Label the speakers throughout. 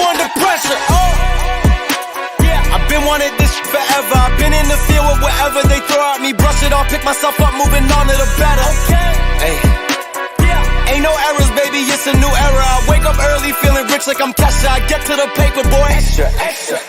Speaker 1: under pressure? Oh, yeah, I've been wanting this forever. I've been in the field with whatever they throw at me. Brush it off, pick myself up, moving on to the better. Okay, hey. Ain't no errors, baby, it's a new era. I wake up early, feeling rich like I'm Kesha. I get to the paper, boy. Extra, extra.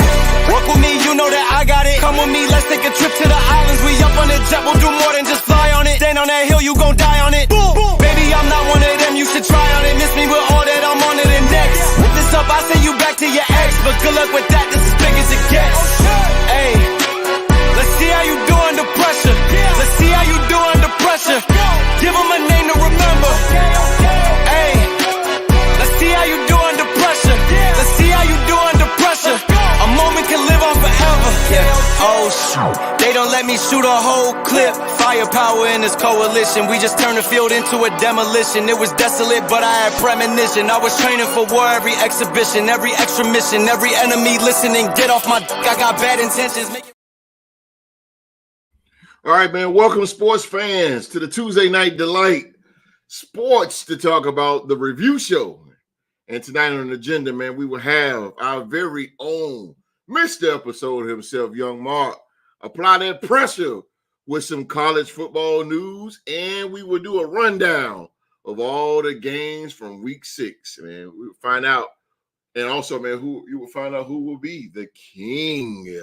Speaker 1: Work with me, you know that I got it. Come with me, let's take a trip to the islands. We up on the jet, we'll do more than just fly on it. Stand on that hill, you gon' die on it. Boom, boom. Baby, I'm not one of them, you should try on it. Miss me with all that, I'm on it and next. Whip this up, I send you back to your ex. But good luck with that, this is big as it gets. Hey, let's see how you do under pressure. Let's see how you do under pressure. Give them a name to remember. Hey, let's see how you do under pressure. Let's see how you do under pressure. A moment can live on forever. Yeah. Oh shoot, they don't let me shoot a whole clip. Firepower in this coalition. We just turned the field into a demolition. It was desolate, but I had premonition. I was training for war, every exhibition, every extra mission, every enemy listening. Get off my d- I got bad intentions.
Speaker 2: All right, man. Welcome, sports fans, to the Tuesday Night Delight Sports to talk about the review show. And tonight on the agenda, man, we will have our very own Mr. Episode himself, Young Mark, apply that pressure with some college football news, and we will do a rundown of all the games from Week 6. Man, we will find out, and also, man, you will find out who will be the king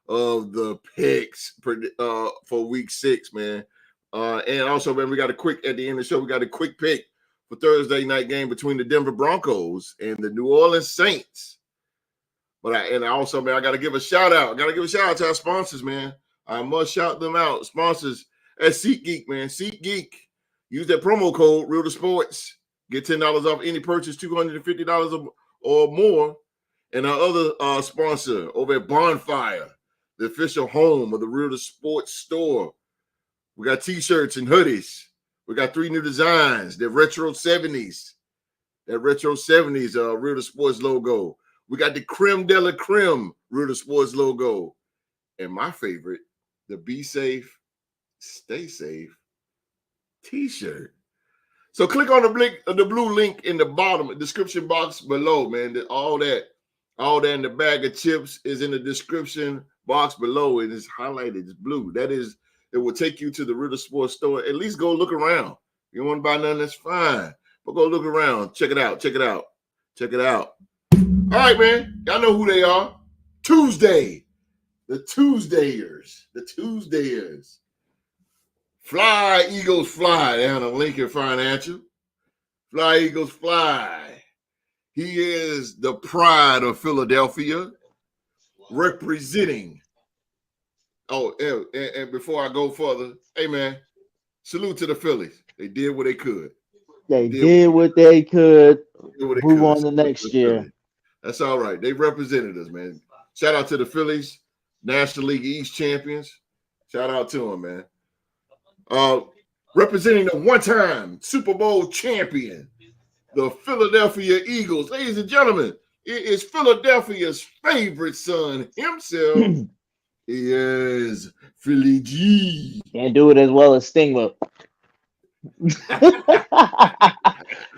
Speaker 2: of the picks for Week 6, man. And also, man, we got a quick at the end of the show. We got a quick pick for Thursday night game between the Denver Broncos and the New Orleans Saints. But also, man, I got to give a shout out. I got to give a shout out to our sponsors, man. I must shout them out. Sponsors at SeatGeek, man. SeatGeek. Use that promo code Real to Sports. Get $10 off any purchase, $250 or more. And our other sponsor over at Bonfire, the official home of the Real to Sports store. We got T-shirts and hoodies. We got 3 new designs. They're retro 70s. That retro 70s Real to Sports logo. We got the Creme de la Creme Real to Sports logo. And my favorite, the Be Safe, Stay Safe T-shirt. So click on the blue link in the bottom description box below, man. All that in the bag of chips is in the description box below. It is highlighted. It's blue. That is, it will take you to the Real Sports store. At least go look around. If you don't want to buy nothing, that's fine. But go look around. Check it out. Check it out. Check it out. All right, man. Y'all know who they are. Tuesday. The Tuesdayers. The Tuesdayers. Fly, Eagles, fly down at Lincoln Financial. Fly, Eagles, fly. He is the pride of Philadelphia, representing. Oh, and before I go further, hey, man, salute to the Phillies. They did what they could.
Speaker 3: They did what they could. Move on to next year.
Speaker 2: That's all right. They represented us, man. Shout out to the Phillies, National League East champions. Shout out to them, man. Representing the one-time Super Bowl champion, the Philadelphia Eagles. Ladies and gentlemen, it is Philadelphia's favorite son himself. He is Philly G.
Speaker 3: Can't do it as well as Sting will.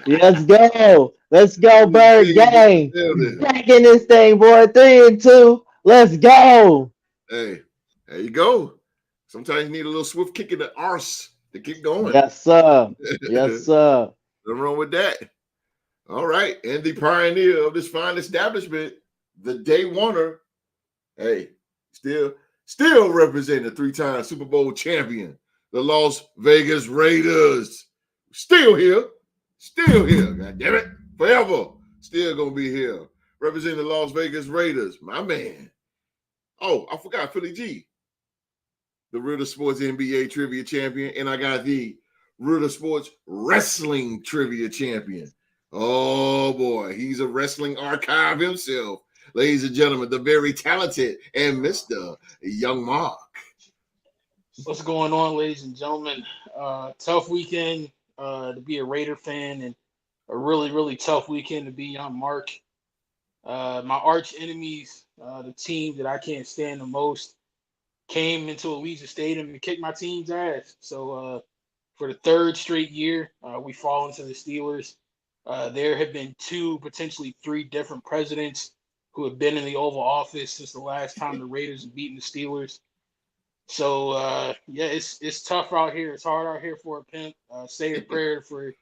Speaker 3: Let's go. Let's go, Bird Gang. Back in this thing, boy. 3-2. Let's go.
Speaker 2: Hey, there you go. Sometimes you need a little swift kick in the arse to get going.
Speaker 3: Yes, sir. Yes, sir.
Speaker 2: Nothing wrong with that. All right. And the pioneer of this fine establishment, the day oneer. Hey, still representing the 3-time Super Bowl champion, the Las Vegas Raiders. Still here. God damn it. Forever. Still gonna be here. Representing the Las Vegas Raiders. My man. Oh, I forgot Philly G, the Real Sports NBA Trivia Champion, and I got the Real Sports Wrestling Trivia Champion. Oh, boy. He's a wrestling archive himself. Ladies and gentlemen, the very talented and Mr. Young Mark.
Speaker 4: What's going on, ladies and gentlemen? Tough weekend to be a Raider fan, and a really, really tough weekend to be Young Mark. My arch enemies, the team that I can't stand the most, came into Allegiant Stadium and kicked my team's ass. So for the third straight year, we fall into the Steelers. There have been 2, potentially 3 different presidents who have been in the Oval Office since the last time the Raiders have beaten the Steelers. So yeah, it's tough out here. It's hard out here for a pimp. Say a prayer for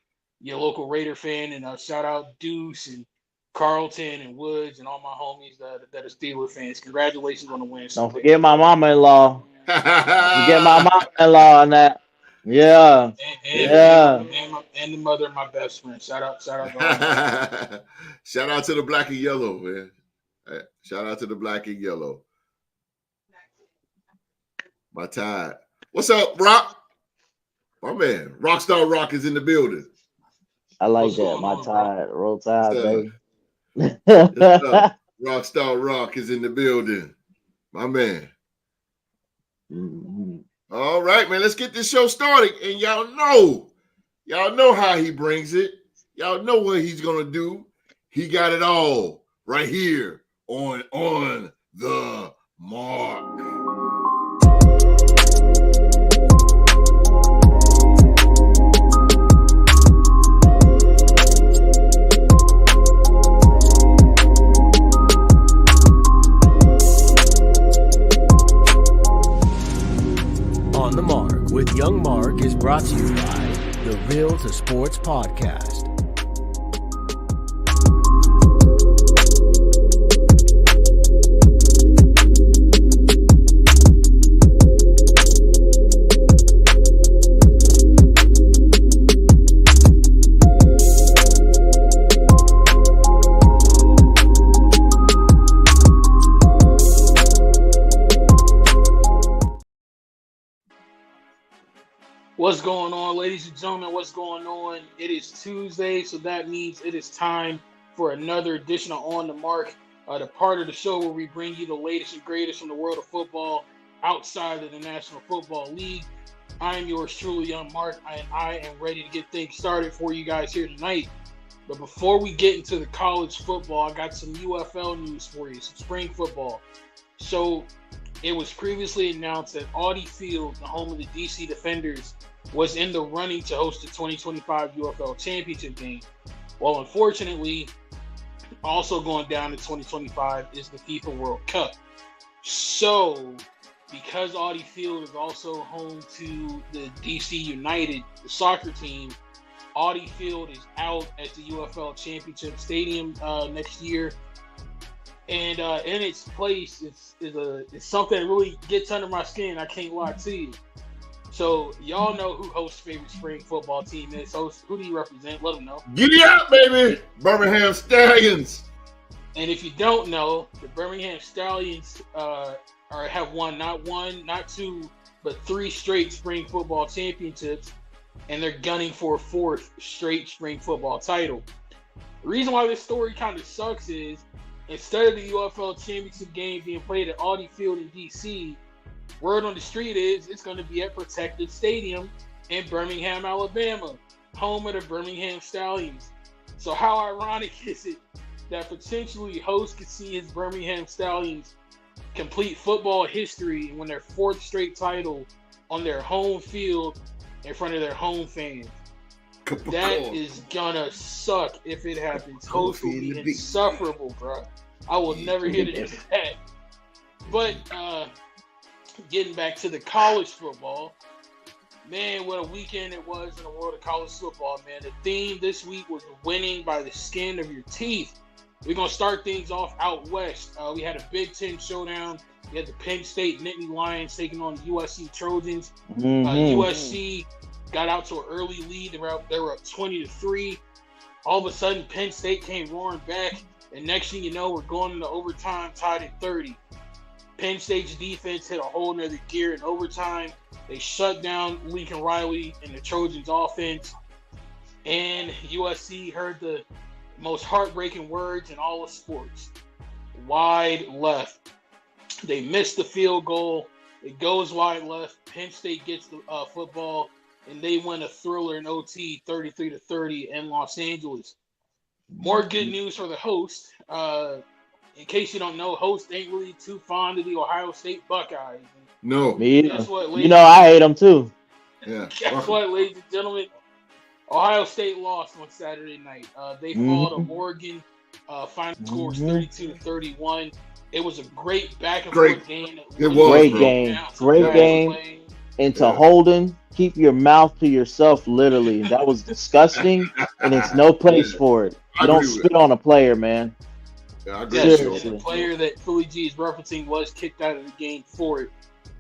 Speaker 4: your local Raider fan, and shout out Deuce and Carlton and Woods and all my homies that are Steelers fans. Congratulations on the win.
Speaker 3: Don't forget my mama-in-law. Don't forget my mama-in-law on that. Yeah. Yeah.
Speaker 4: And the mother of my best friend. Shout out to all my
Speaker 2: Shout out to the black and yellow, man. Shout out to the black and yellow. My Tide. What's up, Rock? My man, Rockstar Rock is in the building.
Speaker 3: I like that. My Tide. Roll Tide, baby.
Speaker 2: Rockstar Rock is in the building. My man.
Speaker 3: Mm-hmm.
Speaker 2: All right, man. Let's get this show started. And y'all know how he brings it. Y'all know what he's gonna do. He got it all right here on the mark.
Speaker 1: On the Mark with Young Mark is brought to you by the Real to Sports Podcast.
Speaker 4: What's going on, ladies and gentlemen? What's going on? It is Tuesday, so that means it is time for another edition of On the Mark, the part of the show where we bring you the latest and greatest from the world of football outside of the National Football League. I am yours truly, Young Mark, and I am ready to get things started for you guys here tonight. But before we get into the college football, I got some UFL news for you, some spring football. So it was previously announced that Audi Field, the home of the DC Defenders, was in the running to host the 2025 UFL Championship game. Well, unfortunately, also going down to 2025 is the FIFA World Cup. So, because Audi Field is also home to the DC United, the soccer team, Audi Field is out at the UFL Championship Stadium next year. And in its place, it's something that really gets under my skin. I can't lie to you. So y'all know who host's favorite spring football team is. Host, who do you represent? Let them know.
Speaker 2: Giddy up, baby! Birmingham Stallions.
Speaker 4: And if you don't know, the Birmingham Stallions have won not 2, but 3 straight spring football championships, and they're gunning for a 4th straight spring football title. The reason why this story kind of sucks is instead of the UFL championship game being played at Audi Field in DC, word on the street is it's going to be at Protective Stadium in Birmingham, Alabama, home of the Birmingham Stallions. So how ironic is it that potentially host could see his Birmingham Stallions complete football history and win their 4th straight title on their home field in front of their home fans? That is gonna suck if it happens. Host will be insufferable, bro. I will never hear the end of that. But getting back to the college football, man, what a weekend it was in the world of college football, man. The theme this week was winning by the skin of your teeth. We're going to start things off out west. We had a Big Ten showdown. We had the Penn State Nittany Lions taking on the USC Trojans. USC got out to an early lead. They were up 20-3. All of a sudden, Penn State came roaring back. And next thing you know, we're going into overtime tied at 30. Penn State's defense hit a whole nother gear in overtime. They shut down Lincoln Riley and the Trojans offense. And USC heard the most heartbreaking words in all of sports. Wide left. They missed the field goal. It goes wide left. Penn State gets the football, and they win a thriller in OT 33-30 in Los Angeles. More good news for the host. In case you don't know, host ain't really too fond of the Ohio State Buckeyes.
Speaker 2: No.
Speaker 3: Me either. I hate them too.
Speaker 2: Yeah.
Speaker 4: Guess what, ladies and gentlemen? Ohio State lost on Saturday night. They fall to Oregon. Final score was 32-31. It was a great back and forth game.
Speaker 2: It was
Speaker 3: great game. And to Holden, keep your mouth to yourself. Literally, that was disgusting, and it's no place for it. You don't spit on a player, man.
Speaker 2: Yeah, I agree.
Speaker 4: The player that Philly G is referencing was kicked out of the game for it.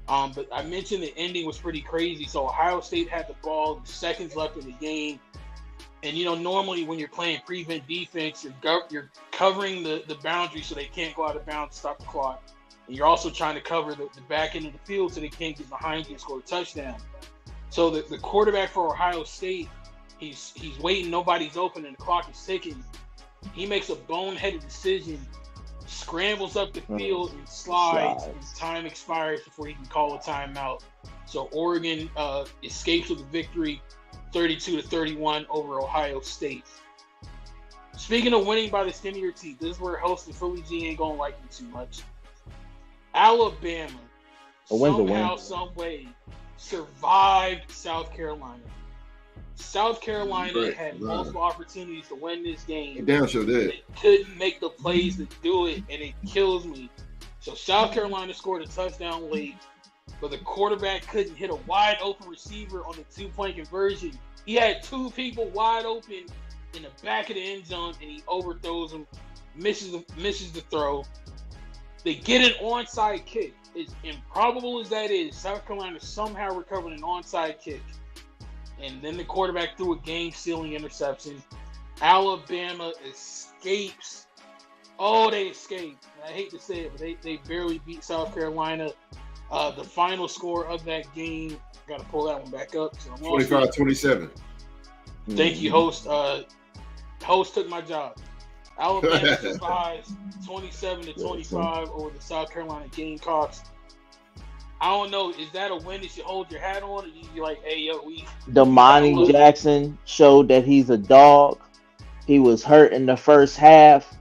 Speaker 4: But I mentioned the ending was pretty crazy. So Ohio State had the ball, seconds left in the game. And, normally when you're playing prevent defense, you're covering the boundary so they can't go out of bounds to stop the clock. And you're also trying to cover the back end of the field so they can't get behind you and score a touchdown. So the quarterback for Ohio State, he's waiting, nobody's open, and the clock is ticking. He makes a boneheaded decision, scrambles up the field and slides, and time expires before he can call a timeout. So Oregon escapes with a victory, 32-31 over Ohio State. Speaking of winning by the skin of your teeth, this is where host and Philly G ain't gonna like me too much. Alabama somehow, some way survived South Carolina. South Carolina had multiple opportunities to win this game.
Speaker 2: Damn sure did.
Speaker 4: They couldn't make the plays to do it, and it kills me. So South Carolina scored a touchdown late, but the quarterback couldn't hit a wide open receiver on the 2-point conversion. He had two people wide open in the back of the end zone, and he overthrows them, misses the throw. They get an onside kick. As improbable as that is, South Carolina somehow recovered an onside kick. And then the quarterback threw a game-sealing interception. Alabama escapes. Oh, they escaped. I hate to say it, but they barely beat South Carolina. The final score of that game, got to pull that one back up.
Speaker 2: 25-27.
Speaker 4: Thank you, host. Host took my job. Alabama survives 27-25 over the South Carolina Gamecocks. I don't know. Is that a win that you hold your hat on? Or you like, hey, yo,
Speaker 3: Damani Jackson showed that he's a dog. He was hurt in the first half.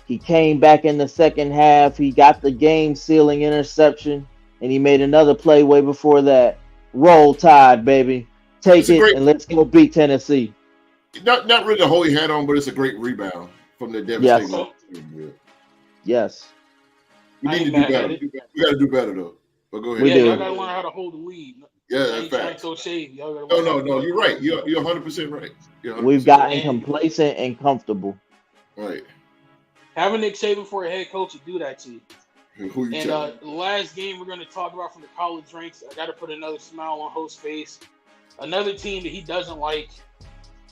Speaker 3: He came back in the second half. He got the game-sealing interception, and he made another play way before that. Roll Tide, baby. Take it, and let's go beat Tennessee.
Speaker 2: Not really to hold your hat on, but it's a great rebound from the devastating.
Speaker 3: Yes.
Speaker 2: We need to do better. We got to do better, though. But go ahead.
Speaker 4: Y'all got to learn how to hold the lead.
Speaker 2: Yeah, that's fact.
Speaker 4: So shady.
Speaker 2: No, you're right. You're 100% right.
Speaker 3: We've gotten complacent and comfortable.
Speaker 2: Right.
Speaker 4: Having Nick Saban for a head coach to do that to you.
Speaker 2: Who you
Speaker 4: the last game we're going to talk about from the college ranks, I got to put another smile on host's face. Another team that he doesn't like,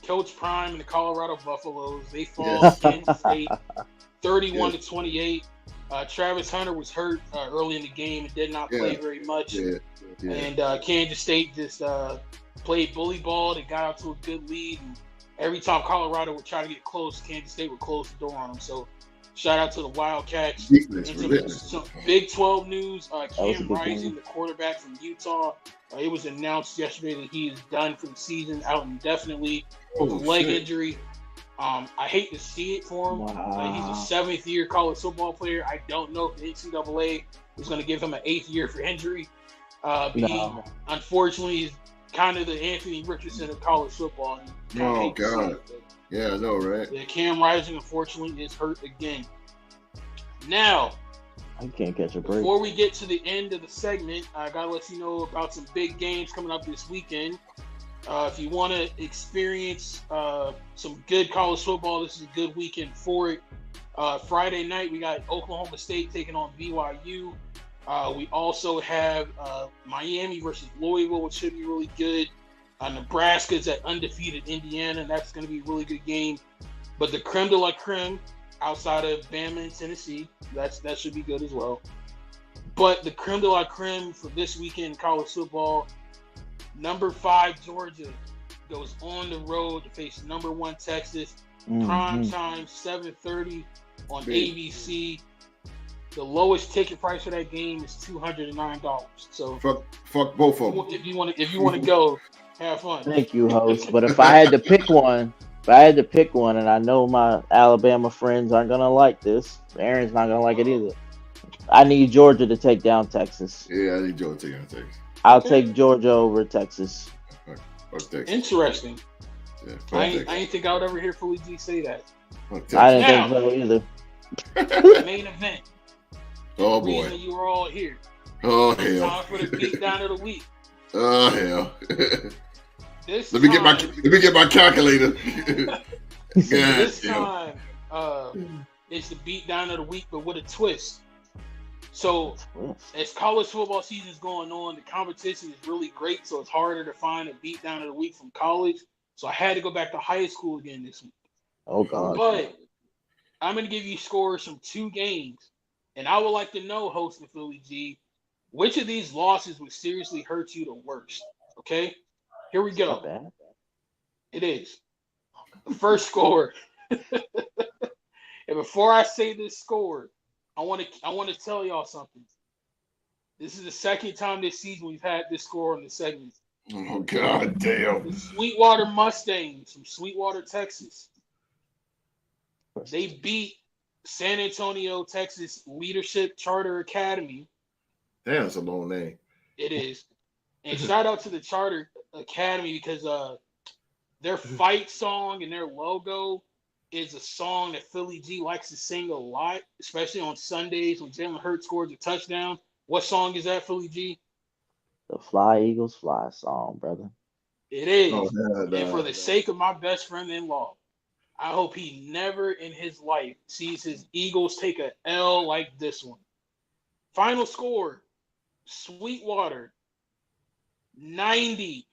Speaker 4: Coach Prime and the Colorado Buffaloes. They fall to Kansas State 31-28. Travis Hunter was hurt early in the game and did not play very much. And Kansas State just played bully ball. They got out to a good lead. And every time Colorado would try to get close, Kansas State would close the door on them. So shout out to the Wildcats. Some Big 12 news. Cam Rising, the quarterback from Utah. It was announced yesterday that he is done for the season, out indefinitely with a leg injury. I hate to see it for him. He's a seventh-year college football player. I don't know if the NCAA is going to give him an eighth year for injury. He, unfortunately, is kind of the Anthony Richardson of college football.
Speaker 2: Oh, God. Yeah, I know, right?
Speaker 4: Cam Rising, unfortunately, is hurt again. Now,
Speaker 3: I can't catch a break.
Speaker 4: Before we get to the end of the segment, I got to let you know about some big games coming up this weekend. If you want to experience some good college football, this is a good weekend for it. Friday night, we got Oklahoma State taking on BYU. We also have Miami versus Louisville, which should be really good. Nebraska's at undefeated Indiana, and that's going to be a really good game. But the creme de la creme, outside of Bama and Tennessee, that should be good as well. But the creme de la creme for this weekend in college football, number 5 Georgia goes on the road to face number 1 Texas. Prime time, 7:30 on ABC. The lowest ticket price for that game is $209. So
Speaker 2: fuck both of them.
Speaker 4: If you want to go, have fun.
Speaker 3: Thank you, host. But if I had to pick one, and I know my Alabama friends aren't gonna like this, Aaron's not gonna like it either. I need Georgia to take down Texas.
Speaker 2: Yeah, I need Georgia to take down Texas.
Speaker 3: I'll take Georgia over Texas.
Speaker 2: Texas.
Speaker 4: Interesting.
Speaker 2: Yeah,
Speaker 4: I ain't think I would ever hear Philly G say that.
Speaker 3: I didn't
Speaker 4: Now,
Speaker 3: think so either.
Speaker 4: the main event.
Speaker 2: Oh
Speaker 4: The
Speaker 2: boy.
Speaker 4: reason you were all here.
Speaker 2: Oh
Speaker 4: It's
Speaker 2: hell.
Speaker 4: time for the beatdown of the week.
Speaker 2: Oh hell.
Speaker 4: This
Speaker 2: Let me get my calculator.
Speaker 4: This time, it's the beatdown of the week, but with a twist. So, as college football season is going on, the competition is really great, so it's harder to find a beatdown of the week from college. So I had to go back to high school again this week.
Speaker 3: Oh God.
Speaker 4: But I'm going to give you scores from 2 games, and I would like to know, host of Philly G, which of these losses would seriously hurt you the worst? Okay, here we go.
Speaker 3: Not bad.
Speaker 4: It is the first score. And before I say this score, I want to tell y'all something. This is the second time this season we've had this score on the segment.
Speaker 2: Oh God damn.
Speaker 4: The Sweetwater Mustangs from Sweetwater, Texas. They beat San Antonio, Texas Leadership Charter Academy.
Speaker 2: Damn, that's a long name.
Speaker 4: It is. And shout out to the Charter Academy because their fight song and their logo is a song that Philly G likes to sing a lot, especially on Sundays when Jalen Hurts scores a touchdown. What song is that, Philly G?
Speaker 3: The Fly Eagles Fly song, brother.
Speaker 4: It is.
Speaker 2: Oh, God,
Speaker 4: And for the sake of my best friend-in-law, I hope he never in his life sees his Eagles take a L like this one. Final score, Sweetwater, 90.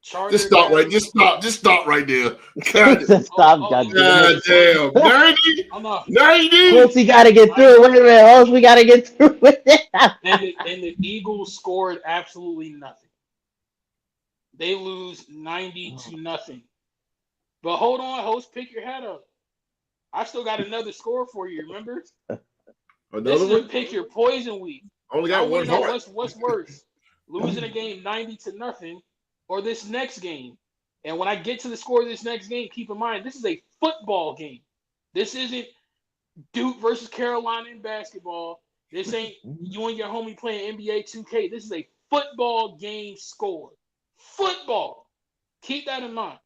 Speaker 4: Charter
Speaker 2: Just stop
Speaker 4: Academy.
Speaker 2: Just stop right there. God,
Speaker 3: Stop,
Speaker 2: God damn. 90?
Speaker 4: I'm not.
Speaker 2: 90?
Speaker 3: Host, we gotta get through it. Wait a minute, host, we gotta get through it.
Speaker 4: And the Eagles scored absolutely nothing. They lose 90-0. But hold on, host, pick your head up. I still got another score for you, remember? This is a pick your poison week.
Speaker 2: Only got one heart.
Speaker 4: What's worse? Losing a game 90-0 or this next game. And when I get to the score of this next game, keep in mind this is a football game. This isn't Duke versus Carolina in basketball. This ain't you and your homie playing NBA 2K. This is a football game score. Football. Keep that in mind.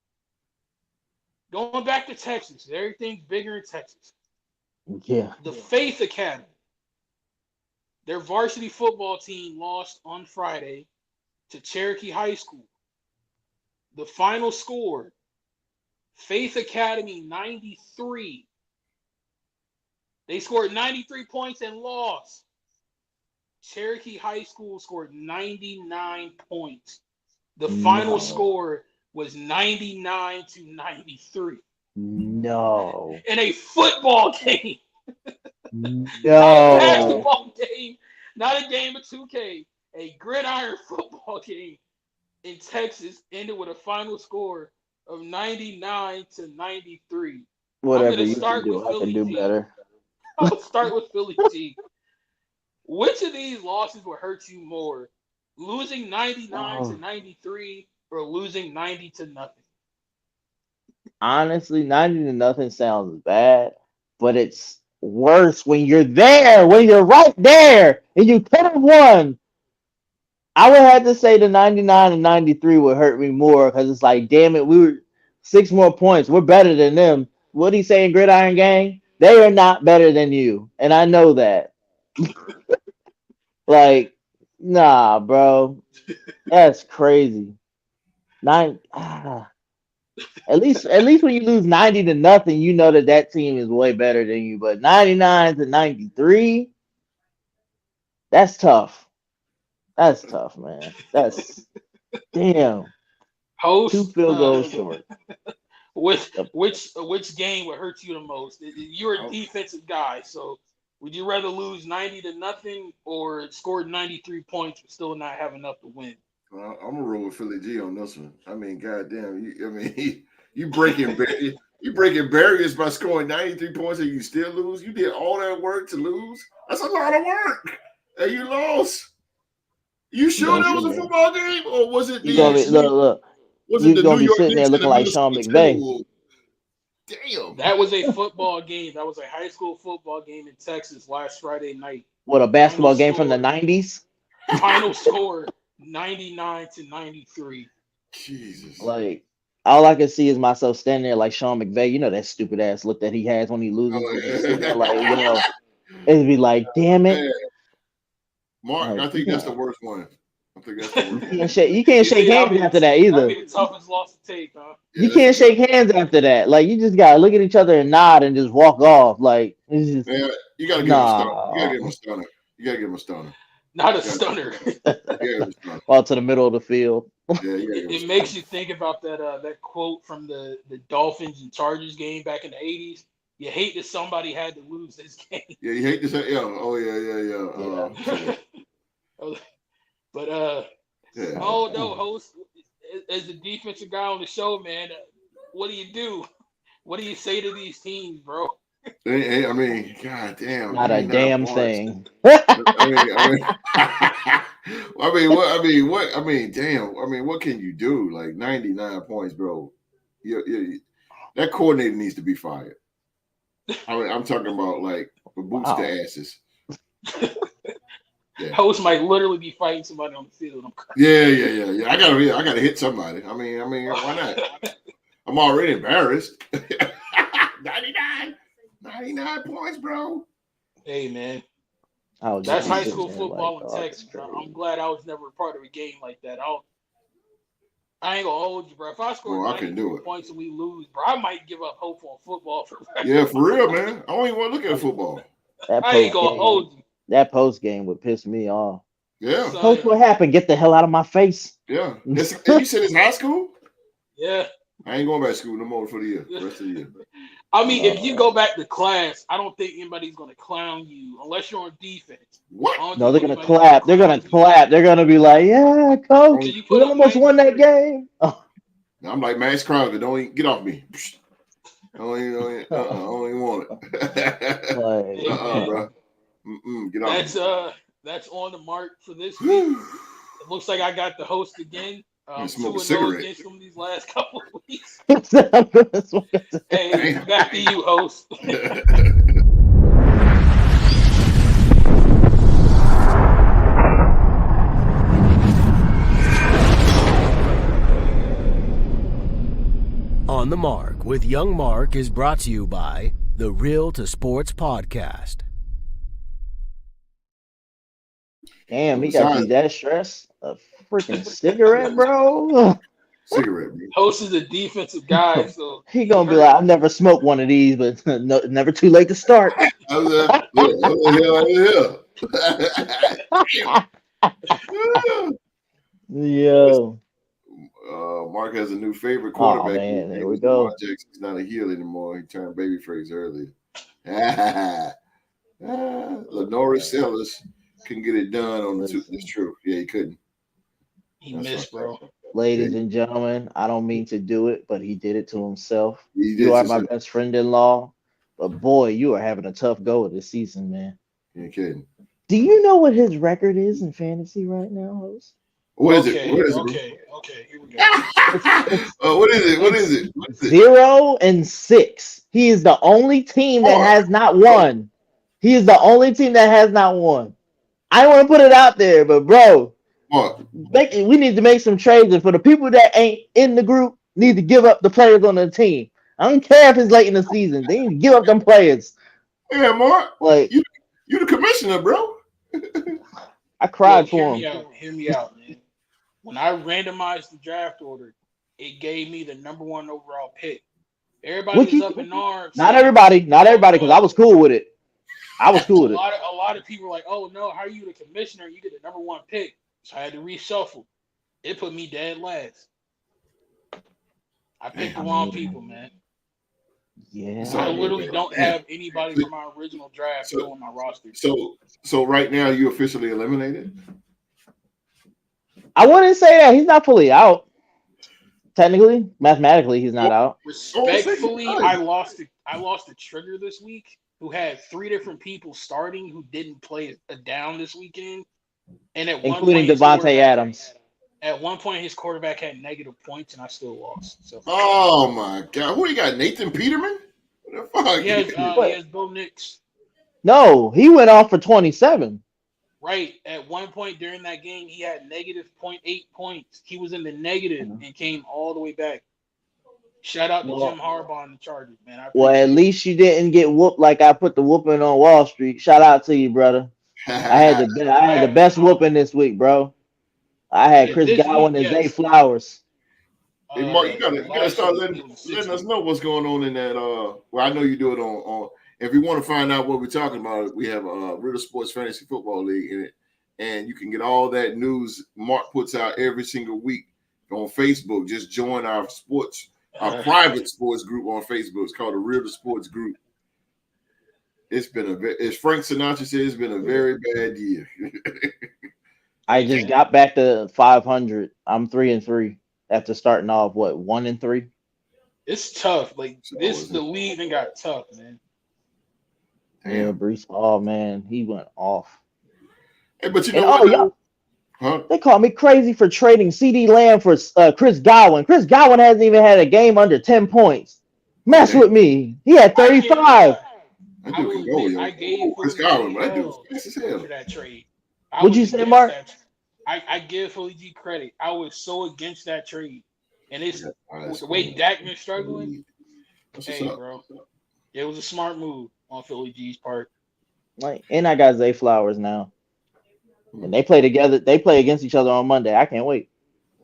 Speaker 4: Going back to Texas, everything's bigger in Texas.
Speaker 3: Yeah.
Speaker 4: The Faith Academy. Their varsity football team lost on Friday to Cherokee High School. The final score, Faith Academy 93. They scored 93 points and lost. Cherokee High School scored 99 points. The final score was 99-93.
Speaker 3: No.
Speaker 4: In a football game.
Speaker 3: No.
Speaker 4: Not a basketball game. Not a game of 2K. A gridiron football game in Texas ended with a final score of 99-93.
Speaker 3: Whatever you can do, I can do better.
Speaker 4: I'll start with Philly G. Which of these losses will hurt you more? Losing 99-93 or losing 90-0?
Speaker 3: Honestly, 90-0 sounds bad, but it's worse when you're there, when you're right there, and you could have won. I would have to say the 99-93 would hurt me more because it's like, damn it, we were 6 more points. We're better than them. What he saying, Gridiron Gang? They are not better than you, and I know that. Like, nah, bro, that's crazy. At least when you lose 90-0, you know that team is way better than you. But 99-93, that's tough. That's tough, man. That's damn.
Speaker 4: Host,
Speaker 3: 2 field goals short.
Speaker 4: Which game would hurt you the most? You're a defensive guy, so would you rather lose 90-0 or score 93 points but still not have enough to win?
Speaker 2: I'm gonna roll with Philly G on this one. I mean, goddamn, you breaking barriers by scoring 93 points and you still lose. You did all that work to lose. That's a lot of work, and you lost. You sure that was a football game, or was it the?
Speaker 3: Look.
Speaker 2: Was
Speaker 3: You're
Speaker 2: it the
Speaker 3: gonna
Speaker 2: New
Speaker 3: be
Speaker 2: York
Speaker 3: sitting there
Speaker 2: Knicks
Speaker 3: looking like Sean McVay.
Speaker 2: Damn.
Speaker 4: That was a football game. That was a high school football game in Texas last Friday night.
Speaker 3: What, a basketball game from the 90s?
Speaker 4: Final score 99-93.
Speaker 2: Jesus.
Speaker 3: Like, all I can see is myself standing there like Sean McVay. You know that stupid ass look that he has when he loses,
Speaker 2: Oh,
Speaker 3: but just sitting there like, yo, it'd be like, damn it.
Speaker 2: man. Mark,
Speaker 3: Like
Speaker 2: I think that's the worst one. I think that's the worst one.
Speaker 3: you can't shake hands after that either.
Speaker 4: That'd be the toughest loss to take, huh?
Speaker 3: You
Speaker 2: Yeah,
Speaker 3: can't shake hands after that. Like you just gotta look at each other and nod and just walk off. Like it's just
Speaker 2: man, you gotta give him a stunner. You gotta give him a stunner. You gotta give him a stunner.
Speaker 4: Not a stunner.
Speaker 3: Fall to the middle of the field.
Speaker 2: Yeah,
Speaker 4: It makes you think about that quote from the Dolphins and Chargers game back in the 80s. You hate that somebody had to lose this game.
Speaker 2: Yeah, you hate this. Yeah. Oh yeah.
Speaker 4: But
Speaker 2: Yeah.
Speaker 4: oh no, host, as the defensive guy on the show, man, what do you do? What do you say to these teams, bro?
Speaker 2: I mean, god damn.
Speaker 3: Not a damn thing.
Speaker 2: What can you do? Like 99 points, bro. That coordinator needs to be fired. I mean, I'm talking about like boots to asses.
Speaker 4: Yeah. Host might literally be fighting somebody on the field.
Speaker 2: Yeah. I gotta hit somebody. I mean, why not? I'm already embarrassed. 99 points, bro.
Speaker 4: Hey, man.
Speaker 3: Oh,
Speaker 4: that's high school football in Texas. I'm glad I was never a part of a game like that. I ain't gonna hold you, bro. If I score 90 points and we lose, bro, I might give up hope on football. For
Speaker 2: real, man. I don't even want to look at football.
Speaker 4: I ain't gonna hold you.
Speaker 3: That post game would piss me off.
Speaker 2: Yeah.
Speaker 3: Coach, what happened? Get the hell out of my face.
Speaker 2: Yeah. You said it's high school?
Speaker 4: Yeah.
Speaker 2: I ain't going back to school no more for the year. The rest of the year.
Speaker 4: I mean, if you go back to class, I don't think anybody's gonna clown you unless you're on defense.
Speaker 2: What?
Speaker 3: No, they're gonna clap. They're gonna clap. They're gonna be like, "Yeah, coach, we almost won that game." Oh.
Speaker 2: I'm like Max Crosby. Don't even get off me. I don't even want it. Bro. Get off.
Speaker 4: That's on the mark for this week. It looks like I got the host again.
Speaker 2: Smoke a cigarette
Speaker 4: against them these last couple of weeks. Hey, back to you, host.
Speaker 1: On the Mark with Young Mark is brought to you by the Real to Sports Podcast.
Speaker 3: Damn, he got you that stress. A freaking cigarette, bro.
Speaker 2: Cigarette, bro.
Speaker 4: Host is a defensive guy, so
Speaker 3: he gonna be like, I've never smoked one of these, but no, never too late to start. Yo.
Speaker 2: Mark has a new favorite quarterback.
Speaker 3: Oh, man, there we go.
Speaker 2: Jackson's not a heel anymore. He turned babyface earlier. Lenore Sellers couldn't get it done on the two. It's true. Yeah, he couldn't.
Speaker 4: He missed, bro.
Speaker 3: Ladies and gentlemen, I don't mean to do it, but he did it to himself.
Speaker 2: You
Speaker 3: are my best friend-in-law, but boy, you are having a tough go this season, man.
Speaker 2: You kidding?
Speaker 3: Do you know what his record is in fantasy right now, host?
Speaker 2: What is it?
Speaker 4: Okay, here we go.
Speaker 2: What is it?
Speaker 3: 0-6. He is the only team that has not won. He is the only team that has not won. I don't want to put it out there, but bro, we need to make some trades. And for the people that ain't in the group, need to give up the players on the team. I don't care if it's late in the season. They need to give up them players.
Speaker 2: Yeah, Mark.
Speaker 3: Like
Speaker 2: you the commissioner, bro.
Speaker 3: I cried for him.
Speaker 4: Hear me out, man. When I randomized the draft order, it gave me the number 1 overall pick. Everybody was up in arms.
Speaker 3: Not everybody, because I was cool with it. A
Speaker 4: lot of people were like, "Oh no, how are you the commissioner? You get the number 1 pick." So I had to reshuffle. It put me dead last. I picked the wrong people, man.
Speaker 3: Yeah.
Speaker 4: I literally don't have anybody from my original draft still on my roster.
Speaker 2: So right now you officially eliminated?
Speaker 3: I wouldn't say that. He's not fully out. Technically, mathematically, he's not out.
Speaker 4: Respectfully, I lost a trigger this week who had 3 different people starting who didn't play a down this weekend. And
Speaker 3: including Devontae Adams.
Speaker 4: At one point, his quarterback had negative points, and I still lost. So.
Speaker 2: Oh my God! Who you got? Nathan Peterman? What the fuck?
Speaker 4: He has Bo Nix.
Speaker 3: No, he went off for 27.
Speaker 4: Right. At one point during that game, he had negative 0.8 points. He was in the negative and came all the way back. Shout out to Jim
Speaker 3: Well,
Speaker 4: Harbaugh and the Chargers, man. I
Speaker 3: well, at
Speaker 4: appreciate it.
Speaker 3: least you didn't get whooped like I put the whooping on Wall Street. Shout out to you, brother. I had the best whooping this week, bro. I had
Speaker 4: Yeah,
Speaker 3: Chris
Speaker 4: this week,
Speaker 3: Godwin and Zay
Speaker 4: yes.
Speaker 3: Flowers.
Speaker 2: Hey Mark, you gotta
Speaker 4: Last
Speaker 2: start
Speaker 4: week it was
Speaker 2: letting
Speaker 4: 60.
Speaker 2: us know what's going on in that. Well, I know you do it on. If you want to find out what we're talking about, we have a Real Sports Fantasy Football League in it, and you can get all that news Mark puts out every single week on Facebook. Just join our private sports group on Facebook. It's called the Real Sports Group. It's been as Frank Sinatra said, it's been a very bad year.
Speaker 3: I just got back to 500. I'm 3-3 after starting off 1-3.
Speaker 4: It's tough. Like
Speaker 2: So,
Speaker 4: the league even got tough, man.
Speaker 3: Yeah, Brees. Oh man, he went off.
Speaker 2: Hey, but you
Speaker 3: And
Speaker 2: know what?
Speaker 3: y'all,
Speaker 2: Huh?
Speaker 3: they call me crazy for trading CD Lamb for Chris Godwin. Chris Godwin hasn't even had a game under 10 points. Mess with me. He had 35.
Speaker 2: That
Speaker 4: I
Speaker 2: dude
Speaker 4: will
Speaker 2: can go,
Speaker 4: admit,
Speaker 2: yo.
Speaker 4: I gave
Speaker 2: Chris
Speaker 4: Philly
Speaker 2: Godwin,
Speaker 4: G
Speaker 2: that dude's
Speaker 4: hell
Speaker 2: fast as hell.
Speaker 4: for that trade. I
Speaker 3: What'd you
Speaker 4: was
Speaker 3: say,
Speaker 4: against
Speaker 3: Mark?
Speaker 4: that. I give Philly G credit. I was so against that trade, and it's with the way Dak been struggling. Hey, bro, it was a smart move on Philly G's part.
Speaker 3: And I got Zay Flowers now. And they play together. They play against each other on Monday. I can't wait.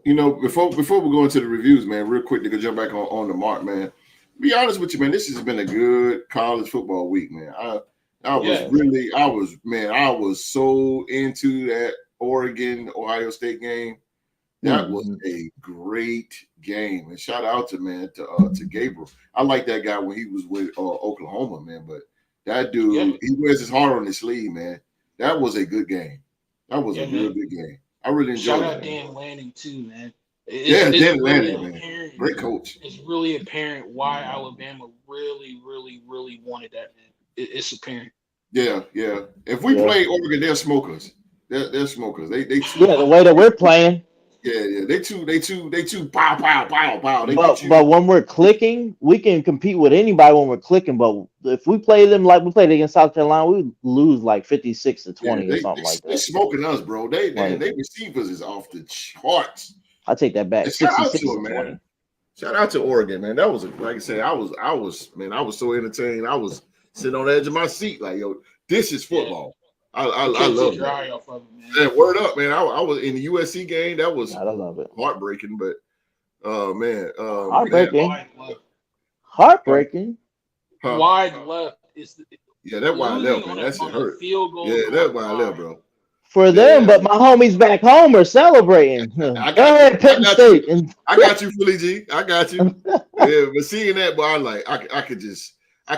Speaker 2: You know, before we go into the reviews, man, real quick to jump back on the Mark, man. Be honest with you, man. This has been a good college football week, man. I was so into that Oregon Ohio State game. That was a great game, and shout out to Gabriel. I like that guy when he was with Oklahoma, man. But that dude, he wears his heart on his sleeve, man. That was a good game. That was a real good game. I really enjoyed it.
Speaker 4: Shout out Dan Lanning too, man.
Speaker 2: Dan Lanning, man. Great coach.
Speaker 4: It's really apparent why Alabama really, really, really wanted that, man. It's apparent.
Speaker 2: Yeah. If we play Oregon, they'll smoke us. They're smokers. They
Speaker 3: the way that we're playing.
Speaker 2: Yeah. They too pow.
Speaker 3: But when we're clicking, we can compete with anybody when we're clicking. But if we play them like we played against South Carolina, we lose like 56-20 or something like that.
Speaker 2: They smoking us, bro. They receivers is off the charts.
Speaker 3: I take that back. 66-20.
Speaker 2: Shout out to Oregon, man. That was like I said, I was so entertained. I was sitting on the edge of my seat, like, yo, this is football. I love it. Yeah, word up, man. I was in the USC game. That was
Speaker 3: I love it.
Speaker 2: Heartbreaking, but
Speaker 3: heartbreaking.
Speaker 4: Wide left is
Speaker 2: that wide left, man. That shit hurt. Yeah, that wide left, bro.
Speaker 3: For them, but my homies back home are celebrating. Go ahead, Penn State.
Speaker 2: I got you, Philly G. I got you. Yeah, but seeing that, boy, I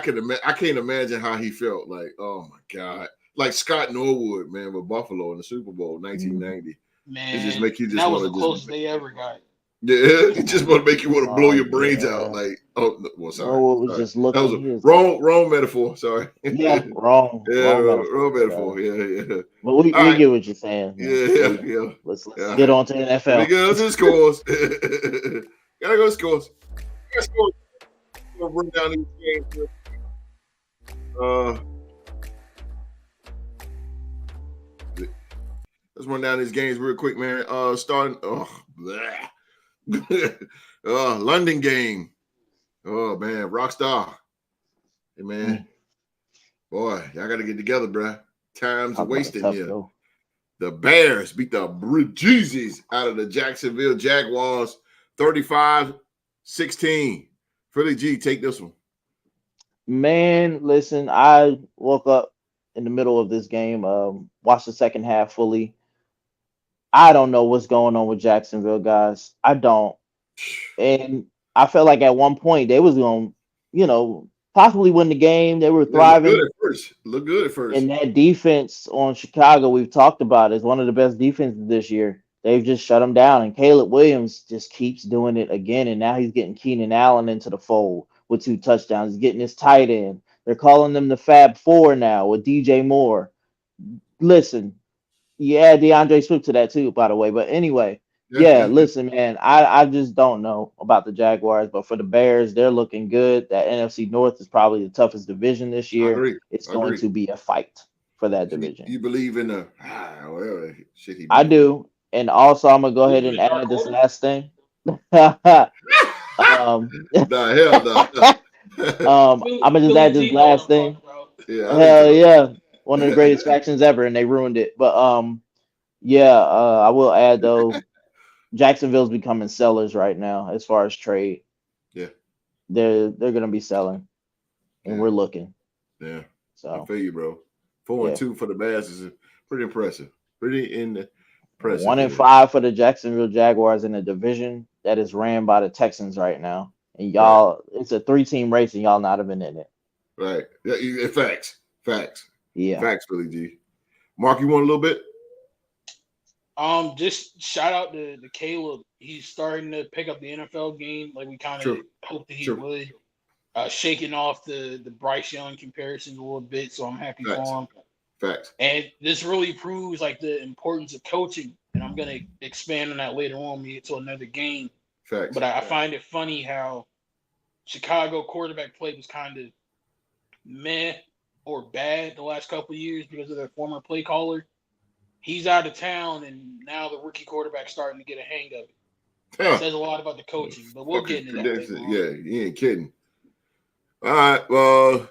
Speaker 2: can't imagine how he felt. Like, oh my God. Like Scott Norwood, man, with Buffalo in the Super Bowl 1990.
Speaker 4: Man,
Speaker 2: it just make you just
Speaker 4: that was the closest they ever got.
Speaker 2: Yeah, it just want to make you want to blow your brains out. Like, sorry.
Speaker 3: Was just looking.
Speaker 2: That was wrong metaphor. Sorry.
Speaker 3: Yeah, wrong.
Speaker 2: Yeah, wrong metaphor. Yeah.
Speaker 3: But we get what you're saying.
Speaker 2: Yeah.
Speaker 3: Let's get on to the NFL.
Speaker 2: We get on to the scores. Gotta go scores. We'll bring down these games. Let's run down these games real quick, man. Starting. London game. Oh man, Rockstar. Hey man, boy, y'all got to get together, bro. Time's wasting here. Though. The Bears beat the Jeezys out of the Jacksonville Jaguars, 35-16. Philly G, take this one.
Speaker 3: Man, listen, I woke up in the middle of this game. Watched the second half fully. I don't know what's going on with Jacksonville, guys. I don't. And I felt like at one point they was going to, possibly win the game. They were thriving.
Speaker 2: Look good at first.
Speaker 3: And that defense on Chicago we've talked about is one of the best defenses this year. They've just shut them down. And Caleb Williams just keeps doing it again. And now he's getting Keenan Allen into the fold with 2 touchdowns. He's getting his tight end. They're calling them the Fab Four now with DJ Moore. Listen. Yeah, DeAndre Swift to that too, by the way. But anyway, listen, man, I just don't know about the Jaguars, but for the Bears, they're looking good. That NFC North is probably the toughest division this year. It's going to be a fight for that division.
Speaker 2: You believe in the
Speaker 3: I do. And also, I'm going to go ahead and add this last thing.
Speaker 2: Nah, hell no.
Speaker 3: I'm gonna just
Speaker 4: Philly
Speaker 3: add this
Speaker 4: G know what
Speaker 3: last
Speaker 4: I'm talking
Speaker 3: thing.
Speaker 4: about.
Speaker 2: Yeah, I do
Speaker 3: Hell
Speaker 2: too.
Speaker 3: yeah, one of the greatest factions ever, and they ruined it. But yeah, I will add though, Jacksonville's becoming sellers right now as far as trade.
Speaker 2: Yeah,
Speaker 3: They're gonna be selling, and
Speaker 2: yeah,
Speaker 3: we're looking.
Speaker 2: yeah. I
Speaker 3: So
Speaker 2: feel you, bro. Four and
Speaker 3: yeah,
Speaker 2: two for the Bears is pretty impressive. Pretty impressive
Speaker 3: one in
Speaker 2: here.
Speaker 3: five for the Jacksonville Jaguars in a division that is ran by the Texans right now, and
Speaker 2: Right,
Speaker 3: y'all, it's a three-team race, and y'all not even in it.
Speaker 2: right. Yeah, facts, facts,
Speaker 3: Yeah.
Speaker 2: facts, Billy G. Mark, you want a little bit?
Speaker 4: Just shout out to Caleb. He's starting to pick up the NFL game like we kind of
Speaker 2: True,
Speaker 4: hoped that he
Speaker 2: true.
Speaker 4: would. Shaking off the Bryce Young comparisons a little bit, so I'm happy
Speaker 2: Facts,
Speaker 4: for him.
Speaker 2: facts.
Speaker 4: And this really proves like the importance of coaching. And I'm gonna expand on that later on when we get to another game.
Speaker 2: Facts.
Speaker 4: But I find it funny how Chicago quarterback play was kind of meh or bad the last couple of years because of their former play caller. He's out of town, and now the rookie quarterback's starting to get a hang of it.
Speaker 2: Huh.
Speaker 4: Says a lot about the coaching, but we'll get
Speaker 2: Fucking
Speaker 4: into that later
Speaker 2: prediction.
Speaker 4: on.
Speaker 2: Yeah, you ain't kidding. All right. Well,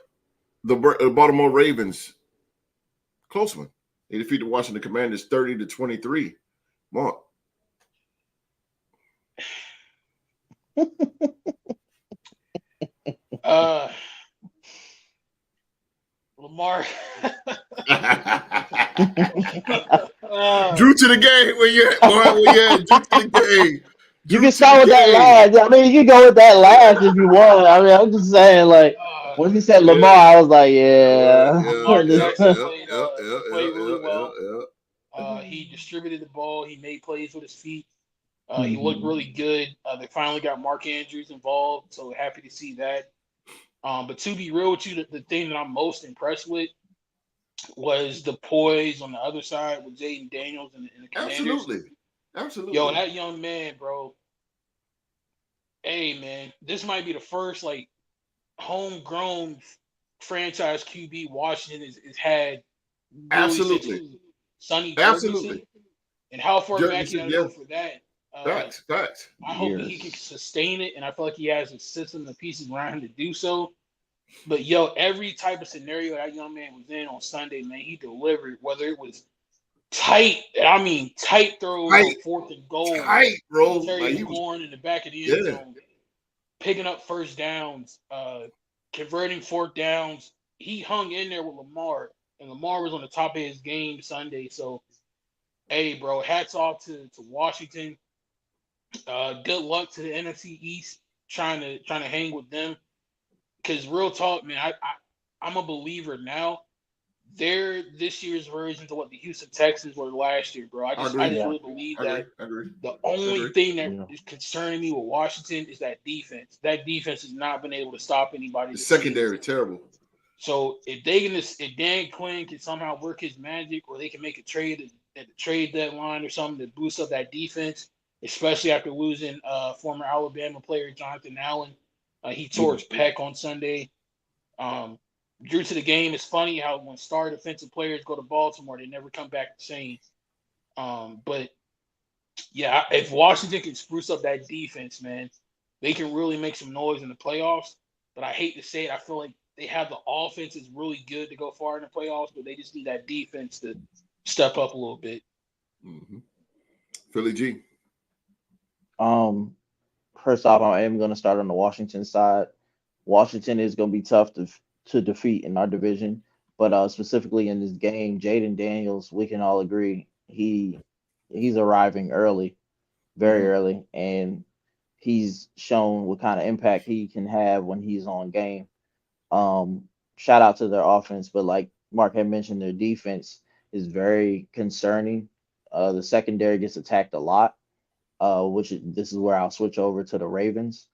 Speaker 2: the Baltimore Ravens, close one. They defeated the Washington Commanders 30-23. Mark.
Speaker 4: Uh, Lamar.
Speaker 2: Drew to the game where you at, boy. Where you at? Drew to the game.
Speaker 3: You
Speaker 2: Drew
Speaker 3: can
Speaker 2: to
Speaker 3: start with
Speaker 2: the
Speaker 3: that
Speaker 2: game.
Speaker 3: last. I mean, you can go with that last if you want. I mean, I'm just saying, like,
Speaker 4: uh,
Speaker 3: when he said
Speaker 2: Yeah.
Speaker 3: Lamar, I was like,
Speaker 2: Yeah,
Speaker 3: yeah.
Speaker 4: Lamar Jackson
Speaker 2: yeah,
Speaker 4: played
Speaker 2: yeah,
Speaker 4: he
Speaker 2: yeah, yeah,
Speaker 4: played really
Speaker 2: yeah, yeah,
Speaker 4: well.
Speaker 2: yeah.
Speaker 4: He distributed the ball. He made plays with his feet. He looked
Speaker 3: Mhm.
Speaker 4: really good. They finally got Mark Andrews involved, so happy to see that. But to be real with you, the thing that I'm most impressed with was the poise on the other side with Jaden Daniels and the Commanders.
Speaker 2: Absolutely.
Speaker 4: Yo,
Speaker 2: Absolutely.
Speaker 4: that young man, bro. Hey, man, this might be the first like homegrown franchise QB Washington has had really since
Speaker 2: Absolutely.
Speaker 4: who? Sonny Jurgensen.
Speaker 2: Absolutely.
Speaker 4: And how far back you
Speaker 2: Jurgensen,
Speaker 4: gotta
Speaker 2: yeah.
Speaker 4: go for that? Uh,
Speaker 2: Facts. Facts.
Speaker 4: I hope that he can
Speaker 3: Years.
Speaker 4: sustain it, and I feel like he has a system and pieces around him to do so. But yo, every type of scenario that young man was in on Sunday, man, he delivered. Whether it was tight, I mean tight throws
Speaker 2: Tight.
Speaker 4: on fourth and goal
Speaker 2: Tight,
Speaker 4: to
Speaker 2: bro.
Speaker 4: Terry
Speaker 2: Like he was,
Speaker 4: McLaurin in the back of the end
Speaker 2: yeah.
Speaker 4: zone, picking up first downs, converting fourth downs. He hung in there with Lamar, and Lamar was on the top of his game Sunday. So, hey, bro, hats off to Washington. Good luck to the NFC East trying to hang with them. Because real talk, man, I'm a believer now. They're this year's version to what the Houston Texans were last year, bro.
Speaker 2: I
Speaker 4: I
Speaker 2: agree.
Speaker 4: just
Speaker 3: Yeah.
Speaker 4: really believe
Speaker 2: I agree.
Speaker 4: that
Speaker 2: I agree.
Speaker 4: the
Speaker 2: I
Speaker 4: only
Speaker 2: agree.
Speaker 4: thing that
Speaker 3: Yeah.
Speaker 4: is concerning me with Washington is that defense. That defense has not been able to stop anybody
Speaker 2: The
Speaker 4: this season.
Speaker 2: secondary, terrible.
Speaker 4: So if Dan Quinn can somehow work his magic, or they can make a trade at the trade deadline or something to boost up that defense, especially after losing former Alabama player Jonathan Allen, he tore his pec on Sunday. Um, Drew to the game. It's funny how when star defensive players go to Baltimore, they never come back the same. But yeah, if Washington can spruce up that defense, man, they can really make some noise in the playoffs. But I hate to say it, I feel like they have the offense is really good to go far in the playoffs, but they just need that defense to step up a little bit.
Speaker 2: Mm-hmm. Philly G.
Speaker 3: Um, First off, I am going to start on the Washington side. Washington is going to be tough to defeat in our division, but specifically in this game, Jaden Daniels, we can all agree he's arriving early, very
Speaker 2: Mm-hmm.
Speaker 3: early, and he's shown what kind of impact he can have when he's on game. Um, Shout out to their offense, but like Mark had mentioned, their defense is very concerning. The secondary gets attacked a lot, this is where I'll switch over to the Ravens.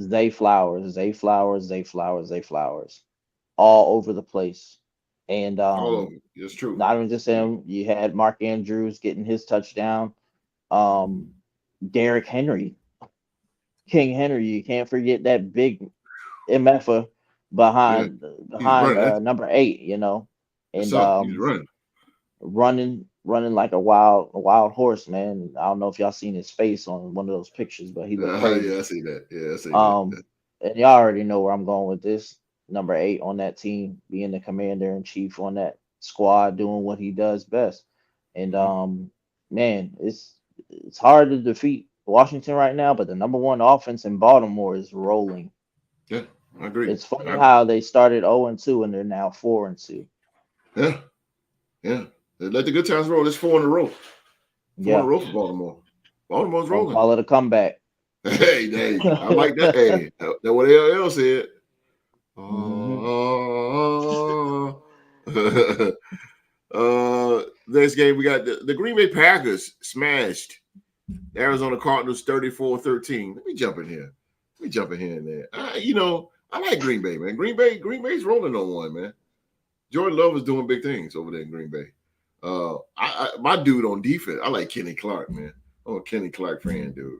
Speaker 3: Zay Flowers, Zay Flowers, Zay Flowers, Zay Flowers, all over the place. And
Speaker 2: All of it. It's true.
Speaker 3: not even just him, you had Mark Andrews getting his touchdown. Um, Derrick Henry, King Henry, you can't forget that big MFer
Speaker 2: Yeah.
Speaker 3: behind
Speaker 2: He's
Speaker 3: behind
Speaker 2: running.
Speaker 3: number 8, you know,
Speaker 2: Yes,
Speaker 3: and
Speaker 2: sir. He's running.
Speaker 3: running running like a wild horse, man. I don't know if y'all seen his face on one of those pictures, but he looked crazy.
Speaker 2: Yeah, I see that. Yeah, I see that.
Speaker 3: Um, and y'all already know where I'm going with this. Number 8 on that team, being the commander in chief on that squad, doing what he does best. And
Speaker 2: Mhm.
Speaker 3: man, it's hard to defeat Washington right now, but the number one offense in Baltimore is rolling.
Speaker 2: Yeah, I agree.
Speaker 3: It's funny how they started 0-2 and they're now 4-2.
Speaker 2: Yeah, yeah. Let the good times roll. It's 4 in a row. 4 in a
Speaker 3: Yeah,
Speaker 2: row for Baltimore. Baltimore's
Speaker 3: don't
Speaker 2: rolling.
Speaker 3: call it a comeback.
Speaker 2: Hey, I like that. Hey, that what LL said.
Speaker 3: Hmm.
Speaker 2: Next game, we got the Green Bay Packers smashed the Arizona Cardinals 34-13. Let me jump in here. In there. I like Green Bay, man. Green Bay's rolling on one, man. Jordan Love is doing big things over there in Green Bay. My dude on defense, I like Kenny Clark, man. I'm a Kenny Clark fan, dude.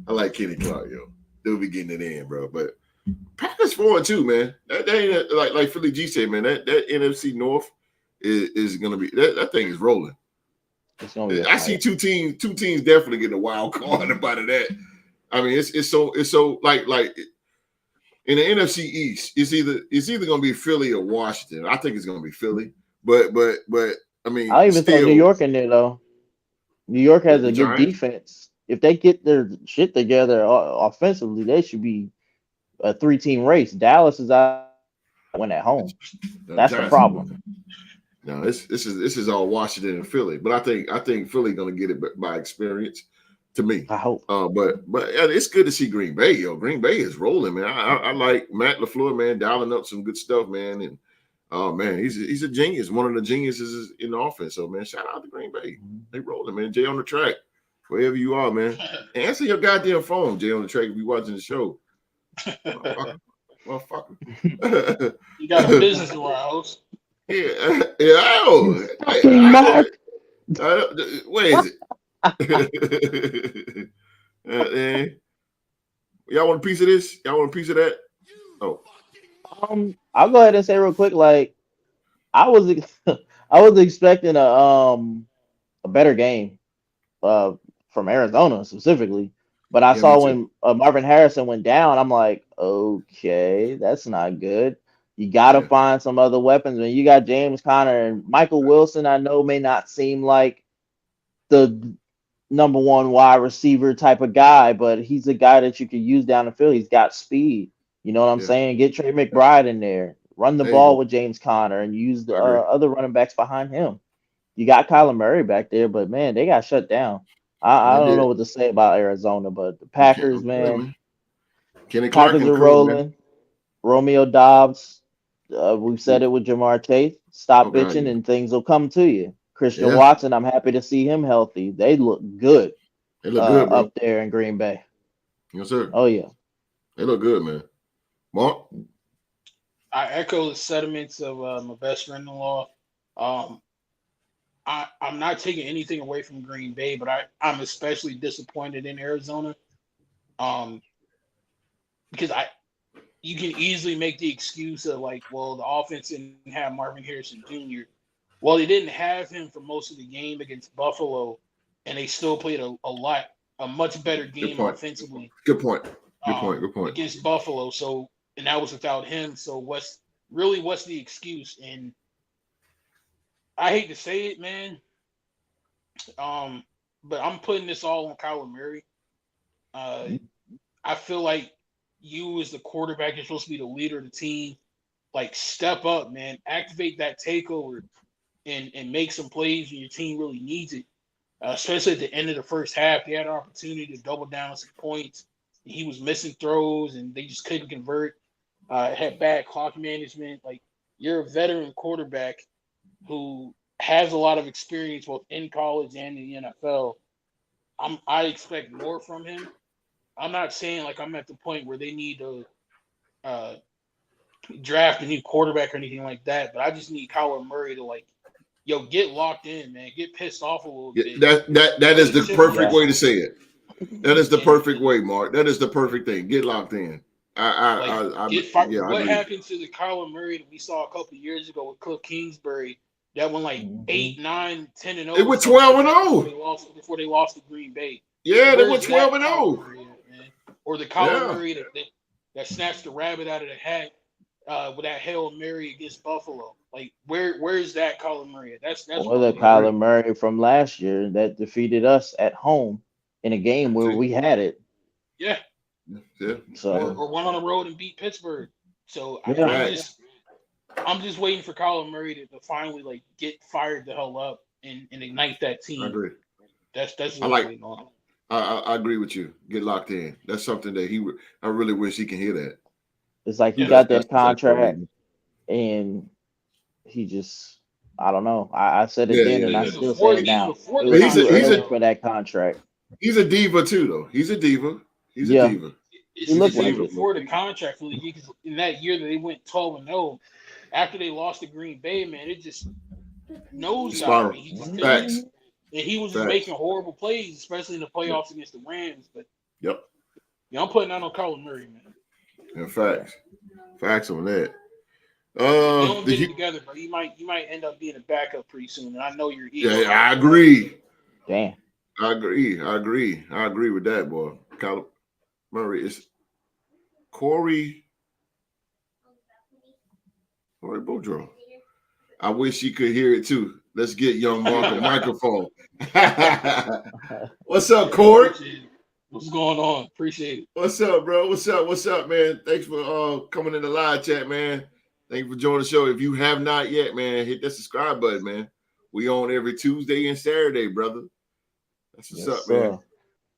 Speaker 2: I like Kenny Clark, yo. They'll be getting it in, bro. But Packers 4-2, man. That ain't like Philly G said, man. That NFC North is gonna be that thing is rolling.
Speaker 3: It's gonna be a
Speaker 2: I see
Speaker 3: fight.
Speaker 2: two teams definitely getting a wild card about that. I mean, it's so like in the NFC East, it's either gonna be Philly or Washington. I think it's gonna be Philly, but I mean,
Speaker 3: I'll even throw New
Speaker 2: still
Speaker 3: York in there though. New York has
Speaker 2: the
Speaker 3: a good
Speaker 2: Giants.
Speaker 3: defense. If they get their shit together offensively, they should be a 3-team race. Dallas is out win at home.
Speaker 2: The
Speaker 3: That's the
Speaker 2: Giants.
Speaker 3: problem.
Speaker 2: No, this is all Washington and Philly, but I think Philly gonna get it by experience. To me,
Speaker 3: I hope.
Speaker 2: but yeah, it's good to see Green Bay. Yo, Green Bay is rolling, man. I like Matt LaFleur, man, dialing up some good stuff, man. And oh man, he's a genius, one of the geniuses in the offense. So man, shout out to Green Bay. They rolling, man. Jay on the track, wherever you are, man. Answer your goddamn phone, Jay on the track. If you watching the show, motherfucker.
Speaker 4: You got a business to run, host.
Speaker 2: Yeah,
Speaker 3: You
Speaker 2: oh,
Speaker 3: fucking Mark.
Speaker 2: where is it? Eh, y'all want a piece of this? Y'all want a piece of that? Oh,
Speaker 3: I'll go ahead and say real quick, like I was I was expecting a better game uh from Arizona specifically. But I
Speaker 2: yeah, me
Speaker 3: saw
Speaker 2: too.
Speaker 3: when Marvin Harrison went down, I'm like, okay, that's not good. You got to
Speaker 2: Yeah,
Speaker 3: find some other weapons. When you got James Conner and Michael Wilson, I know may not seem like the number one wide receiver type of guy, but he's a guy that you could use down the field. He's got speed. You know what I'm
Speaker 2: yeah,
Speaker 3: saying? Get Trey
Speaker 2: yeah.
Speaker 3: McBride in there. Run the
Speaker 2: There you
Speaker 3: ball
Speaker 2: go.
Speaker 3: with James Conner and use the
Speaker 2: I agree.
Speaker 3: other running backs behind him. You got Kyler Murray back there, but man, they got shut down. I
Speaker 2: They
Speaker 3: don't know
Speaker 2: did.
Speaker 3: what to say about Arizona, but the
Speaker 2: I'm
Speaker 3: Packers,
Speaker 2: telling you,
Speaker 3: man,
Speaker 2: man. Kenny Clark
Speaker 3: Packers
Speaker 2: and
Speaker 3: are
Speaker 2: crew, man.
Speaker 3: rolling. Romeo Dobbs, we've said it with Jamar Chase.
Speaker 2: Oh
Speaker 3: Stop
Speaker 2: God,
Speaker 3: bitching
Speaker 2: yeah,
Speaker 3: and things will come to you. Christian
Speaker 2: yeah.
Speaker 3: Watson, I'm happy to see him healthy. They look good
Speaker 2: They look good, bro.
Speaker 3: up there in Green Bay.
Speaker 2: Yes, sir.
Speaker 3: Oh yeah.
Speaker 2: They look good, man. Mark.
Speaker 4: I echo the sentiments of my best friend-in-law. Um, I'm not taking anything away from Green Bay, but I'm especially disappointed in Arizona. Um, because you can easily make the excuse of like, well, the offense didn't have Marvin Harrison Jr. Well, they didn't have him for most of the game against Buffalo, and they still played a much better
Speaker 2: Good
Speaker 4: game
Speaker 2: point.
Speaker 4: offensively
Speaker 2: Good point. Good point. Good point.
Speaker 4: against Buffalo. So, and that was without him. So, what's the excuse? And I hate to say it, man, um, but I'm putting this all on Kyler Murray. Uh, I feel like you, as the quarterback, you're supposed to be the leader of the team. Like, step up, man. Activate that takeover and make some plays when your team really needs it. Especially at the end of the first half, they had an opportunity to double down on some points. He was missing throws, and they just couldn't convert. Had bad clock management. Like, you're a veteran quarterback who has a lot of experience both in college and in the NFL. I expect more from him. I'm not saying like I'm at the point where they need to uh, draft a new quarterback or anything like that, but I just need Kyler Murray to like, yo, get locked in, man. Get pissed off a little
Speaker 2: Yeah,
Speaker 4: bit.
Speaker 2: that
Speaker 4: Put
Speaker 2: is
Speaker 4: a
Speaker 2: the
Speaker 4: chip on your
Speaker 2: perfect
Speaker 3: Yeah.
Speaker 2: way to
Speaker 4: shoulder.
Speaker 2: say it. That is the
Speaker 4: And
Speaker 2: perfect way, Mark. That is the perfect thing. Get locked in.
Speaker 4: like
Speaker 2: I
Speaker 4: get fired.
Speaker 2: yeah, I
Speaker 4: What
Speaker 2: agree.
Speaker 4: happened to the Kyler Murray that we saw a couple years ago with Cliff Kingsbury that went like 8, 9, 10 and 0.
Speaker 2: It went 12-0
Speaker 4: before they lost to Green Bay.
Speaker 2: Yeah, they went
Speaker 4: Where's that
Speaker 2: 12-0
Speaker 4: Kyler Murray at, man? Or the Kyler
Speaker 2: Yeah,
Speaker 4: Murray that snatched the rabbit out of the hat with that Hail Mary against Buffalo. Like where's that Kyler Murray at? That's
Speaker 3: Or
Speaker 4: what
Speaker 3: the
Speaker 4: I'm looking
Speaker 3: Kyler Murray from last year that defeated us at home in a game where
Speaker 2: see,
Speaker 3: we had it.
Speaker 4: Yeah.
Speaker 2: yeah,
Speaker 3: So
Speaker 4: Or went on the road and beat Pittsburgh. So
Speaker 3: yeah,
Speaker 4: I'm just waiting for Kyler Murray to finally like get fired the hell up and ignite that
Speaker 2: I
Speaker 4: team.
Speaker 2: agree.
Speaker 4: That's
Speaker 2: I
Speaker 4: what
Speaker 2: like.
Speaker 4: I'm waiting on.
Speaker 2: I agree with you. Get locked in. That's something that I really wish he can hear that.
Speaker 3: it's like he
Speaker 4: Yeah.
Speaker 3: got
Speaker 2: That's
Speaker 3: that
Speaker 2: what I
Speaker 3: contract
Speaker 2: mean.
Speaker 3: and he just, I don't know. I said it
Speaker 2: Yeah,
Speaker 3: then
Speaker 2: yeah,
Speaker 3: and I
Speaker 2: yeah.
Speaker 3: still say it
Speaker 4: Even
Speaker 3: now.
Speaker 4: before
Speaker 3: It
Speaker 4: the
Speaker 2: But
Speaker 3: was
Speaker 2: he's a
Speaker 3: too
Speaker 2: he's
Speaker 4: contract,
Speaker 3: early
Speaker 2: a
Speaker 3: for that contract.
Speaker 2: he's a diva too, though. He's a diva. He's a
Speaker 3: Yeah,
Speaker 2: diva.
Speaker 3: he
Speaker 2: He's a
Speaker 3: looked
Speaker 4: it's
Speaker 3: like
Speaker 4: even
Speaker 2: diva,
Speaker 3: it.
Speaker 2: bro.
Speaker 4: before the contract for the year, because in that year that they went 12-0, after they lost to Green Bay, man, it just nosedived. I
Speaker 2: Spiral.
Speaker 4: mean, he just couldn't.
Speaker 2: Facts.
Speaker 3: Mhm.
Speaker 4: And he was just
Speaker 2: Facts.
Speaker 4: making horrible plays, especially in the
Speaker 2: Yep.
Speaker 4: playoffs against the Rams. But
Speaker 2: Yep.
Speaker 4: I'm putting that on Kyler Murray, man.
Speaker 2: Yeah,
Speaker 3: Yeah.
Speaker 2: facts. Facts on that.
Speaker 4: If he don't
Speaker 2: The
Speaker 4: get it
Speaker 2: Hu-
Speaker 4: together, but he might end up being a backup pretty soon. And I know your
Speaker 2: yeah,
Speaker 4: ego
Speaker 2: yeah,
Speaker 4: like
Speaker 2: I
Speaker 4: that.
Speaker 2: agree.
Speaker 3: Damn.
Speaker 2: I agree with that, boy. Kyler Murray is Corey Boudreaux. I wish he could hear it too. Let's get young Mark a microphone. What's up, Corey?
Speaker 4: Appreciate it. What's going on? Appreciate it.
Speaker 2: What's up, bro? What's up, man? Thanks for coming in the live chat, man. Thank you for joining the show. If you have not yet, man, hit that subscribe button, man. We on every Tuesday and Saturday, brother. That's what's
Speaker 3: Yes,
Speaker 2: up, man.
Speaker 3: sir.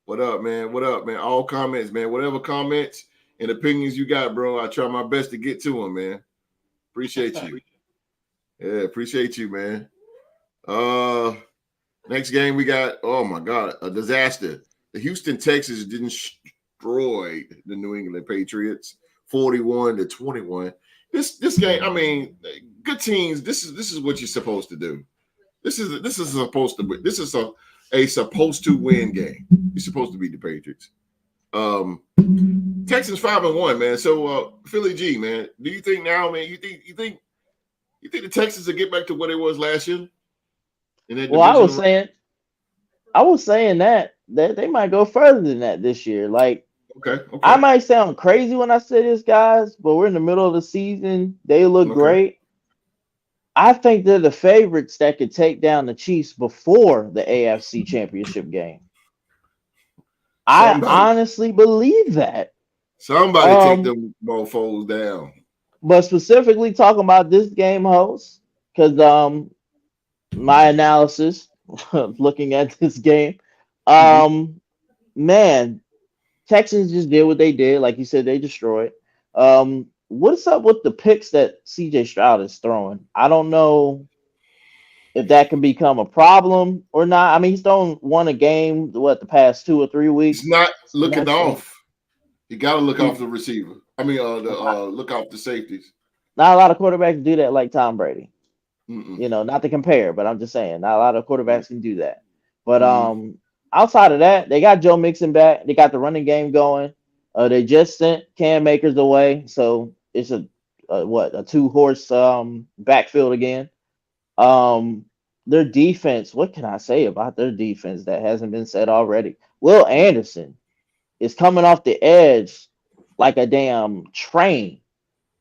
Speaker 2: What up, man? What up, man? All comments, man. Whatever comments and opinions you got, bro, I try my best to get to them, man. Appreciate you. Yeah, appreciate you, man. Next game we got, oh my God, a disaster. The Houston Texans destroyed the New England Patriots 41-21. This game, I mean, good teams. This is what you're supposed to do. This is supposed to be. This is a supposed to win game. You're supposed to beat the Patriots. Texans 5-1, man. So Philly G, man, do you think now, man? You think the Texans will get back to what it was last year in that
Speaker 3: Well,
Speaker 2: divisional?
Speaker 3: I was saying that they might go further than that this year. Like
Speaker 2: Okay.
Speaker 3: I might sound crazy when I say this, guys, but we're in the middle of the season. They look
Speaker 2: Okay.
Speaker 3: great. I think they're the favorites that could take down the Chiefs before the AFC Championship game. I honestly believe that.
Speaker 2: Somebody take them mofos down.
Speaker 3: But specifically talking about this game, host, because my analysis looking at this game, man, Texans just did what they did. Like you said, they destroyed. What's up with the picks that CJ Stroud is throwing? I don't know if that can become a problem or not. I mean, he's thrown one a game, the past 2 or 3 weeks.
Speaker 2: He's not
Speaker 3: So
Speaker 2: looking off. You got to look
Speaker 3: he-
Speaker 2: off the receiver. I mean, look off the safeties.
Speaker 3: not a lot of quarterbacks do that like Tom Brady.
Speaker 2: Mm-mm.
Speaker 3: You know, not to compare, but I'm just saying, not a lot of quarterbacks can do that. But
Speaker 2: Mhm.
Speaker 3: outside of that, they got Joe Mixon back. They got the running game going. They just sent Cam Akers away, so it's a 2-horse backfield again. Their defense, what can I say about their defense that hasn't been said already? Will Anderson is coming off the edge like a damn train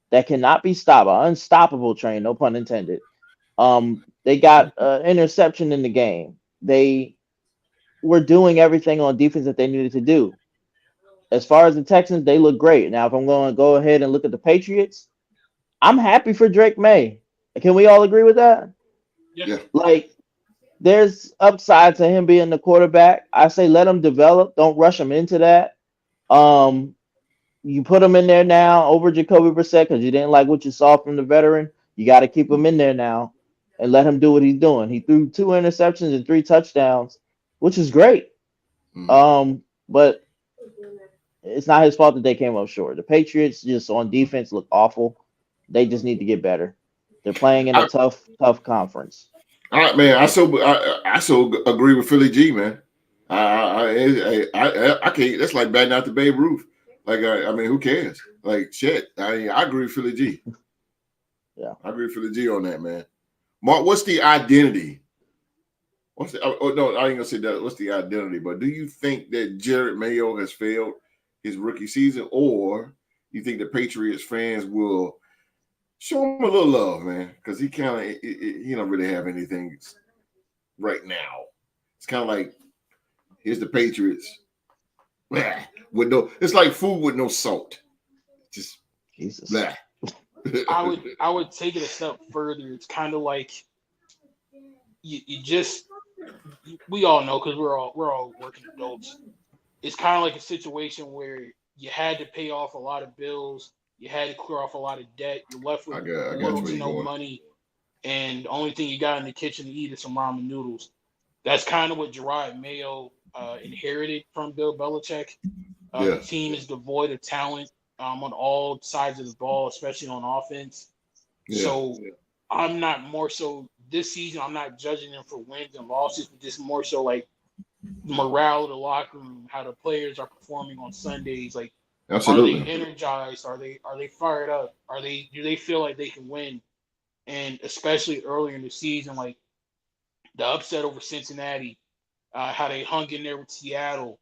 Speaker 3: that cannot be stopped, an unstoppable train, no pun intended. They got interception in the game. They were doing everything on defense that they needed to do. As far as the Texans, they look great. Now, if I'm going to go ahead and look at the Patriots, I'm happy for Drake May. Can we all agree with that?
Speaker 2: Yeah.
Speaker 3: Like, there's upside to him being the quarterback. I say let him develop. Don't rush him into that. You put him in there now over Jacoby Brissett because you didn't like what you saw from the veteran. You got to keep him in there now and let him do what he's doing. He threw 2 interceptions and 3 touchdowns, which is great. But it's not his fault that they came up short. The Patriots just on defense look awful. They just need to get better. They're playing in a tough conference.
Speaker 2: All right, man. I so agree with Philly G, man. I can't. That's like batting out the Babe Ruth. Like I mean, who cares? Like shit. I agree with Philly G.
Speaker 3: Yeah,
Speaker 2: I agree with Philly G on that, man. Mark, what's the identity? No, I ain't gonna say that. What's the identity? But do you think that Jared Mayo has failed his rookie season, or you think the Patriots fans will show him a little love, man? Because he kind of he don't really have anything right now. It's kind of like here's the Patriots with no. It's like food with no salt. Just
Speaker 3: Jesus.
Speaker 2: blah.
Speaker 4: I would take it a step further. It's kind of like you just we all know because we're all working adults. It's kind of like a situation where you had to pay off a lot of bills, you had to clear off a lot of debt, you're left with
Speaker 2: I got
Speaker 4: little
Speaker 2: where
Speaker 4: to
Speaker 2: you're
Speaker 4: no
Speaker 2: going.
Speaker 4: money, and the only thing you got in the kitchen to eat is some ramen noodles. That's kind of what Gerard Mayo inherited from Bill Belichick.
Speaker 2: Yeah,
Speaker 4: The team is devoid of talent on all sides of the ball, especially on offense.
Speaker 2: yeah.
Speaker 4: So I'm not more so this season. I'm not judging them for wins and losses, but just more so like morale of the locker room, how the players are performing on Sundays. Like, are they
Speaker 2: Absolutely.
Speaker 4: energized? Are they fired up? Do they feel like they can win? And especially earlier in the season, like the upset over Cincinnati, how they hung in there with Seattle.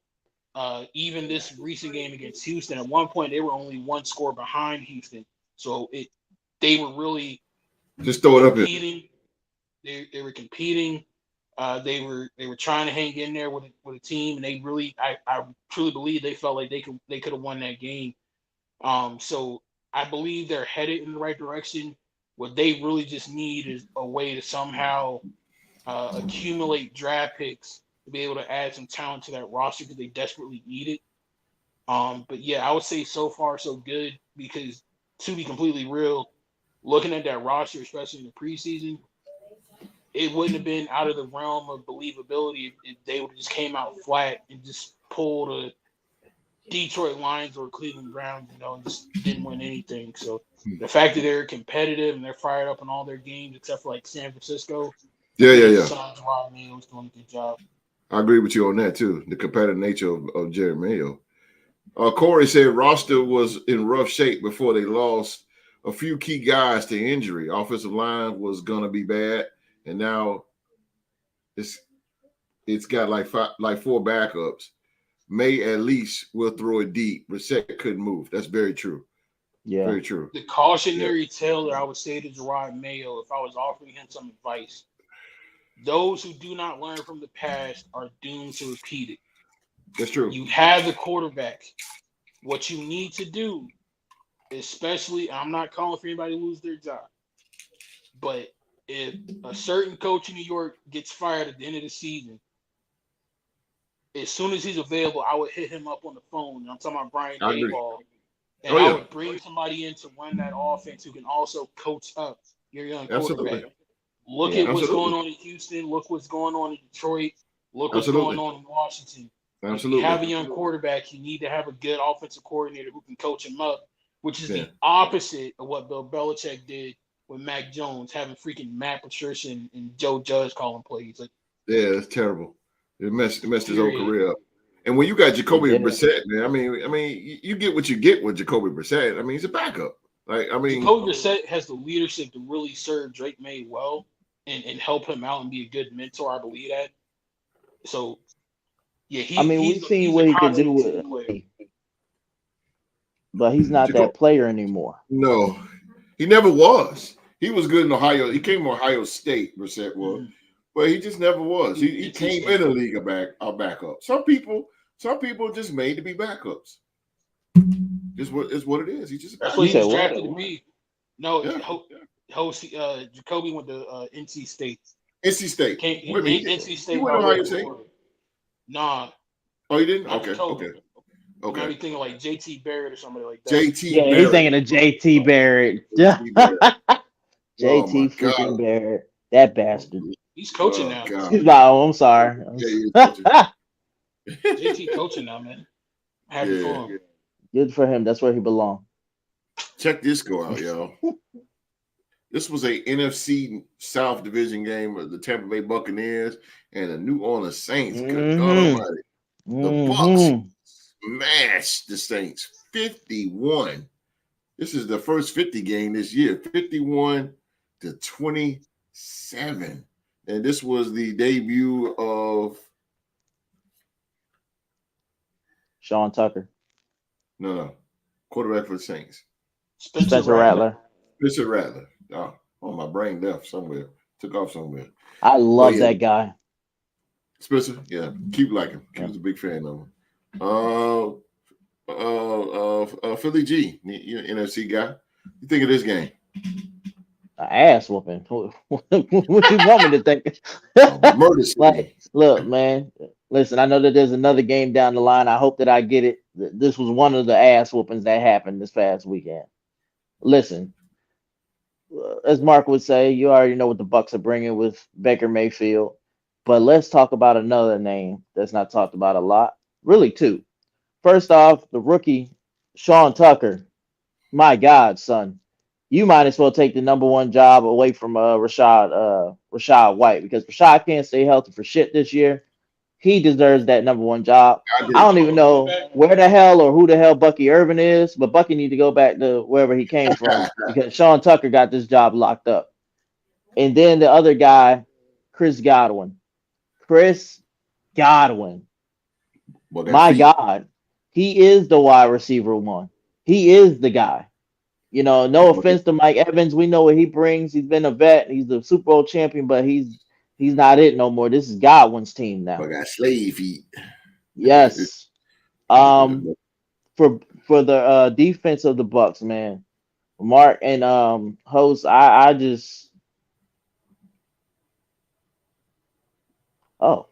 Speaker 4: Even this recent game against Houston, at one point they were only one score behind Houston, so they were really
Speaker 2: Just throw it up here.
Speaker 4: competing. They were competing. They were trying to hang in there with a team, and they really I truly believe they felt like they could have won that game. So I believe they're headed in the right direction. What they really just need is a way to somehow accumulate draft picks to be able to add some talent to that roster because they desperately need it. But yeah, I would say so far so good because to be completely real, looking at that roster, especially in the preseason, it wouldn't have been out of the realm of believability if they would have just came out flat and just pulled a Detroit Lions or Cleveland Browns, and just didn't win anything. So the fact that they're competitive and they're fired up in all their games except for like San Francisco,
Speaker 2: Yeah.
Speaker 4: signs Rod Mayo's doing a good job.
Speaker 2: I agree with you on that too. The competitive nature of Jared Mayo. Corey said roster was in rough shape before they lost a few key guys to injury. Offensive line was gonna be bad, and now it's got like four backups. May at least will throw it deep. Brissett couldn't move. That's very true.
Speaker 3: Yeah.
Speaker 2: Very true.
Speaker 4: The cautionary tale that I would say to Gerard Mayo, if I was offering him some advice, those who do not learn from the past are doomed to repeat it.
Speaker 2: That's true.
Speaker 4: You have the quarterback. What you need to do, especially, I'm not calling for anybody to lose their job, but if a certain coach in New York gets fired at the end of the season, as soon as he's available, I would hit him up on the phone. And I'm talking about Brian
Speaker 2: I agree.
Speaker 4: Daboll. And
Speaker 2: Oh,
Speaker 4: I
Speaker 2: yeah.
Speaker 4: would bring somebody in to run that offense who can also coach up your young
Speaker 2: Absolutely.
Speaker 4: quarterback. Look
Speaker 3: Yeah.
Speaker 4: at what's
Speaker 2: Absolutely.
Speaker 4: going on in Houston. Look what's going on in Detroit. Look what's
Speaker 2: Absolutely.
Speaker 4: going on in Washington. If you
Speaker 2: Absolutely.
Speaker 4: have a young quarterback, you need to have a good offensive coordinator who can coach him up, which is
Speaker 2: Yeah.
Speaker 4: the opposite of what Bill Belichick did with Mac Jones, having freaking Matt Patricia and Joe Judge calling plays. Like,
Speaker 2: Yeah, it's terrible. It messed his whole
Speaker 4: period.
Speaker 2: career up. And when you got Jacoby
Speaker 3: It did.
Speaker 2: Brissett, man, I mean, you get what you get with Jacoby Brissett. I mean, he's a backup. Like, I mean,
Speaker 4: Jacoby Brissett has the leadership to really serve Drake May well and help him out and be a good mentor. I believe that. So, yeah,
Speaker 3: I mean, we've seen what he could do with, but he's not that player anymore.
Speaker 2: No, he never was. He was good in Ohio. He came from Ohio State, Brissett was, but he just never was. He came in the league a backup. Some people just made to be backups. Is what it is. He just
Speaker 4: That's what he
Speaker 3: said
Speaker 4: was
Speaker 3: what?
Speaker 4: drafted to be. No, Jacoby went to NC State.
Speaker 2: NC State.
Speaker 4: NC State.
Speaker 2: He went to Ohio State.
Speaker 4: Nah.
Speaker 2: Oh, he didn't?
Speaker 4: not
Speaker 2: Okay.
Speaker 4: Jacoby.
Speaker 2: Okay.
Speaker 4: You might
Speaker 2: Okay.
Speaker 4: be thinking like JT Barrett or somebody like that.
Speaker 2: JT
Speaker 3: Yeah,
Speaker 2: Barrett.
Speaker 3: he's thinking of JT Barrett.
Speaker 2: JT Barrett. Oh,
Speaker 3: JT
Speaker 2: my
Speaker 3: freaking
Speaker 2: God.
Speaker 3: Barrett. That bastard.
Speaker 4: He's coaching now.
Speaker 2: God.
Speaker 3: He's like, oh, I'm sorry.
Speaker 2: Yeah, he is coaching.
Speaker 4: JT coaching now, man. Happy for him.
Speaker 3: Good for him. That's where he belongs.
Speaker 2: Check this score out, y'all. This was a NFC South Division game of the Tampa Bay Buccaneers and the New Orleans Saints. Good God Almighty. The Bucs smashed the Saints 51. This is the first 50 game this year. 51-27. 7. And this was the debut of
Speaker 3: Sean Tucker,
Speaker 2: no quarterback for the Saints.
Speaker 4: Spencer
Speaker 3: Spencer
Speaker 4: Rattler.
Speaker 3: Rattler.
Speaker 2: Spencer Rattler. Oh, my brain left somewhere. Took off somewhere.
Speaker 3: I
Speaker 2: But
Speaker 3: love
Speaker 2: yeah,
Speaker 3: that guy.
Speaker 2: Spencer. Yeah, keep liking him. He
Speaker 3: Yeah.
Speaker 2: was a big fan of him. Philly G, you NFC guy. You think of this game?
Speaker 3: An ass whooping. What you want me to think?
Speaker 2: Murder
Speaker 3: Like,
Speaker 2: city.
Speaker 3: look, man. Listen, I know that there's another game down the line. I hope that I get it. This was one of the ass whoopings that happened this past weekend. Listen, as Mark would say, you already know what the Bucks are bringing with Baker Mayfield. But let's talk about another name that's not talked about a lot. Really, two. First off, the rookie Sean Tucker. My God, son, you might as well take the number one job away from Rashad White, because Rashad can't stay healthy for shit this year. He deserves that number one job.
Speaker 2: I
Speaker 3: I
Speaker 2: do.
Speaker 3: don't even know where the hell or who the hell Bucky Irvin is, but Bucky need to go back to wherever he came from, because Sean Tucker got this job locked up. And then the other guy, Chris Godwin. Chris Godwin.
Speaker 2: Well, that
Speaker 3: My
Speaker 2: feet.
Speaker 3: God, he is the wide receiver one. He is the guy. You know, no offense to Mike Evans. We know what he brings. He's been a vet. He's a Super Bowl champion, but he's not it no more. This is Godwin's team
Speaker 2: But
Speaker 3: now.
Speaker 2: got slave feet.
Speaker 3: Yes. Um, for the defense of the Bucks, man. Mark and host, I just oh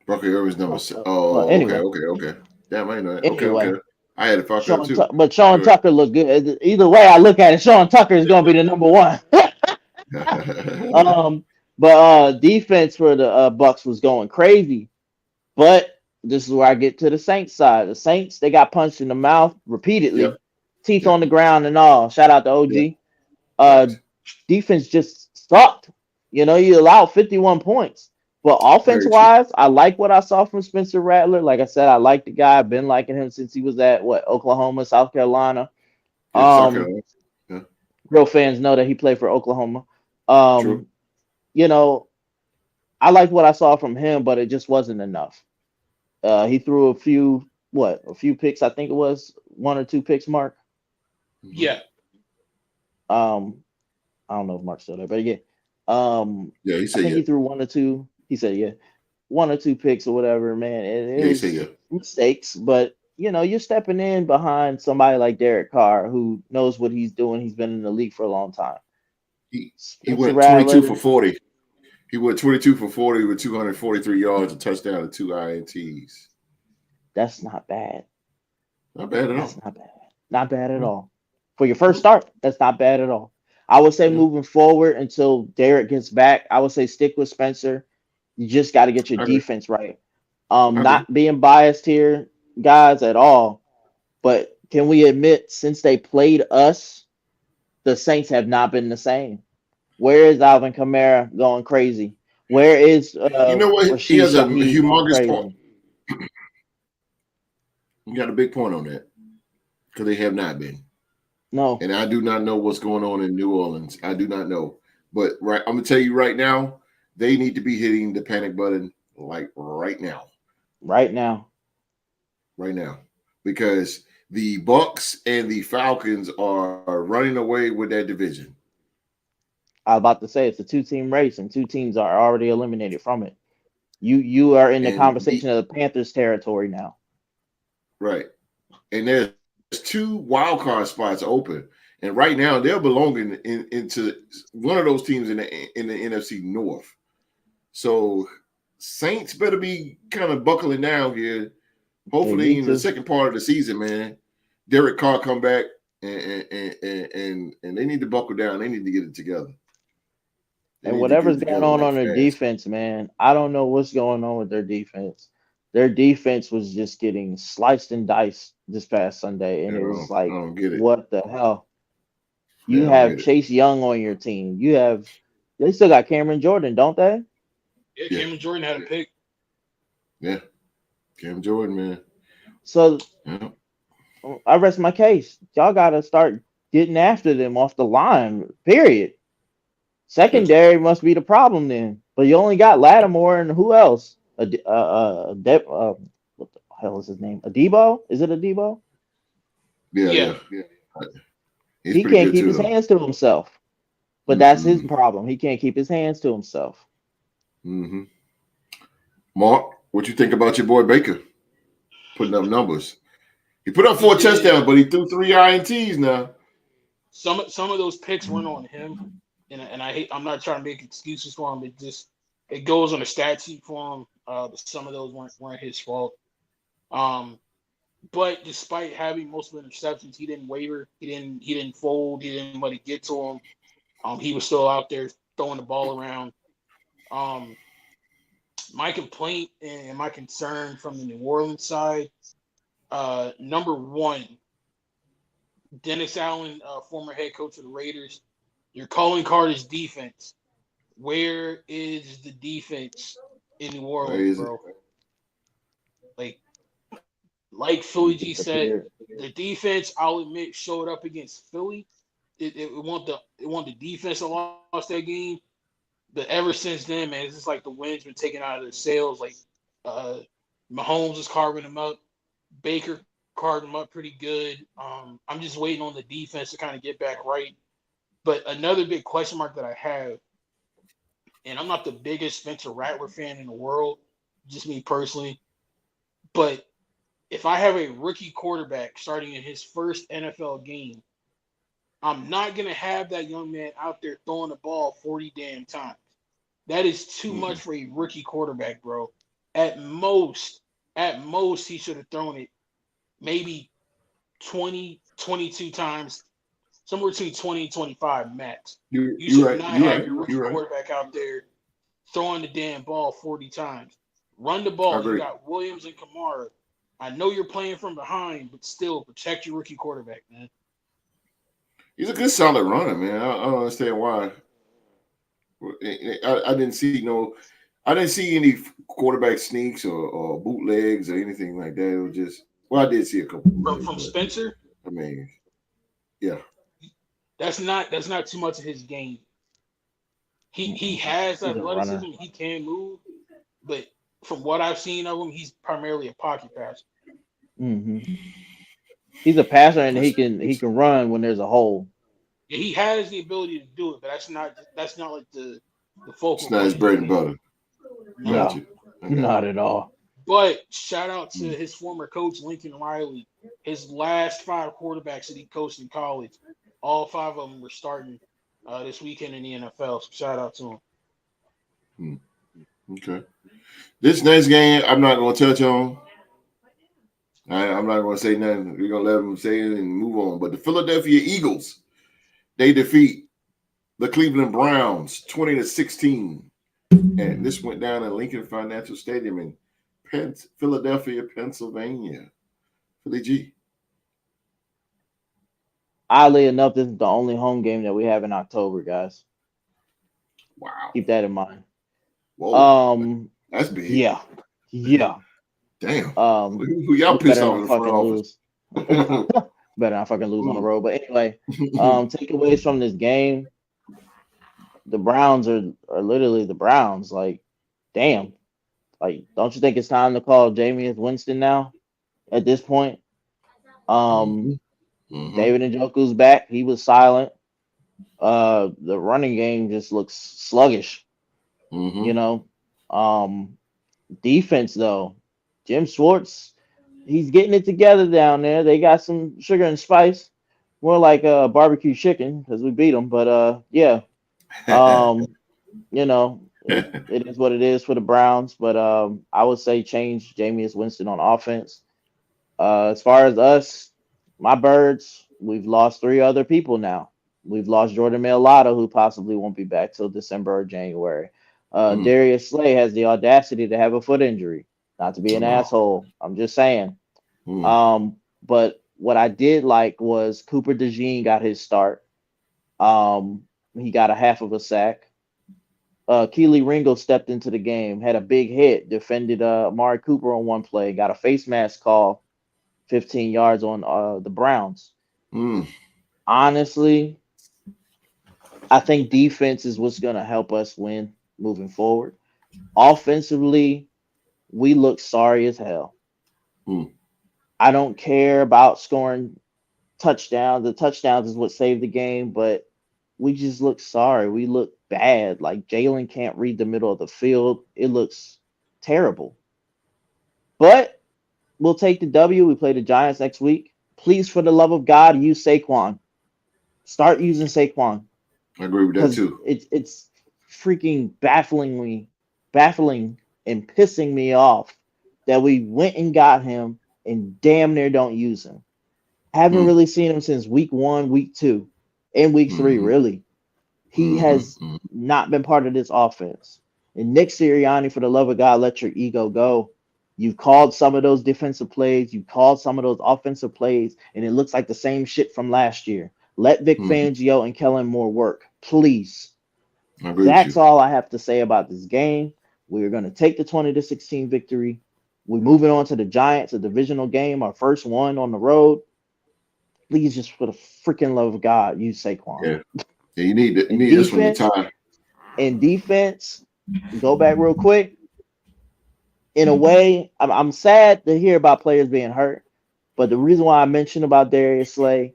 Speaker 2: Bucky Irvin's number.
Speaker 3: well,
Speaker 2: Oh, okay,
Speaker 3: anyway,
Speaker 2: okay. Damn, I didn't know that. Okay.
Speaker 3: anyway.
Speaker 2: I had it fucked up too.
Speaker 3: But Sean
Speaker 2: Go
Speaker 3: Tucker looked good. Either way I look at it, Sean Tucker is gonna be the number one.
Speaker 2: ahead.
Speaker 3: um, but defense for the Bucks was going crazy. But this is where I get to the Saints side. The Saints, they got punched in the mouth repeatedly,
Speaker 2: Yep.
Speaker 3: teeth
Speaker 2: Yep.
Speaker 3: on the ground and all. Shout out to
Speaker 2: Yep.
Speaker 3: OG.
Speaker 2: Facts.
Speaker 3: Defense just sucked. You know, you allowed 51 points. But offense
Speaker 2: Very true.
Speaker 3: wise, I like what I saw from Spencer Rattler. Like I said, I like the guy. I've been liking him since he was at Oklahoma, South Carolina.
Speaker 2: Yeah, South
Speaker 3: Um,
Speaker 2: Carolina. Yeah,
Speaker 3: real fans know that he played for Oklahoma.
Speaker 2: true.
Speaker 3: You know, I liked what I saw from him, but it just wasn't enough. He threw a few picks. I think it was one or two picks, Mark.
Speaker 4: Yeah.
Speaker 3: Um, I don't know if Mark's still there, but yeah.
Speaker 2: Yeah, he
Speaker 3: I
Speaker 2: said
Speaker 3: think
Speaker 2: yeah.
Speaker 3: he threw one or two. He said, yeah, one or two picks or whatever, man. And it
Speaker 2: Yeah, he said
Speaker 3: was
Speaker 2: yeah.
Speaker 3: mistakes, but you know, you're stepping in behind somebody like Derek Carr who knows what he's doing. He's been in the league for a long time.
Speaker 2: He
Speaker 3: Spencer
Speaker 2: went 22 for
Speaker 3: Rattler,
Speaker 2: 40. He went 22 for 40 with 243 yards, a touchdown, and 2 INTs.
Speaker 3: that's not bad.
Speaker 2: Not bad at
Speaker 3: That's
Speaker 2: all.
Speaker 3: not bad. Not bad at
Speaker 2: No,
Speaker 3: all. For your first
Speaker 2: no,
Speaker 3: start, that's not bad at all. I would say
Speaker 2: no.
Speaker 3: moving forward until Derek gets back, I would say stick with Spencer. You just got to get your
Speaker 2: I agree.
Speaker 3: defense right.
Speaker 2: I agree.
Speaker 3: Not being biased here, guys, at all. But can we admit, since they played us, the Saints have not been the same? Where is Alvin Kamara going crazy? Where is
Speaker 2: You know what? He
Speaker 3: Rashid
Speaker 2: has a
Speaker 3: Shaheed going
Speaker 2: humongous point.
Speaker 3: crazy?
Speaker 2: You got a big point on that because they have not been.
Speaker 3: No,
Speaker 2: And I do not know what's going on in New Orleans. I do not know. But I'm gonna tell you right now, they need to be hitting the panic button like right now.
Speaker 3: right now.
Speaker 2: Right now. Because the Bucks and the Falcons are running away with that division.
Speaker 3: I was about to say it's a two-team race, and two teams are already eliminated from it. You are in the
Speaker 2: And
Speaker 3: conversation of the Panthers territory now.
Speaker 2: right. And there's two wild card spots open. And right now they're belonging into one of those teams in the NFC North. So Saints better be kind of buckling down here.
Speaker 3: They
Speaker 2: Hopefully
Speaker 3: need
Speaker 2: in the
Speaker 3: to.
Speaker 2: second part of the season, man, Derek Carr come back and they need to buckle down. They need to get it together. They
Speaker 3: And
Speaker 2: need to get
Speaker 3: whatever's
Speaker 2: it
Speaker 3: going
Speaker 2: together like
Speaker 3: on their
Speaker 2: fast.
Speaker 3: defense, man, I don't know what's going on with their defense. Their defense was just getting sliced and diced this past Sunday, and it was
Speaker 2: I
Speaker 3: like,
Speaker 2: don't get it.
Speaker 3: what the hell? You
Speaker 2: Yeah, I don't
Speaker 3: have
Speaker 2: get it.
Speaker 3: Chase Young on your team. They still got Cameron Jordan, don't they?
Speaker 4: Yeah,
Speaker 2: Yeah.
Speaker 4: Cameron Jordan had a pick.
Speaker 2: Yeah. Cam Jordan, man.
Speaker 3: So
Speaker 2: Yeah.
Speaker 3: I rest my case. Y'all got to start getting after them off the line, period. Secondary must be the problem then. But you only got Lattimore and who else? What the hell is his name? Adebo? Is it Adebo?
Speaker 2: Yeah,
Speaker 4: Yeah.
Speaker 2: yeah. He's
Speaker 3: He
Speaker 2: pretty
Speaker 3: can't
Speaker 2: good
Speaker 3: keep
Speaker 2: too,
Speaker 3: his
Speaker 2: though.
Speaker 3: hands to himself. But that's his
Speaker 2: Mm-hmm.
Speaker 3: problem. He can't keep his hands to himself.
Speaker 2: Mm-hmm. Mark, what you think about your boy Baker putting up numbers? He put up
Speaker 4: He
Speaker 2: 4
Speaker 4: did.
Speaker 2: touchdowns, but he threw 3 INTs now.
Speaker 4: Some of those picks weren't on him, and I hate. I'm not trying to make excuses for him. It goes on the stat sheet for him. But some of those weren't his fault. Um, but despite having multiple interceptions, he didn't waver. He didn't fold. He didn't let it get to him. He was still out there throwing the ball around. Um, my complaint and my concern from the New Orleans side, number one, Dennis Allen, former head coach of the Raiders, your calling card is defense. Where is the defense in New
Speaker 2: Where
Speaker 4: Orleans,
Speaker 2: is it?
Speaker 4: bro? Like like Philly G said,
Speaker 3: Disappeared.
Speaker 4: the defense, I'll admit, showed up against Philly. It want the defense that lost that game. But ever since then, man, it's just like the wind's been taken out of their sails. Like uh, Mahomes is carving them up. Baker carved them up pretty good. I'm just waiting on the defense to kind of get back right. But another big question mark that I have, and I'm not the biggest Spencer Rattler fan in the world, just me personally, but if I have a rookie quarterback starting in his first NFL game, I'm not gonna have that young man out there throwing the ball 40 damn times. That is too
Speaker 2: Mm-hmm.
Speaker 4: much for a rookie quarterback, bro. At most, at most, he should have thrown it maybe 20, 22 times, somewhere between 20 and 25 max. You
Speaker 2: You
Speaker 4: should
Speaker 2: right.
Speaker 4: not
Speaker 2: You
Speaker 4: have
Speaker 2: right.
Speaker 4: your rookie
Speaker 2: You right.
Speaker 4: quarterback out there throwing the damn ball 40 times. Run the
Speaker 2: I
Speaker 4: ball. You
Speaker 2: agree.
Speaker 4: got Williams and Kamara. I know you're playing from behind, but still protect your rookie quarterback, man.
Speaker 2: He's a good solid runner, man. I don't understand why. I didn't see no. I didn't see any quarterback sneaks or bootlegs or anything like that. It was just well, I did see a couple
Speaker 4: From
Speaker 2: bootlegs,
Speaker 4: from
Speaker 2: but
Speaker 4: Spencer,
Speaker 2: I mean, yeah.
Speaker 4: that's not too much of his game. He has
Speaker 3: He's a runner.
Speaker 4: athleticism. He can move, but from what I've seen of him, he's primarily a pocket passer.
Speaker 3: Hmm. He's a passer and
Speaker 2: It's,
Speaker 3: he can run when there's a hole.
Speaker 4: Yeah, he has the ability to do it, but that's not like the
Speaker 2: it's
Speaker 4: focal
Speaker 2: not his
Speaker 4: point of his
Speaker 2: bread and
Speaker 4: game.
Speaker 2: butter. I got
Speaker 4: No.
Speaker 3: No,
Speaker 2: you. I got
Speaker 3: not
Speaker 2: you.
Speaker 3: at all.
Speaker 4: But shout out to
Speaker 2: Mm.
Speaker 4: his former coach, Lincoln Riley. His last five quarterbacks that he coached in college, all five of them were starting this weekend in the NFL. So shout out to him.
Speaker 2: Mm. Okay. This next game, I'm not going to touch on. I'm not going to say nothing. We're going to let them say it and move on. But the Philadelphia Eagles, they defeat the Cleveland Browns 20-16. And this went down at Lincoln Financial Stadium in Philadelphia, Pennsylvania. Philly G.
Speaker 3: Oddly enough, this is the only home game that we have in October, guys.
Speaker 2: Wow.
Speaker 3: Keep that in mind.
Speaker 2: Whoa.
Speaker 3: Um,
Speaker 2: That's big.
Speaker 3: yeah, yeah.
Speaker 2: Damn.
Speaker 3: Um,
Speaker 2: Who y'all
Speaker 3: we
Speaker 2: pissed
Speaker 3: better
Speaker 2: off in
Speaker 3: not
Speaker 2: the front
Speaker 3: fucking
Speaker 2: office?
Speaker 3: lose. Better not fucking lose on the
Speaker 2: Mm.
Speaker 3: road. But anyway, takeaways from this game: the Browns are literally the Browns. Like, damn. Like, don't you think it's time to call Jameis Winston now? At this point, um,
Speaker 2: Mhm. Mhm.
Speaker 3: David Njoku's back. He was silent. The running game just looks sluggish. You
Speaker 2: Mhm.
Speaker 3: know, um, defense though, Jim Schwartz, he's getting it together down there. They got some sugar and spice, more like barbecue chicken because we beat them. But yeah, um, it is what it is for the Browns. But I would say change Jameis Winston on offense. As far as us, my birds, we've lost three other people now. We've lost Jordan Mailata, who possibly won't be back till December or January.
Speaker 2: Mm.
Speaker 3: Darius Slay has the audacity to have a foot injury. Not to be an
Speaker 2: Wow.
Speaker 3: asshole. I'm just saying.
Speaker 2: Mm.
Speaker 3: But what I did like was Cooper DeJean got his start. Um, he got a half of a sack. Keely Ringo stepped into the game, had a big hit, defended Amari Cooper on one play, got a face mask call 15 yards on the Browns.
Speaker 2: Mm.
Speaker 3: Honestly, I think defense is what's going to help us win moving forward. Offensively, we look sorry as hell.
Speaker 2: Hmm.
Speaker 3: I don't care about scoring touchdowns. The touchdowns is what saved the game, but we just look sorry. We look bad. Like Jalen can't read the middle of the field. It looks terrible. But we'll take the W. We play the Giants next week. Please, for the love of God, use Saquon. Start using Saquon
Speaker 2: I agree with that
Speaker 3: because
Speaker 2: too.
Speaker 3: it's freaking baffling and pissing me off that we went and got him and damn near don't use him. Haven't
Speaker 2: Hmm.
Speaker 3: really seen him since week 1, week 2, and week 3,
Speaker 2: Mm-hmm.
Speaker 3: really. He has
Speaker 2: Mm-hmm.
Speaker 3: not been part of this offense. And Nick Sirianni, for the love of God, let your ego go. You've called some of those defensive plays, you called some of those offensive plays, and it looks like the same shit from last year. Let Vic
Speaker 2: Mm-hmm.
Speaker 3: Fangio and Kellen Moore work, please.
Speaker 2: I agree with
Speaker 3: That's
Speaker 2: you.
Speaker 3: all I have to say about this game. We're going to take the 20-16 victory. We're moving on to the Giants, a divisional game, our first one on the road. Please, just for the freaking love of God, use Saquon.
Speaker 2: Yeah. Yeah, you need
Speaker 3: In
Speaker 2: this one to
Speaker 3: defense,
Speaker 2: tie.
Speaker 3: go back real quick. In a way, I'm sad to hear about players being hurt, but the reason why I mentioned about Darius Slay,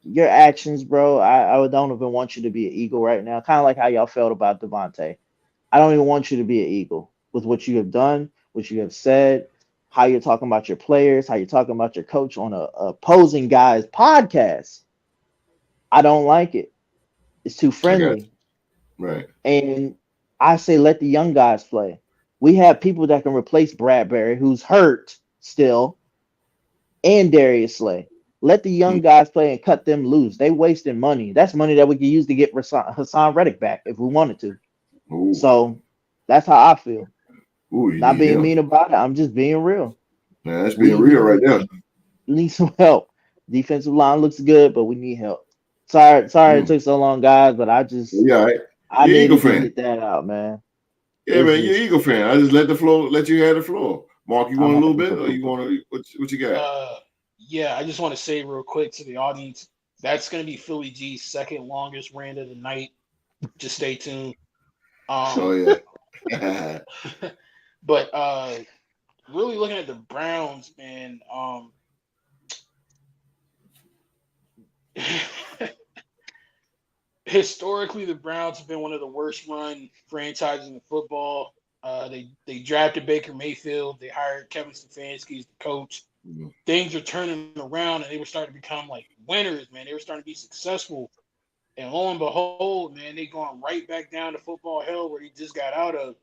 Speaker 3: your actions, bro, I don't even want you to be an Eagle right now. Kind of like how y'all felt about Devontae. I don't even want you to be an Eagle with what you have done, what you have said, how you're talking about your players, how you're talking about your coach on a opposing guy's podcast. I don't like it. It's too
Speaker 2: I got
Speaker 3: friendly.
Speaker 2: you. Right.
Speaker 3: And I say let the young guys play. We have people that can replace Bradbury, who's hurt still, and Darius Slay. Let the young guys play and cut them loose. They wasting money. That's money that we could use to get Hassan Reddick back if we wanted to.
Speaker 2: Ooh.
Speaker 3: So that's how I feel.
Speaker 2: Ooh, you
Speaker 3: Not
Speaker 2: need
Speaker 3: being
Speaker 2: him.
Speaker 3: mean about it. I'm just being real.
Speaker 2: Man, that's being
Speaker 3: We
Speaker 2: real right there.
Speaker 3: need some help. Defensive line looks good, but we need help. Sorry it
Speaker 2: Mm.
Speaker 3: took so long, guys, but
Speaker 2: Yeah, all right.
Speaker 3: I
Speaker 2: You're an Eagle
Speaker 3: needed to
Speaker 2: fan.
Speaker 3: get that out, man.
Speaker 2: Yeah,
Speaker 3: It's
Speaker 2: man, you're an
Speaker 3: just
Speaker 2: Eagle fan. I just let you have the floor. Mark, you
Speaker 3: I'm
Speaker 2: want a little
Speaker 3: happy
Speaker 2: bit,
Speaker 3: for
Speaker 2: or you
Speaker 3: Cooper.
Speaker 2: want to? What you got?
Speaker 4: Yeah, I just want to say real quick to the audience, that's going to be Philly G's second longest rant of the night. Just stay tuned.
Speaker 2: Oh yeah.
Speaker 4: But really looking at the Browns, man, historically the Browns have been one of the worst run franchises in football. They drafted Baker Mayfield, they hired Kevin Stefanski as the coach.
Speaker 2: Mhm.
Speaker 4: Things are turning around and they were starting to become like winners, man. They were starting to be successful. And lo and behold, man, they going right back down to football hell where they just got out of.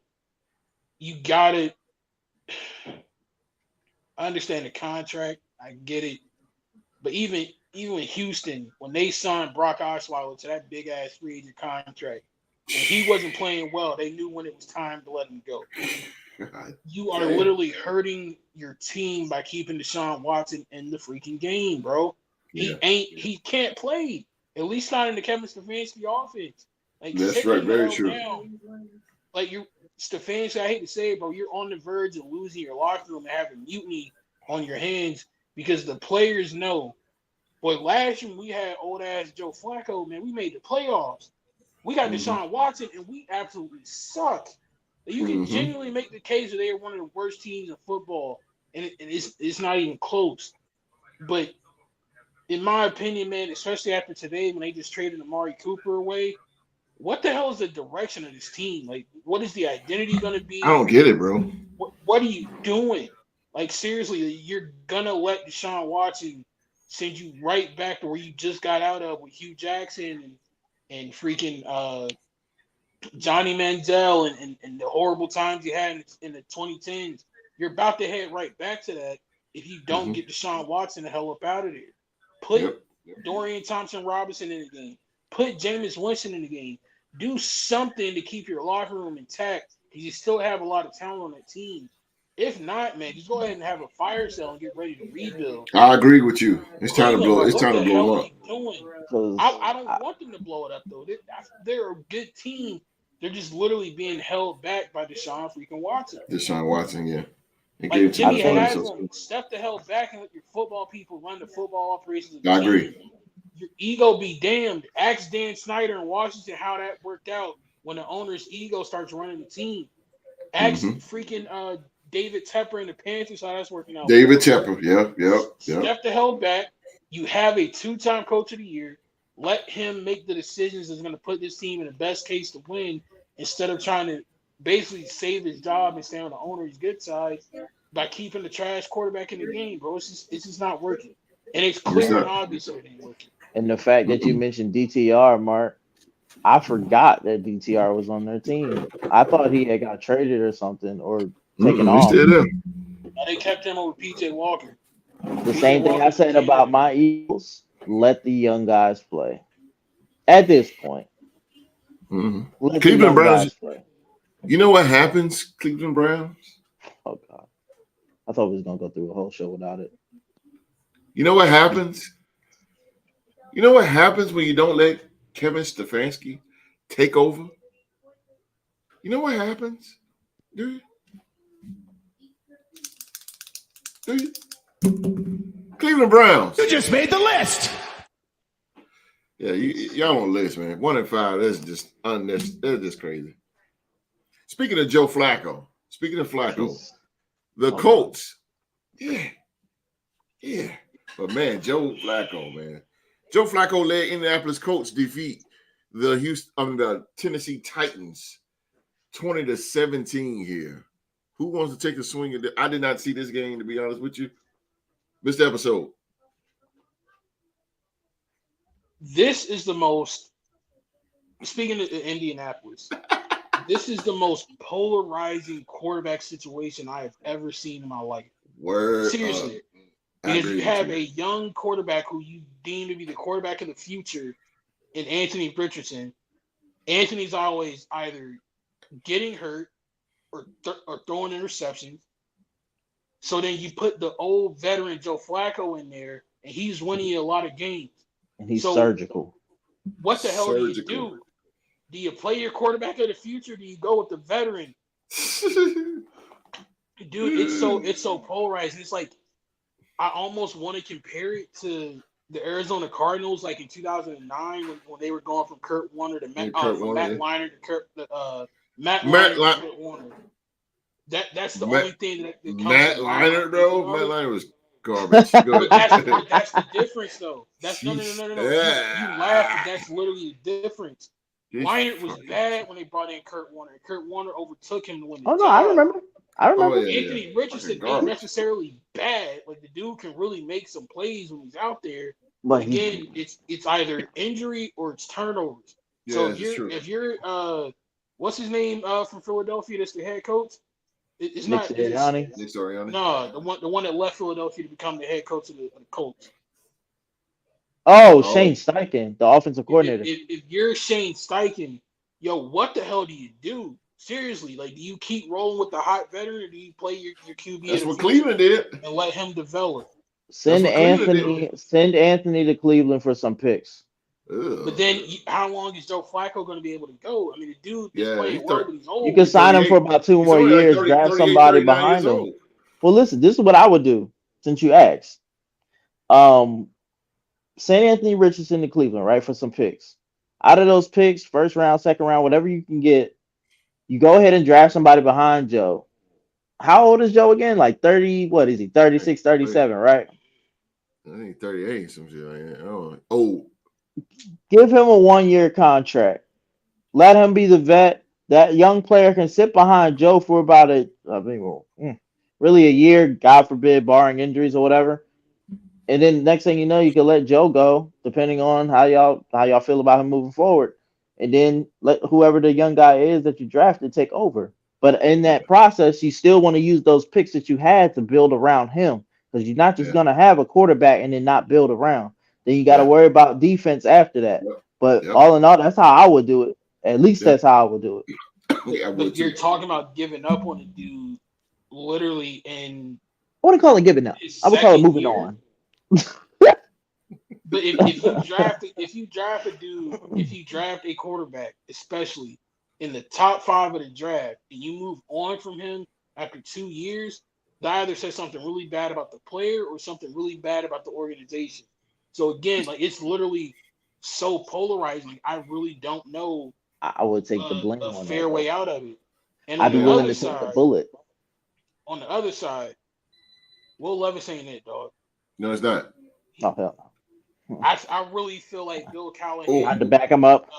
Speaker 4: You got it. I understand the contract. I get it. But even Houston, when they signed Brock Osweiler to that big ass free agent contract, and he wasn't playing well, they knew when it was time to let him go.
Speaker 2: God
Speaker 4: You are
Speaker 2: damn.
Speaker 4: literally hurting your team by keeping Deshaun Watson in the freaking game, bro.
Speaker 2: Yeah,
Speaker 4: He can't play. At least not in the Kevin Stefanski offense. Like
Speaker 2: that's
Speaker 4: sit
Speaker 2: right.
Speaker 4: him the
Speaker 2: Very
Speaker 4: hell
Speaker 2: true.
Speaker 4: down. Like you Stefanski, I hate to say it, bro, you're on the verge of losing your locker room and having mutiny on your hands because the players know. But last year we had old ass Joe Flacco, man, we made the playoffs. We got
Speaker 2: Mm-hmm.
Speaker 4: Deshaun Watson and we absolutely suck. You can
Speaker 2: Mm-hmm.
Speaker 4: genuinely make the case that they are one of the worst teams in football, and it's not even close. But in my opinion, man, especially after today when they just traded Amari Cooper away, what the hell is the direction of this team? Like, what is the identity going to
Speaker 2: I
Speaker 4: be?
Speaker 2: don't get it, bro.
Speaker 4: What are you doing? Like, seriously, you're gonna let Deshaun Watson send you right back to where you just got out of with Hugh Jackson and freaking Johnny Manziel and the horrible times you had in the 2010s. You're about to head right back to that if you don't
Speaker 2: Mm-hmm.
Speaker 4: get Deshaun Watson the hell up out of there. Put
Speaker 2: Yep.
Speaker 4: Dorian Thompson-Robinson in the game. Put Jameis Winston in the game. Do something to keep your locker room intact because you still have a lot of talent on that team. If not, man, just go ahead and have a fire sale and get ready to rebuild.
Speaker 2: I agree with you. It's time to
Speaker 4: Cleveland,
Speaker 2: blow.
Speaker 4: bro,
Speaker 2: It's
Speaker 4: what
Speaker 2: time to
Speaker 4: the
Speaker 2: blow
Speaker 4: hell
Speaker 2: them
Speaker 4: are
Speaker 2: up.
Speaker 4: you doing?
Speaker 3: Because
Speaker 4: I don't want them to blow it up, though. They're a good team. They're just literally being held back by Deshaun freaking Watson.
Speaker 2: Deshaun Watson, yeah, it
Speaker 4: Like
Speaker 2: gave too
Speaker 3: I
Speaker 4: Jimmy
Speaker 2: much money.
Speaker 3: think
Speaker 2: So
Speaker 4: Haslam, step the hell back and let your football people run the football operations of the
Speaker 2: I agree.
Speaker 4: team. your ego be damned. Ask Dan Snyder in Washington how that worked out when the owner's ego starts running the team. Ask
Speaker 2: Mm-hmm.
Speaker 4: freaking David Tepper and the Panthers how that's working out.
Speaker 2: David Tepper. Yep.
Speaker 4: Step the hell back. You have a 2-time coach of the year. Let him make the decisions that's going to put this team in the best case to win instead of trying to basically save his job and stay on the owner's good side by keeping the trash quarterback in the game, bro. It's just not working. And it's
Speaker 2: It's
Speaker 4: clear and
Speaker 2: not.
Speaker 4: obvious that it ain't working.
Speaker 3: And the fact that you mentioned DTR, Mark, I forgot that DTR was on their team. I thought he had got traded or something or taken
Speaker 2: He's
Speaker 3: off.
Speaker 2: still there.
Speaker 4: Now they kept him over PJ Walker.
Speaker 3: The
Speaker 4: PJ
Speaker 3: same thing I
Speaker 4: Walker
Speaker 3: said
Speaker 4: came
Speaker 3: about
Speaker 4: in.
Speaker 3: my Eagles. Let the young guys play. At this point,
Speaker 2: Mm-hmm.
Speaker 3: let the
Speaker 2: Cleveland
Speaker 3: young
Speaker 2: Browns.
Speaker 3: guys play.
Speaker 2: You know what happens, Cleveland Browns?
Speaker 3: Oh God, I thought we was gonna go through a whole show without it.
Speaker 2: You know what happens? You know what happens when you don't let Kevin Stefanski take over? You know what happens? Do you? Cleveland Browns.
Speaker 1: You just made the list.
Speaker 2: Yeah, y'all on the list, man. 1-5. That's just unnecessary. That's just crazy. Speaking of Joe Flacco, the Colts. Yeah. But man, Joe Flacco led Indianapolis Colts defeat the Tennessee Titans 20-17 here. Who wants to take a swing at it? I did not see this game, to be honest with you. Missed the episode.
Speaker 4: This is the most, speaking of Indianapolis, this is the most polarizing quarterback situation I have ever seen in my life.
Speaker 2: Word.
Speaker 4: Seriously. Because you have a young quarterback who you deem to be the quarterback of the future in Anthony Richardson. Anthony's always either getting hurt or throwing interceptions. So then you put the old veteran Joe Flacco in there, and he's winning a lot of games.
Speaker 3: And he's
Speaker 4: So
Speaker 3: surgical.
Speaker 4: What the hell do you do? Do you play your quarterback of the future? Do you go with the veteran? Dude, it's so polarizing. It's like I almost want to compare it to the Arizona Cardinals, like in 2009 when they were going from Kurt Warner to Matt Leinart to Matt Kurt Warner. That's the only thing that comes
Speaker 2: Matt
Speaker 4: to mind.
Speaker 2: Leinart, bro. Matt Leinart was garbage.
Speaker 4: But that's the difference, though. That's no.
Speaker 2: Yeah.
Speaker 4: You laugh, but that's literally the difference. Leinart was bad when they brought in Kurt Warner. Kurt Warner overtook him to win the job.
Speaker 3: I remember.
Speaker 4: Anthony Richardson ain't necessarily bad. Like the dude can really make some plays when he's out there. But again, it's either injury or it's turnovers.
Speaker 2: Yeah,
Speaker 4: so if you're what's his name from Philadelphia? That's the head coach. It's
Speaker 3: Nick
Speaker 4: not
Speaker 3: Sirianni.
Speaker 2: Nick Sirianni.
Speaker 4: No, the one that left Philadelphia to become the head coach of the Colts.
Speaker 3: Oh, Shane Steichen, the offensive coordinator.
Speaker 4: If you're Shane Steichen, yo, what the hell do you do? Seriously, like, do you keep rolling with the hot veteran, or do you play your QB?
Speaker 2: That's what Cleveland did,
Speaker 4: and let him develop.
Speaker 3: Send Anthony to Cleveland for some picks.
Speaker 2: Ugh.
Speaker 4: But then, how long is Joe Flacco going to be able to go? I mean, the dude is playing well, but he's old.
Speaker 3: You can sign him for about 2 more years, draft somebody behind him. Well, listen, this is what I would do since you asked. Send Anthony Richardson to Cleveland, right, for some picks. Out of those picks, first round, second round, whatever you can get, you go ahead and draft somebody behind Joe. How old is Joe again? Like 30, what is he? 36, 37, right?
Speaker 2: I think 38, some shit like that. Oh.
Speaker 3: Give him a 1-year contract. Let him be the vet. That young player can sit behind Joe for about really a year, God forbid, barring injuries or whatever. And then next thing you know, you can let Joe go, depending on how y'all feel about him moving forward. And then let whoever the young guy is that you drafted take over. But in that process, you still want to use those picks that you had to build around him, because you're not just going to have a quarterback and then not build around. Then you got to worry about defense after that. But all in all, that's how I would do it. At least that's how I would do it.
Speaker 4: But you're talking about giving up on a dude literally in.
Speaker 3: I wouldn't call it giving up. I would call it moving on.
Speaker 4: But if you draft a quarterback, especially in the top 5 of the draft, and you move on from him after 2 years, that either says something really bad about the player or something really bad about the organization. So again, like it's literally so polarizing. I really don't know
Speaker 3: I would take the
Speaker 4: a
Speaker 3: blame on that
Speaker 4: fair way
Speaker 3: though.
Speaker 4: out of it. And
Speaker 3: I'd
Speaker 4: on
Speaker 3: be
Speaker 4: the
Speaker 2: Yeah.
Speaker 3: willing
Speaker 4: other
Speaker 3: to take the
Speaker 4: side,
Speaker 3: bullet.
Speaker 4: Will Levis ain't it, dog.
Speaker 2: No, it's not.
Speaker 3: Oh hell no.
Speaker 4: I really feel like Bill
Speaker 2: Oh,
Speaker 3: I had to
Speaker 4: Callahan.
Speaker 3: back him up.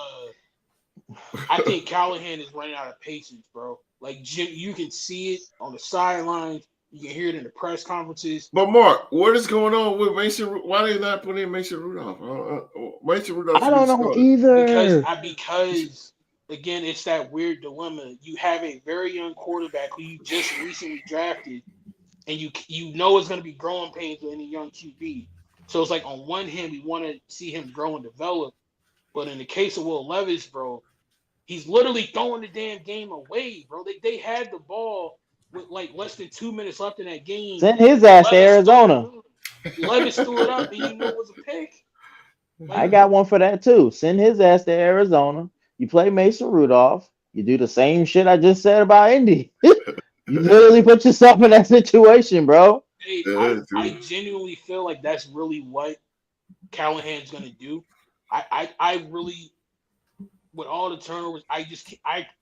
Speaker 4: I think Callahan is running out of patience, bro. Like Jim, you can see it on the sidelines. You can hear it in the press conferences.
Speaker 2: but Mark, what is going on with Mason? Why they not putting in Mason Rudolph? Mason Rudolph
Speaker 3: I
Speaker 2: should be
Speaker 3: don't
Speaker 2: the
Speaker 3: know
Speaker 2: starter.
Speaker 3: either.
Speaker 4: Because again, it's that weird dilemma. You have a very young quarterback who you just recently drafted, and you know it's going to be growing pains with any young QB. So it's like on one hand, we want to see him grow and develop, but in the case of Will Levis, bro, he's literally throwing the damn game away, bro. They had the ball with like less than 2 minutes left in that game.
Speaker 3: Send his ass to
Speaker 4: Levis
Speaker 3: Arizona.
Speaker 4: threw it up, and you knew it was a pick.
Speaker 3: I
Speaker 4: Like,
Speaker 3: got one for that too. Send his ass to Arizona. You play Mason Rudolph. You do the same shit I just said about Indy. You literally put yourself in that situation, bro.
Speaker 4: hey,
Speaker 2: Yeah,
Speaker 4: I genuinely feel like that's really what Callahan's gonna do. I really, with all the turnovers, I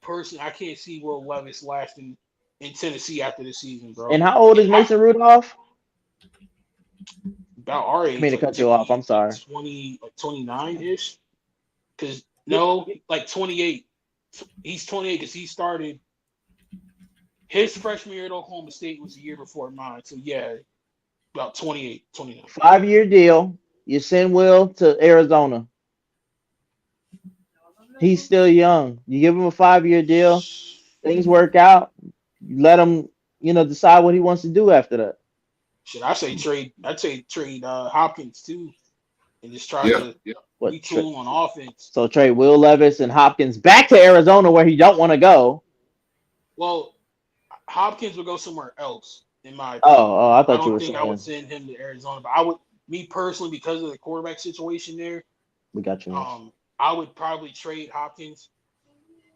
Speaker 4: personally I can't see Will Levis lasting in Tennessee after the season, bro.
Speaker 3: And how old
Speaker 4: And
Speaker 3: is Mason Rudolph?
Speaker 4: about our
Speaker 3: I mean
Speaker 4: age,
Speaker 3: to
Speaker 4: like
Speaker 3: cut you off. I'm sorry.
Speaker 4: 29 ish. Because no, like 28. He's 28 because he started his freshman year at Oklahoma State was the year before mine. So yeah, about 28, 29.
Speaker 3: 5-year deal. You send Will to Arizona. He's still young. You give him a 5-year deal. Things work out. You let him, decide what he wants to do after that.
Speaker 4: Should I say trade? I'd say trade Hopkins too, and just try
Speaker 2: yeah,
Speaker 4: to
Speaker 2: yeah.
Speaker 4: retool on offense.
Speaker 3: So trade Will Levis and Hopkins back to Arizona where he don't want to go.
Speaker 4: Well, Hopkins would go somewhere else, in my opinion.
Speaker 3: Oh, I
Speaker 4: I
Speaker 3: thought you
Speaker 4: don't
Speaker 3: were
Speaker 4: think I would
Speaker 3: saying
Speaker 4: send him to Arizona, but I would, me personally, because of the quarterback situation there,
Speaker 3: we got you.
Speaker 4: I would probably trade Hopkins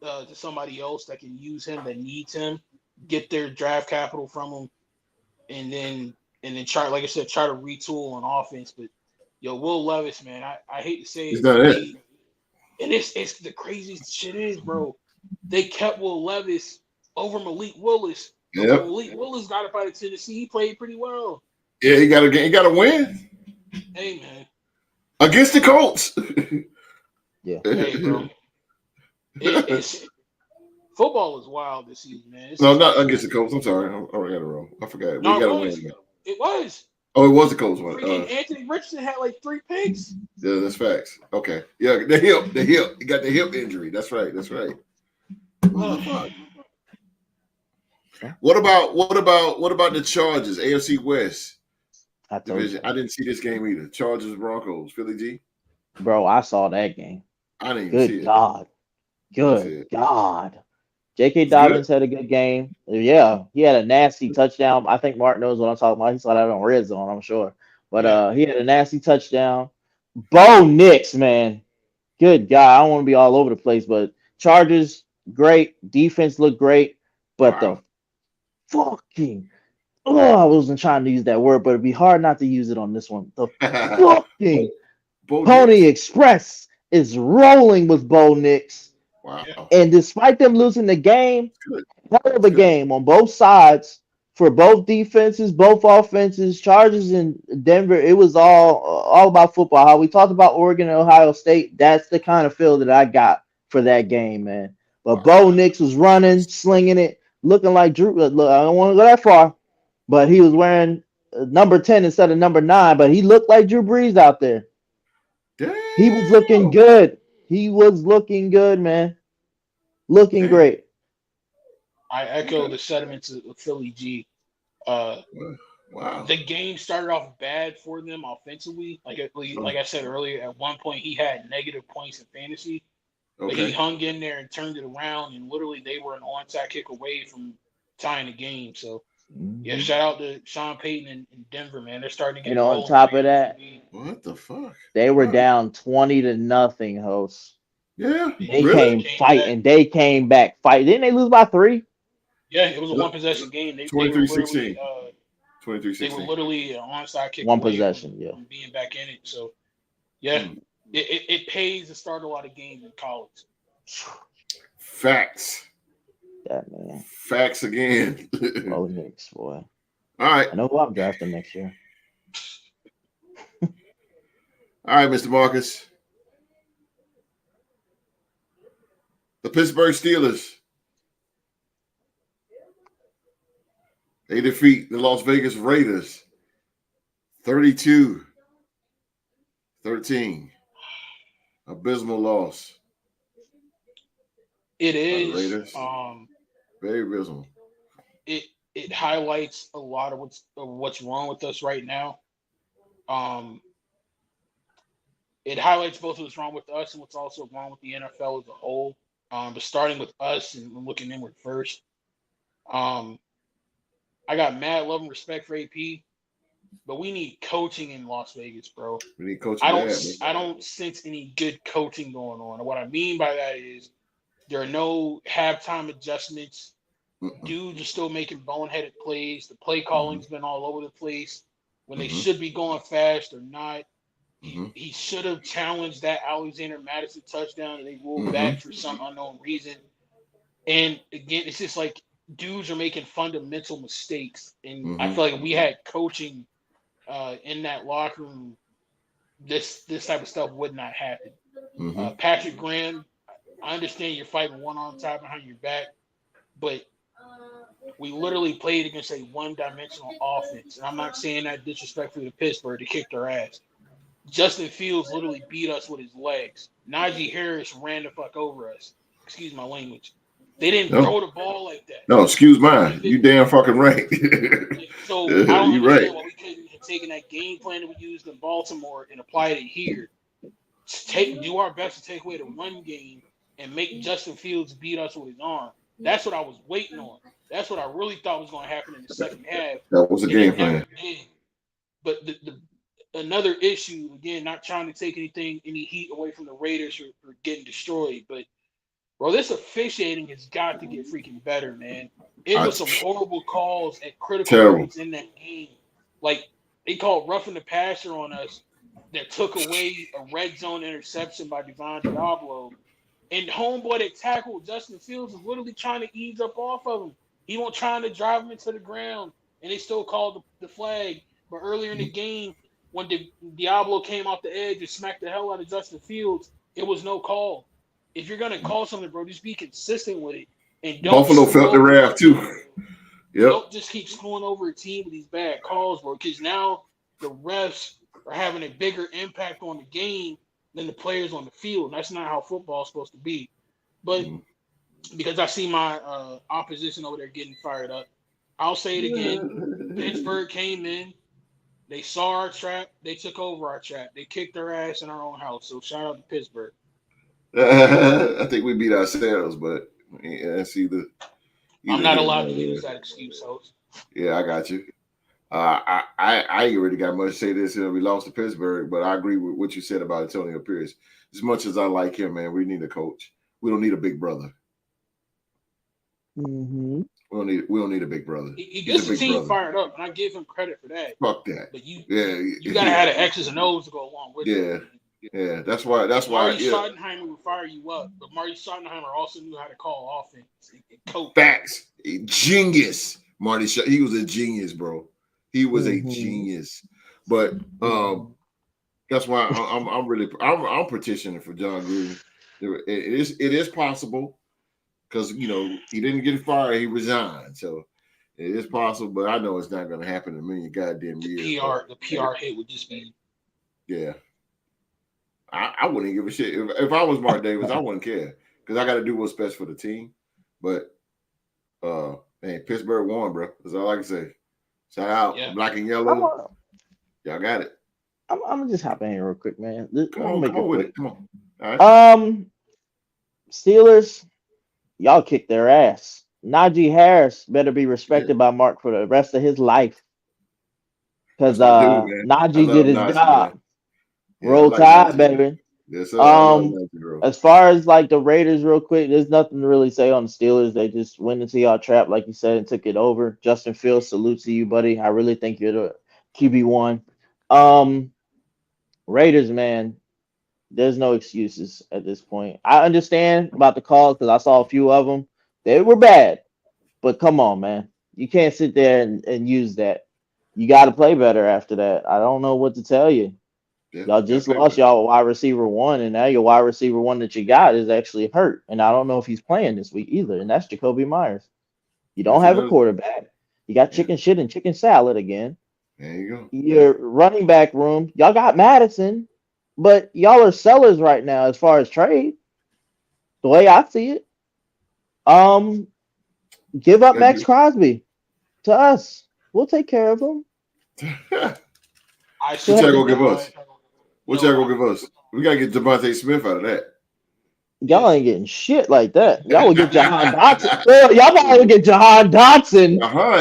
Speaker 4: to somebody else that can use him, that needs him, get their draft capital from him, and then try, like I said, try to retool on offense. But yo, Will Levis, man, I hate to say
Speaker 2: It's
Speaker 4: it,
Speaker 2: not it.
Speaker 4: and it's the craziest shit is, bro. They kept Will Levis over Malik Willis. But when
Speaker 2: Yep.
Speaker 4: Malik Willis got up out of Tennessee, he played pretty well.
Speaker 2: Yeah, he got to win
Speaker 4: Hey, man.
Speaker 2: against the Colts.
Speaker 3: Yeah.
Speaker 4: Hey, bro. It's football is wild this season, man.
Speaker 2: No, not against the Colts. I'm sorry, I got it wrong. I forgot. We
Speaker 4: No,
Speaker 2: got to
Speaker 4: it was.
Speaker 2: win.
Speaker 4: It was.
Speaker 2: Oh, it was the Colts one.
Speaker 4: Freaking Anthony Richardson had like 3 picks.
Speaker 2: Yeah, that's facts. Okay. Yeah, the hip. He got the hip injury. That's right. What about the Chargers, AFC West division? I didn't see this game either. Chargers, Broncos, Philly G.
Speaker 3: Bro, I saw that game.
Speaker 2: I didn't even see
Speaker 3: Good
Speaker 2: it.
Speaker 3: God. Good
Speaker 2: it.
Speaker 3: God. J.K.
Speaker 2: It's
Speaker 3: Dobbins
Speaker 2: good.
Speaker 3: had a good game. Yeah, he had a nasty touchdown. I think Mark knows what I'm talking about. He saw that on Red Zone, I'm sure. But he had a nasty touchdown. Bo Nix, man. Good God. I don't want to be all over the place, but Chargers, great. Defense looked great. But the fucking I wasn't trying to use that word, but it'd be hard not to use it on this one. The fucking Pony Express is rolling with Bo Nix.
Speaker 2: Wow.
Speaker 3: And despite them losing the game,
Speaker 2: Good.
Speaker 3: hell of a game on both sides for both defenses, both offenses, Chargers in Denver. It was all about football. How we talked about Oregon and Ohio State. That's the kind of feel that I got for that game, man. But Bo Nix was running, slinging it, looking like Drew. Look, I don't want to go that far, but he was wearing number 10 instead of number 9. But he looked like Drew Brees out there.
Speaker 2: Damn.
Speaker 3: He was looking good. He was looking good, man. Looking great.
Speaker 4: I echo the sentiments of Philly G.
Speaker 2: Wow.
Speaker 4: The game started off bad for them offensively. Like I said earlier, at one point he had negative points in fantasy. But he hung in there and turned it around, and literally they were an onside kick away from tying the game. So yeah, shout out to Sean Payton in Denver, man. They're starting to get
Speaker 3: on top of that,
Speaker 2: what the fuck?
Speaker 3: They were down 20-0, hosts.
Speaker 2: Yeah,
Speaker 3: they came fighting. They came back fighting. Didn't they lose by 3?
Speaker 4: Yeah, it was a 1-possession game. They
Speaker 2: 23-16.
Speaker 4: 23-16. They were literally an onside kick
Speaker 3: one
Speaker 4: away
Speaker 3: possession,
Speaker 4: from being back in it. So Yeah, it pays to start a lot of games in college.
Speaker 2: Facts.
Speaker 3: That man.
Speaker 2: Facts again.
Speaker 3: Oh, Knicks, boy.
Speaker 2: All right.
Speaker 3: I know who I'm drafting next year.
Speaker 2: All right, Mr. Marcus. The Pittsburgh Steelers. They defeat the Las Vegas Raiders 32-13. Abysmal loss.
Speaker 4: It
Speaker 2: By the
Speaker 4: is.
Speaker 2: Raiders. Very abysmal.
Speaker 4: It highlights a lot of what's wrong with us right now. It highlights both what's wrong with us and what's also wrong with the NFL as a whole. But starting with us and looking inward first. I got mad love and respect for AP, but we need coaching in Las Vegas, bro.
Speaker 2: We need coaching.
Speaker 4: I don't sense any good coaching going on. And what I mean by that is there are no halftime adjustments. Dudes are still making boneheaded plays. The play calling's been all over the place. When they should be going fast or not. He should have challenged that Alexander Madison touchdown and they ruled back for some unknown reason. And again, it's just like dudes are making fundamental mistakes. And I feel like if we had coaching in that locker room, this type of stuff would not happen. Patrick Graham, I understand you're fighting one arm tied behind your back, but we literally played against a one-dimensional offense. And I'm not saying that disrespectfully to Pittsburgh to kick their ass. Justin Fields literally beat us with his legs. Najee Harris ran the fuck over us. Excuse my language. They didn't throw the ball like that.
Speaker 2: No, excuse mine. You damn fucking right.
Speaker 4: So I don't understand why we couldn't have taken that game plan that we used in Baltimore and applied it here. Do our best to take away the run game and make Justin Fields beat us with his arm. That's what I was waiting on. That's what I really thought was going to happen in the second half.
Speaker 2: That was a game plan.
Speaker 4: But another issue, again, not trying to take any heat away from the Raiders for getting destroyed, but bro, this officiating has got to get freaking better, man. It was some horrible calls at critical points in that game. Like they called roughing the passer on us that took away a red zone interception by Devon Diablo. And homeboy that tackled Justin Fields was literally trying to ease up off of him. He was trying to drive him into the ground, and they still called the flag. But earlier in the game, when Diablo came off the edge and smacked the hell out of Justin Fields, it was no call. If you're gonna call something, bro, just be consistent with it. And don't
Speaker 2: Buffalo felt the wrath too. Yep.
Speaker 4: Don't just keep screwing over a team with these bad calls, bro. Because now the refs are having a bigger impact on the game than the players on the field. And that's not how football is supposed to be. But because I see my opposition over there getting fired up, I'll say it again. Pittsburgh came in. They saw our trap. They took over our trap. They kicked our ass in our own house. So shout out to Pittsburgh.
Speaker 2: I think we beat ourselves, but it's either
Speaker 4: I'm not allowed to use that excuse, host.
Speaker 2: Yeah, I got you. I ain't really got much to say this. We lost to Pittsburgh, but I agree with what you said about Antonio Pierce. As much as I like him, man, we need a coach. We don't need a big brother. We don't need a big brother.
Speaker 4: He gets the team fired up, and I give him credit for that.
Speaker 2: Fuck that.
Speaker 4: But you gotta have the X's and O's to go along with it.
Speaker 2: Yeah, that's why.
Speaker 4: Marty Schottenheimer would fire you up, but Marty Schottenheimer also knew how to call offense and coach.
Speaker 2: Facts. Genius. Marty. He was a genius, bro. He was a genius. But that's why I'm petitioning for John Gruden. It is possible because he didn't get fired, he resigned. So it is possible, but I know it's not going to happen in a million goddamn years.
Speaker 4: The PR hit would just be.
Speaker 2: Yeah. I wouldn't give a shit. If I was Mark Davis, I wouldn't care because I got to do what's best for the team. But, man, Pittsburgh won, bro. That's all I can say. Shout out, black and yellow. Y'all got it.
Speaker 3: I'm going to just hop in here real quick, man.
Speaker 2: Come on with it. Come on. All
Speaker 3: right. Steelers, y'all kicked their ass. Najee Harris better be respected by Mark for the rest of his life. Because Najee did his job. Man. Yeah, Roll Tide, baby.
Speaker 2: Yes,
Speaker 3: as far as like the Raiders, real quick, there's nothing to really say on the Steelers. They just went into y'all trap, like you said, and took it over. Justin Fields, salute to you, buddy. I really think you're the QB1. Raiders, man. There's no excuses at this point. I understand about the calls because I saw a few of them. They were bad, but come on, man. You can't sit there and use that. You got to play better after that. I don't know what to tell you.
Speaker 2: Yeah,
Speaker 3: Y'all
Speaker 2: gotta
Speaker 3: just
Speaker 2: play
Speaker 3: lost
Speaker 2: better.
Speaker 3: y'all wide receiver one, and now your wide receiver one that you got is actually hurt. And I don't know if he's playing this week either. And that's Jacoby Myers. You don't
Speaker 2: That's
Speaker 3: have a
Speaker 2: another.
Speaker 3: quarterback. You got
Speaker 2: Yeah,
Speaker 3: chicken shit and chicken salad again.
Speaker 2: there you go. Yeah,
Speaker 3: Your running back room, y'all got Madison, but y'all are sellers right now as far as trade. The way I see it, um, give up
Speaker 2: gotta
Speaker 3: Max
Speaker 2: do.
Speaker 3: Crosby to us. We'll take care of him.
Speaker 4: I
Speaker 3: Go
Speaker 2: What y'all
Speaker 3: ahead.
Speaker 4: swear to
Speaker 2: gonna give
Speaker 4: God,
Speaker 2: us? What y'all
Speaker 4: yo,
Speaker 2: gonna give us? We gotta get Devontae Smith out of that.
Speaker 3: Y'all
Speaker 4: listen,
Speaker 3: ain't getting shit like that. Y'all would get Jahan Dotson. Well, y'all probably would get Jahan Dotson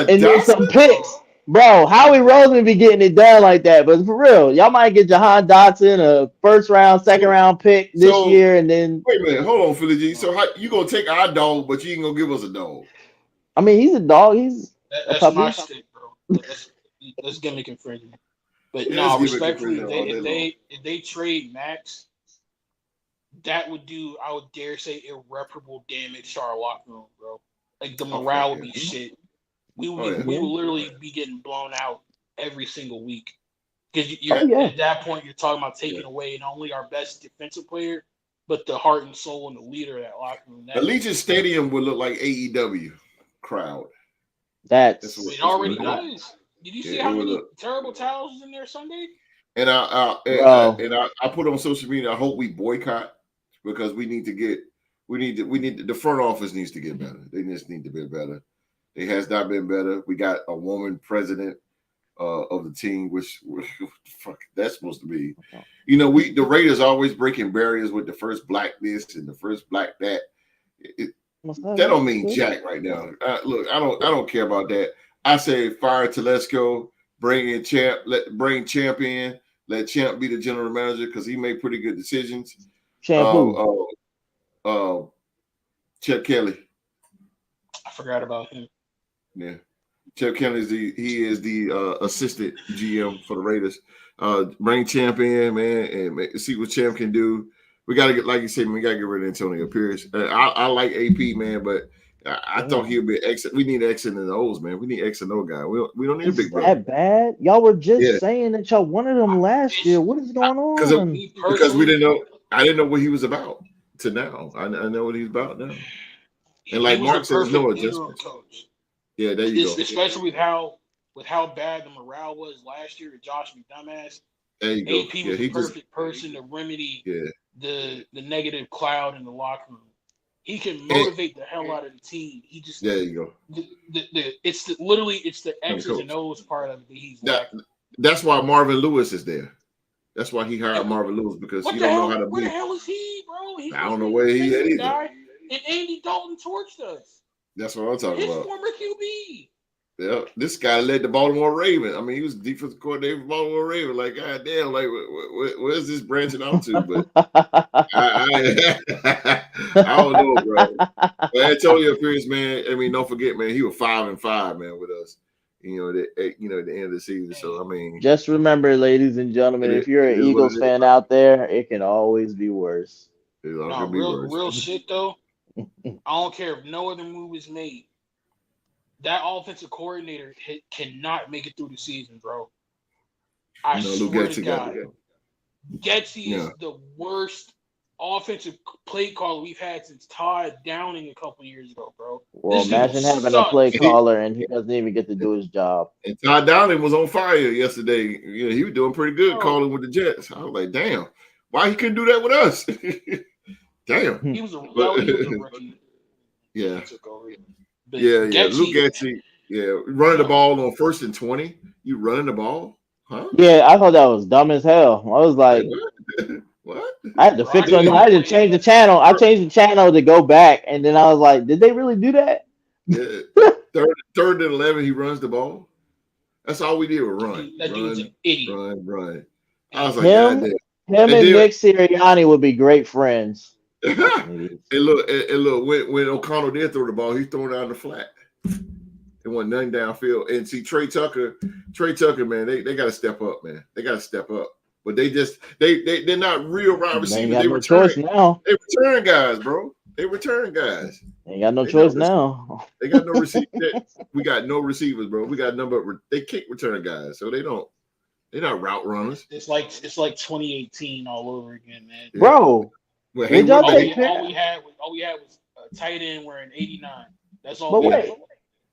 Speaker 3: and then some
Speaker 2: Dawson?
Speaker 3: picks. Bro, Howie Roseman be getting it done like that. But for real, y'all might get Jahan Dotson, a first round, second
Speaker 2: So,
Speaker 3: round pick this
Speaker 2: so
Speaker 3: year, and then
Speaker 2: wait a minute. Hold on, Philly G. So
Speaker 4: bro,
Speaker 2: how you gonna take our dog, but you ain't gonna give us a dog?
Speaker 3: I mean he's a dog, he's a
Speaker 4: that's my
Speaker 3: puppy.
Speaker 4: shtick, bro. That's gimmick infringement. But
Speaker 2: Yeah, let's
Speaker 4: no,
Speaker 2: give it
Speaker 4: respectfully,
Speaker 2: confession all day long.
Speaker 4: if they trade Max, that would do, I would dare say, irreparable damage to our locker room, bro. Like the
Speaker 2: Oh fuck
Speaker 4: morale would
Speaker 2: yeah.
Speaker 4: be shit. We would
Speaker 2: Oh
Speaker 4: be,
Speaker 2: yeah.
Speaker 4: we
Speaker 3: Yeah.
Speaker 4: would
Speaker 2: Oh
Speaker 4: literally be getting blown out every single week. Because
Speaker 3: Oh
Speaker 4: you're
Speaker 3: yeah.
Speaker 4: at that point, you're talking about
Speaker 2: yeah.
Speaker 4: taking away not only our best defensive player, but the heart and soul and the leader of that locker room.
Speaker 2: Allegiant Stadium would look like AEW crowd. That's what
Speaker 4: It
Speaker 3: That's
Speaker 2: that's what
Speaker 4: already
Speaker 2: it look.
Speaker 4: does. Did you
Speaker 2: Yeah,
Speaker 4: see
Speaker 2: it
Speaker 4: how
Speaker 2: would
Speaker 4: many
Speaker 2: look.
Speaker 4: terrible towels was in there Sunday?
Speaker 2: And
Speaker 3: bro.
Speaker 2: I put on social media. I hope we boycott because we need to get we need the front office needs to get better. They just need to be better. It has not been better. We got a woman president of the team, which fuck that's supposed to be. You know, we the Raiders always breaking barriers with the first black this and the first black that. That don't mean jack right now. Look, I don't care about that. I say fire Telesco, bring in bring champ in, let champ be the general manager because he made pretty good decisions. Uh,
Speaker 3: Shampoo.
Speaker 2: uh, uh, Chip Kelly,
Speaker 4: I forgot about him.
Speaker 2: yeah, Chip Kelly is the assistant GM for the Raiders. Bring champ in, man, and see what champ can do. We got to get, like you said, we got to get rid of Antonio Pierce. I like AP, man, but I thought
Speaker 3: Damn.
Speaker 2: he'd be exit. We need X and O's, man. We need X and O guy. We don't need a
Speaker 3: It's
Speaker 2: big brother.
Speaker 3: that bad? Y'all were just
Speaker 2: Yeah,
Speaker 3: saying that y'all wanted him last year.
Speaker 4: It's
Speaker 3: What is going
Speaker 2: because
Speaker 3: on?
Speaker 4: me
Speaker 2: because we
Speaker 4: personally.
Speaker 2: didn't know. I didn't know what he was about to now. I know what he's about now. And
Speaker 4: He
Speaker 2: like
Speaker 4: was the
Speaker 2: Mark says, no
Speaker 4: perfect interim
Speaker 2: adjustments.
Speaker 4: coach.
Speaker 2: Yeah, there you go.
Speaker 4: Especially with how bad the morale was last year with Josh McDumbass.
Speaker 2: There you go.
Speaker 4: AP
Speaker 2: Yeah,
Speaker 4: was the
Speaker 2: he just
Speaker 4: perfect person to remedy
Speaker 2: yeah.
Speaker 4: the negative cloud in the locker room. He can
Speaker 2: And
Speaker 4: motivate the hell out of the team. He just
Speaker 2: there you go.
Speaker 4: literally it's the
Speaker 2: And the
Speaker 4: X's and
Speaker 2: coach.
Speaker 4: O's part of it that he's
Speaker 2: That
Speaker 4: lacking.
Speaker 2: that's why Marvin Lewis is there. That's why he hired
Speaker 4: And
Speaker 2: Marvin Lewis because
Speaker 4: what
Speaker 2: he
Speaker 4: the
Speaker 2: don't know how
Speaker 4: hell?
Speaker 2: to
Speaker 4: Where the
Speaker 2: be.
Speaker 4: hell is he, bro? He's
Speaker 2: I
Speaker 4: supposed
Speaker 2: don't
Speaker 4: to
Speaker 2: know
Speaker 4: be the
Speaker 2: where he at
Speaker 4: defensive
Speaker 2: either.
Speaker 4: guy, and Andy Dalton torched us.
Speaker 2: That's what I'm talking
Speaker 4: His
Speaker 2: about.
Speaker 4: former QB.
Speaker 2: Yeah, this guy led the Baltimore Raven. I mean, he was defensive coordinator for Baltimore Raven. Like, god damn, like, where's this branching out to? But I don't know, bro. But Antonio Pierce, man. I mean, don't forget, man, he was 5-5, man, with us. At the end of the season. So I mean,
Speaker 3: Just remember, ladies and
Speaker 2: it
Speaker 3: gentlemen,
Speaker 2: is,
Speaker 3: if you're
Speaker 2: it
Speaker 3: an
Speaker 2: is what it
Speaker 3: Eagles
Speaker 2: is.
Speaker 3: fan out there, it can always be worse.
Speaker 2: It all
Speaker 4: No,
Speaker 2: could be worse.
Speaker 4: real shit though. I don't care if no other move is made. That offensive coordinator cannot make it through the season, bro. I
Speaker 2: Lou
Speaker 4: swear to
Speaker 2: Getsy got
Speaker 4: God,
Speaker 2: to go.
Speaker 4: Getsy
Speaker 2: Yeah.
Speaker 4: is the worst offensive play caller we've had since Todd Downing a couple years ago, bro.
Speaker 3: Well,
Speaker 4: This dude
Speaker 3: imagine having a play
Speaker 4: sucks.
Speaker 3: caller and he doesn't even get to do his job.
Speaker 2: And Todd Downing was on fire yesterday. You know, he was doing pretty good
Speaker 4: Bro,
Speaker 2: calling with the Jets. I was like, damn, why he couldn't do that with us? Damn.
Speaker 4: he was a
Speaker 2: But,
Speaker 4: rookie.
Speaker 2: yeah.
Speaker 4: He took over. But
Speaker 2: Yeah. Luke
Speaker 4: Getsy,
Speaker 2: Getsy, running the ball on 1st and 20. You running the ball? Huh?
Speaker 3: Yeah, I thought that was dumb as hell. I was
Speaker 2: Like,
Speaker 3: like,
Speaker 2: what? What?
Speaker 3: I had to
Speaker 4: bro, I
Speaker 3: fix
Speaker 2: And
Speaker 3: on.
Speaker 4: can't
Speaker 2: then,
Speaker 3: I had
Speaker 4: even
Speaker 3: to
Speaker 4: blame
Speaker 3: change the
Speaker 4: him.
Speaker 3: channel. I changed the channel to go back, and then I was like, did they really do that?
Speaker 2: yeah, third and 11, he runs the ball. That's all we did was
Speaker 4: That dude's an idiot.
Speaker 2: run. I was
Speaker 4: And
Speaker 2: like, God
Speaker 3: Him,
Speaker 2: damn.
Speaker 3: him,
Speaker 2: And
Speaker 3: and
Speaker 2: then
Speaker 3: Nick Sirianni would be great friends.
Speaker 2: and
Speaker 3: Fucking idiots.
Speaker 2: look, when O'Connell did throw the ball, he threw it out in the flat. It wasn't nothing downfield. And see, Trey Tucker, man, they got to step up, man. They got to step up. but they're not real wide
Speaker 3: They ain't
Speaker 2: receivers.
Speaker 3: got no choice now.
Speaker 2: They return guys, bro. They return guys.
Speaker 3: They ain't got no
Speaker 2: They
Speaker 3: choice
Speaker 2: not,
Speaker 3: now.
Speaker 2: They got no receiver. We got no receivers, bro. We got number. They kick return guys, so they don't. They're not route runners.
Speaker 4: It's like 2018 all over again, man.
Speaker 2: Yeah.
Speaker 3: Bro,
Speaker 2: Well,
Speaker 3: would y'all
Speaker 4: All
Speaker 3: take
Speaker 4: we had was a tight end wearing 89. That's all.
Speaker 3: But
Speaker 4: we
Speaker 3: wait,
Speaker 4: had.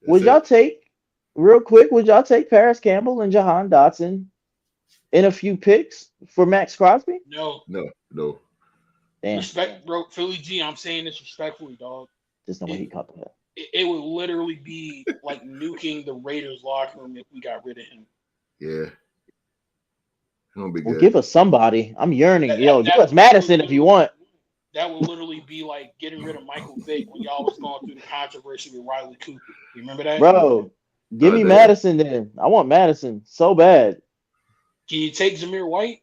Speaker 3: would y'all take real quick? Would y'all take Paris Campbell and Jahan Dotson in a few picks for Max Crosby?
Speaker 4: No.
Speaker 3: Damn,
Speaker 4: Respect, bro. Philly G, I'm saying this respectfully, dog.
Speaker 3: there's no way he caught that.
Speaker 4: It would literally be like nuking the Raiders locker room if we got rid of him.
Speaker 2: Yeah. Gonna be
Speaker 3: Well,
Speaker 2: good.
Speaker 3: give us somebody. I'm yearning. Give us Madison if you want.
Speaker 4: That would literally be like getting rid of Michael Vick when y'all was going through the controversy with Riley Cooper. You remember that?
Speaker 3: Bro, give me Madison then. I want Madison so bad.
Speaker 4: Can you take Zamir White?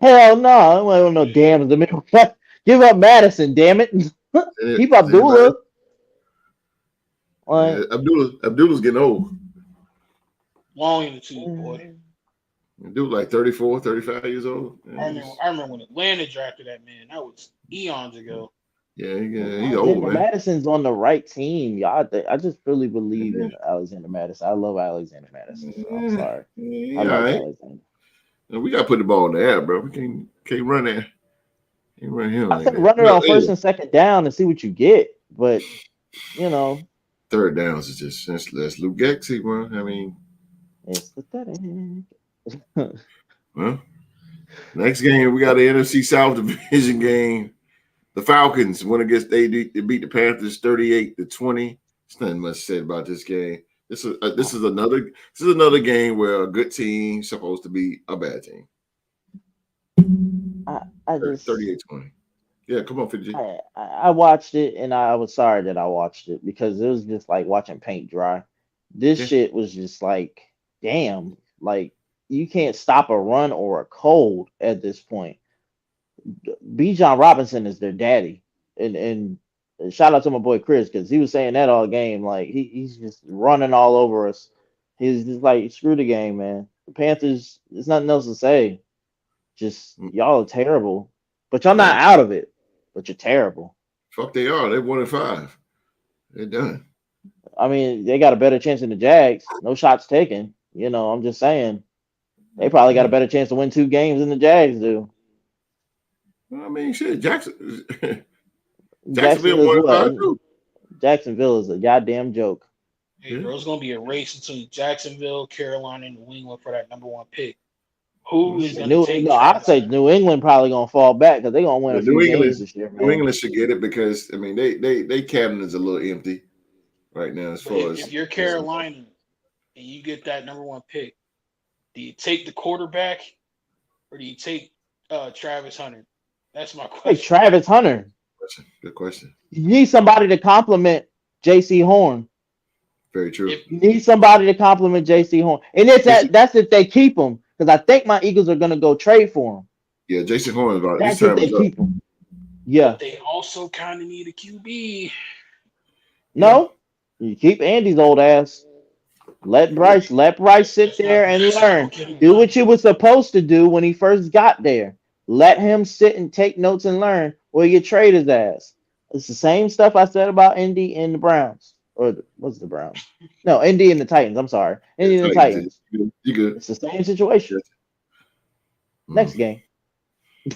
Speaker 3: Hell no. I don't want no damn Zamir. Give up Madison, damn it. Keep Abdullah.
Speaker 2: Abdullah's getting old.
Speaker 4: Long in the tooth, boy.
Speaker 2: Dude, like 34, 35 years old.
Speaker 4: Yeah, I remember when Atlanta drafted that man. That was eons ago.
Speaker 2: Yeah, he's old, man.
Speaker 3: Madison's on the right team, y'all. I just really believe in Alexander Madison. I love Alexander Madison. So I'm sorry.
Speaker 2: Yeah,
Speaker 3: I love Alexander.
Speaker 2: We gotta put the ball in the air, bro. We can't run that. Can't run him.
Speaker 3: I think run it on first and second down and see what you get, but
Speaker 2: third downs is just that's Luke Getsy, bro. I mean,
Speaker 3: it's pathetic.
Speaker 2: Well, next game we got the NFC South Division game. The Falcons went against they beat the Panthers 38-20. There's nothing much said about this game. This is another game where a good team supposed to be a bad team.
Speaker 3: I just
Speaker 2: 38-20. Yeah, come on, 50.
Speaker 3: I watched it and I was sorry that I watched it because it was just like watching paint dry. This shit was just like, damn, like you can't stop a run or a cold at this point. Bijan Robinson is their daddy, and shout out to my boy Chris because he was saying that all game. Like he's just running all over us. He's just like screw the game, man. The Panthers, there's nothing else to say. Just y'all are terrible, but y'all not out of it. But you're terrible.
Speaker 2: Fuck, they are. They're 1-5. They're done.
Speaker 3: I mean, they got a better chance than the Jags. No shots taken. I'm just saying. They probably got a better chance to win 2 games than the Jags do.
Speaker 2: I mean, shit, Jacksonville
Speaker 3: 1-5 too. Jacksonville is a goddamn joke.
Speaker 4: Hey, bro, it's gonna be a race between Jacksonville, Carolina, and New England for that number 1 pick. Who is going to take?
Speaker 3: I'd say New England probably gonna fall back because they're gonna win a few games this year.
Speaker 2: New England should get it because I mean they cabinet is a little empty right now as far as
Speaker 4: if you're Carolina and you get that number 1 pick, do you take the quarterback or do you take Travis Hunter? That's my question.
Speaker 3: Hey, Travis Hunter.
Speaker 2: Good question.
Speaker 3: You need somebody to compliment J.C. Horn.
Speaker 2: Very true.
Speaker 3: You need somebody to compliment J.C. Horn, and that's if they keep him. Because I think my Eagles are gonna go trade for him.
Speaker 2: Yeah, Jason Horn is about.
Speaker 3: That's if they keep him. Yeah.
Speaker 4: But they also kind of need a QB.
Speaker 3: No, you keep Andy's old ass. Let Bryce sit there and learn. Do what you were supposed to do when he first got there. Let him sit and take notes and learn, or you trade his ass. It's the same stuff I said about Indy and the Browns. Or what's the Browns? No, Indy and the Titans. I'm sorry. Indy and the Titans.
Speaker 2: You good.
Speaker 3: It's the same situation. Next game.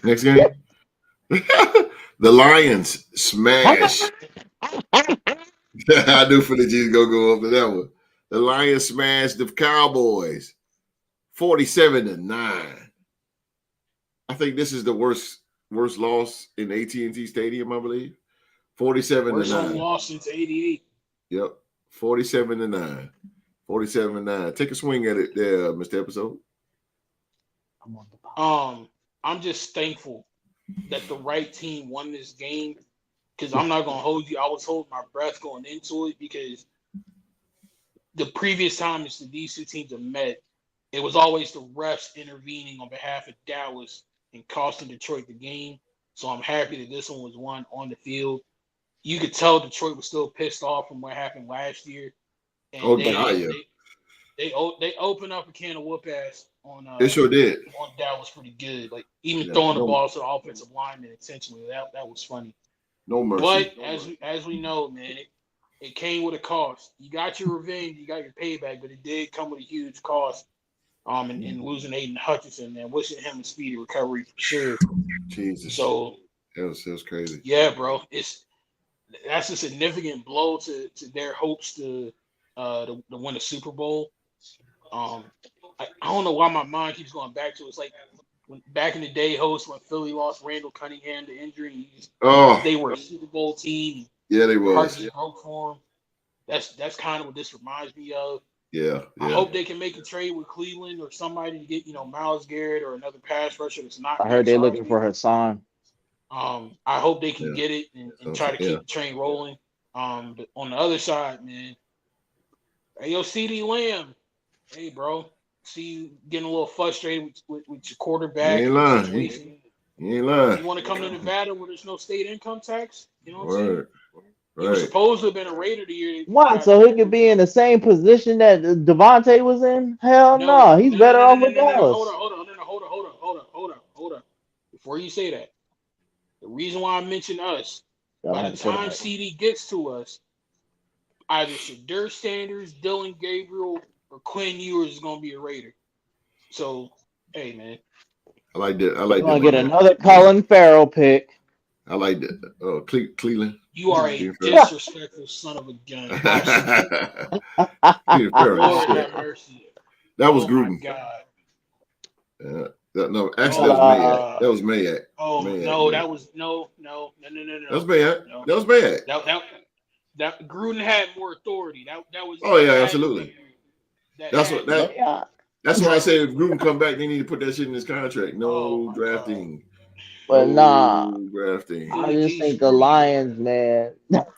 Speaker 2: Next game. The Lions smash. I knew for the G's go up to that one. The Lions smashed the Cowboys 47-9. I think this is the worst loss in AT&T Stadium, I believe. 47-9.
Speaker 4: Worst loss since '88.
Speaker 2: Yep. 47-9. 47-9. Take a swing at it there, Mr. Episode.
Speaker 4: I'm just thankful that the right team won this game because I'm not gonna hold you. I was holding my breath going into it because the previous times the DC teams have met, it was always the refs intervening on behalf of Dallas and costing Detroit the game. So I'm happy that this one was won on the field. You could tell Detroit was still pissed off from what happened last year. And they opened up a can of whoop ass
Speaker 2: It sure did.
Speaker 4: on Dallas pretty good. Like even
Speaker 2: Yeah,
Speaker 4: throwing the
Speaker 2: no,
Speaker 4: ball to the offensive lineman intentionally. That was funny.
Speaker 2: no mercy.
Speaker 4: But as we know, man, it came with a cost. You got your revenge, you got your payback, but it did come with a huge cost. And losing Aiden Hutchinson, man, wishing him a speedy recovery for sure.
Speaker 2: Jesus,
Speaker 4: So
Speaker 2: it was crazy.
Speaker 4: yeah, bro, that's a significant blow to their hopes to win the Super Bowl. Um, I don't know why my mind keeps going back to it. It's like when back in the day, host when Philly lost Randall Cunningham to injury,
Speaker 2: Oh,
Speaker 4: they were a Super Bowl team.
Speaker 2: yeah, they
Speaker 4: Your heart
Speaker 2: was.
Speaker 4: just broke for them. That's kind of what this reminds me of.
Speaker 2: Yeah,
Speaker 4: I
Speaker 2: yeah.
Speaker 4: hope they can make a trade with Cleveland or somebody to get Myles Garrett or another pass rusher that's not
Speaker 3: I heard
Speaker 4: Max
Speaker 3: they're looking
Speaker 4: Crosby.
Speaker 3: for Hassan.
Speaker 4: I hope they can
Speaker 2: Yeah.
Speaker 4: get it and try to keep the train rolling. But on the other side, man, hey yo, CD Lamb, hey bro, see you getting a little frustrated with your
Speaker 2: You
Speaker 4: quarterback
Speaker 2: ain't
Speaker 4: and the
Speaker 2: lying.
Speaker 4: situation.
Speaker 2: You ain't lying.
Speaker 4: You want to come to Nevada where there's no state income tax? You know what I'm saying?
Speaker 2: Word.
Speaker 4: He was
Speaker 2: Right.
Speaker 4: supposed to have been a Raider the year he
Speaker 3: Why?
Speaker 4: got
Speaker 3: So he could be in the same position that Devontae was in? Hell
Speaker 4: no,
Speaker 3: no. He's
Speaker 4: no, no,
Speaker 3: better
Speaker 4: no, no,
Speaker 3: off
Speaker 4: no,
Speaker 3: with
Speaker 4: no, no, no. Hold
Speaker 3: Dallas.
Speaker 4: on, hold on, no, no, hold on. Before you say that, the reason why I mention us, by the time CD gets to us, either Shadur Sanders, Dylan Gabriel, or Quinn Ewers is gonna be a Raider. So, hey man,
Speaker 2: I like that. I
Speaker 3: We're
Speaker 2: like
Speaker 3: gonna
Speaker 2: that.
Speaker 3: get another Colin Farrell pick.
Speaker 2: I like that. Cleveland.
Speaker 4: you are a
Speaker 2: Cleveland Farrell.
Speaker 4: disrespectful son of a gun. Absolutely.
Speaker 2: Cleveland Farrell.
Speaker 4: Lord have mercy.
Speaker 2: That was
Speaker 4: Oh my
Speaker 2: Gruden.
Speaker 4: God.
Speaker 2: No,
Speaker 4: Oh
Speaker 2: actually, that was
Speaker 4: my
Speaker 2: Mayak.
Speaker 4: God.
Speaker 2: That was Mayak.
Speaker 4: Oh
Speaker 2: Mayak.
Speaker 4: no, that was no.
Speaker 2: That was Mayak.
Speaker 4: No.
Speaker 2: That was Mayak.
Speaker 4: That Gruden had more authority. That was
Speaker 2: Oh yeah,
Speaker 4: that had to
Speaker 2: absolutely.
Speaker 4: be that
Speaker 2: That's
Speaker 4: had
Speaker 2: what
Speaker 4: to be.
Speaker 3: Yeah.
Speaker 2: That's why I say if Gruden come back, they need to put that shit in his contract.
Speaker 4: Oh
Speaker 2: No
Speaker 4: my God.
Speaker 2: drafting.
Speaker 3: But nah,
Speaker 2: No drafting.
Speaker 3: I
Speaker 4: Philly
Speaker 3: just
Speaker 4: G,
Speaker 3: think the
Speaker 4: screw you, bro.
Speaker 3: Lions, man.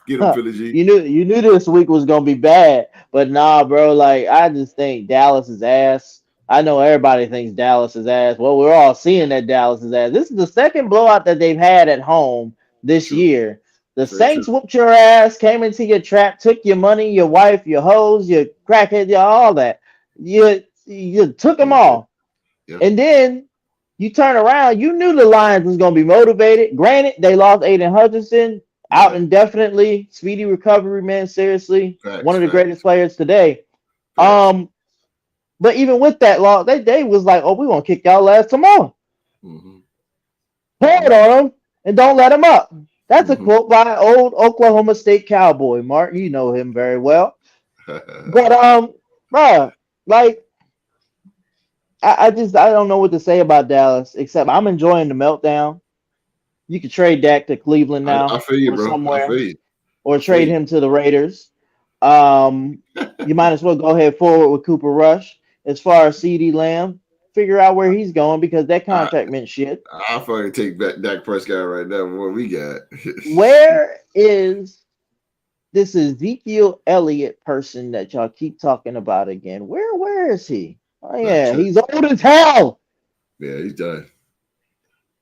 Speaker 2: Get him, Philly G.
Speaker 3: You knew this week was gonna be bad, but nah, bro. Like I just think Dallas is ass. I know everybody thinks Dallas is ass. Well, we're all seeing that Dallas is ass. This is the second blowout that they've had at home this
Speaker 2: True.
Speaker 3: year. The
Speaker 2: Very true.
Speaker 3: Saints whooped your ass, came into your trap, took your money, your wife, your hoes, your crackhead, all that. You took them all.
Speaker 2: Yeah.
Speaker 3: And then you turn around, you knew the Lions was going to be motivated. Granted, they lost Aiden Hutchinson out
Speaker 2: Yeah.
Speaker 3: indefinitely. Speedy recovery, man. Seriously, one
Speaker 2: Facts.
Speaker 3: of the greatest players today.
Speaker 2: Facts.
Speaker 3: But even with that loss, they was like, "Oh, we gonna kick y'all ass tomorrow.
Speaker 2: Mm-hmm.
Speaker 3: Pour it on them and don't let them up." That's a
Speaker 2: Mm-hmm.
Speaker 3: quote by old Oklahoma State Cowboy, Mark. You know him very well. But bruh, like I don't know what to say about Dallas except I'm enjoying the meltdown. You could trade Dak to Cleveland
Speaker 2: I
Speaker 3: now
Speaker 2: feel you,
Speaker 3: or
Speaker 2: bro. I
Speaker 3: somewhere,
Speaker 2: feel you.
Speaker 3: or
Speaker 2: I feel
Speaker 3: trade
Speaker 2: you.
Speaker 3: him to the Raiders. You might as well go ahead forward with Cooper Rush. As far as CD Lamb, figure out where he's going because that
Speaker 2: I
Speaker 3: contract meant shit.
Speaker 2: I fucking take back Dak Prescott right now. What we got?
Speaker 3: Where is this Ezekiel Elliott person that y'all keep talking about again? Where is he? Oh yeah, he's old as hell.
Speaker 2: Yeah, he's done.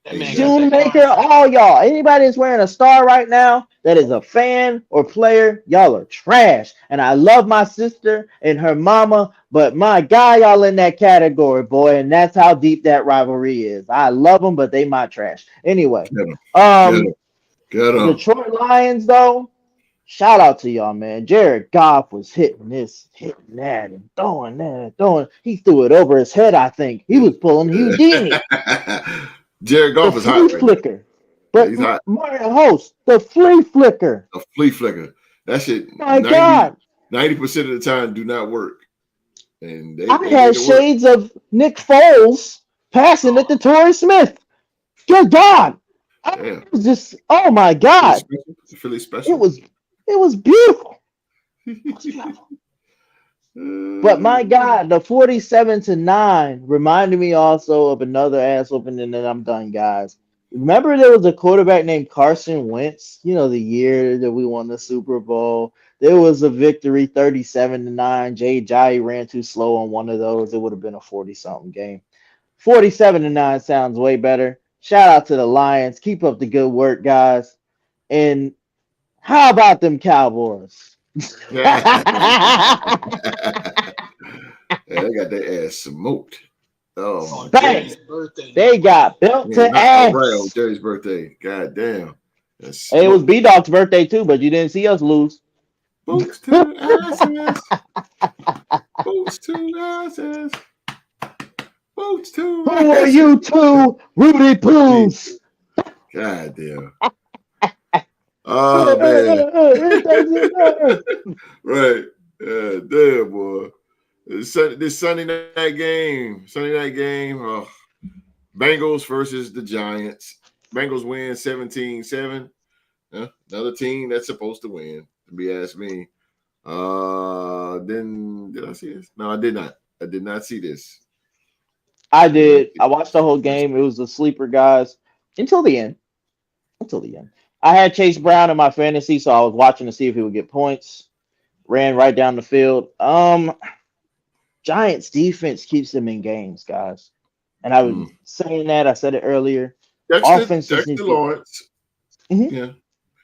Speaker 4: That man got that
Speaker 3: Shoemaker,
Speaker 4: contract.
Speaker 3: all y'all. Anybody that's wearing a star right now that is a fan or player, y'all are trash. And I love my sister and her mama, but my guy, y'all in that category, boy. And that's how deep that rivalry is. I love them, but they my trash. Anyway,
Speaker 2: Get him.
Speaker 3: um,
Speaker 2: Get him.
Speaker 3: Detroit Lions though. Shout out to y'all, man. Jared Goff was hitting this, hitting that, and throwing that, and throwing. He threw it over his head, I think. He was pulling Houdini.
Speaker 2: Jared
Speaker 3: The
Speaker 2: Goff is hot
Speaker 3: flea
Speaker 2: right now.
Speaker 3: flicker.
Speaker 2: Yeah,
Speaker 3: But
Speaker 2: he's hot.
Speaker 3: Mario host, the flea flicker.
Speaker 2: A flea flicker. That shit.
Speaker 3: My God.
Speaker 2: 90% of the time do not work. And they
Speaker 3: I
Speaker 2: made
Speaker 3: had
Speaker 2: it work.
Speaker 3: shades of Nick Foles passing it to Torrey Smith. Good God. I
Speaker 2: Damn.
Speaker 3: was just, oh my
Speaker 2: Philly
Speaker 3: God.
Speaker 2: special. Philly
Speaker 3: It
Speaker 2: special.
Speaker 3: was beautiful. It was beautiful. But my God, the 47-9 reminded me also of another ass whooping, and then I'm done, guys. Remember there was a quarterback named Carson Wentz, the year that we won the Super Bowl. There was a victory 37-9. Jay Jai ran too slow on one of those. It would have been a 40-something game. 47-9 sounds way better. Shout out to the Lions. Keep up the good work, guys. And how about them Cowboys?
Speaker 2: Yeah, they got their ass smoked. Oh my
Speaker 3: Bang!
Speaker 4: Jerry's birthday.
Speaker 3: They got belt
Speaker 2: Yeah,
Speaker 3: to
Speaker 2: not right on
Speaker 3: ass.
Speaker 2: Jerry's birthday. God damn. That's
Speaker 3: Hey, it was
Speaker 2: smoke.
Speaker 3: B Dog's birthday too, but you didn't see us lose.
Speaker 2: Boots to the asses. Boots to the asses. Boots to the
Speaker 3: Who are
Speaker 2: asses.
Speaker 3: you two, Rudy Poos?
Speaker 2: God damn. Oh man.
Speaker 3: It doesn't matter.
Speaker 2: Right. Yeah, damn boy. This Sunday night game. Sunday night game. Bengals versus the Giants. Bengals win 17-7. Another team that's supposed to win, if you ask me. Then did I see this? No, I did not. I did not see this.
Speaker 3: I
Speaker 2: I did not
Speaker 3: did.
Speaker 2: see
Speaker 3: I watched the whole
Speaker 2: this.
Speaker 3: game. It was a sleeper, guys, until the end. Until the end. I had Chase Brown in my fantasy, so I was watching to see if he would get points. Ran right down the field. Giants defense keeps them in games, guys. And I was
Speaker 2: Hmm.
Speaker 3: saying that. I said it earlier.
Speaker 2: Dexter
Speaker 3: Offense just needs to.
Speaker 2: Lawrence.
Speaker 3: Mhm,
Speaker 2: Yeah.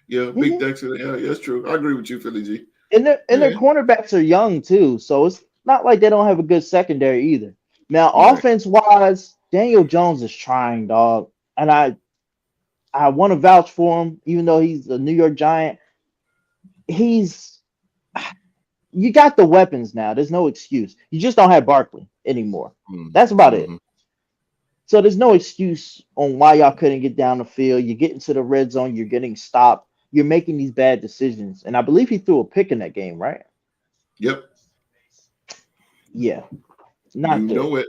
Speaker 2: Yeah, big
Speaker 3: mhm.
Speaker 2: Dexter. Yeah, that's true. I agree with you, Philly G.
Speaker 3: And their
Speaker 2: Yeah.
Speaker 3: cornerbacks are young too, so it's not like they don't have a good secondary either. Now,
Speaker 2: Right.
Speaker 3: offense wise, Daniel Jones is trying, dog, and I want to vouch for him, even though he's a New York Giant. He's You got the weapons now. There's no excuse. You just don't have Barkley anymore. That's about it.
Speaker 2: Mm-hmm.
Speaker 3: So there's no excuse on why y'all couldn't get down the field. You get into the red zone, you're getting stopped. You're making these bad decisions. And I believe he threw a pick in that game, right?
Speaker 2: Yep.
Speaker 3: Yeah,
Speaker 2: You
Speaker 3: not there.
Speaker 2: know it.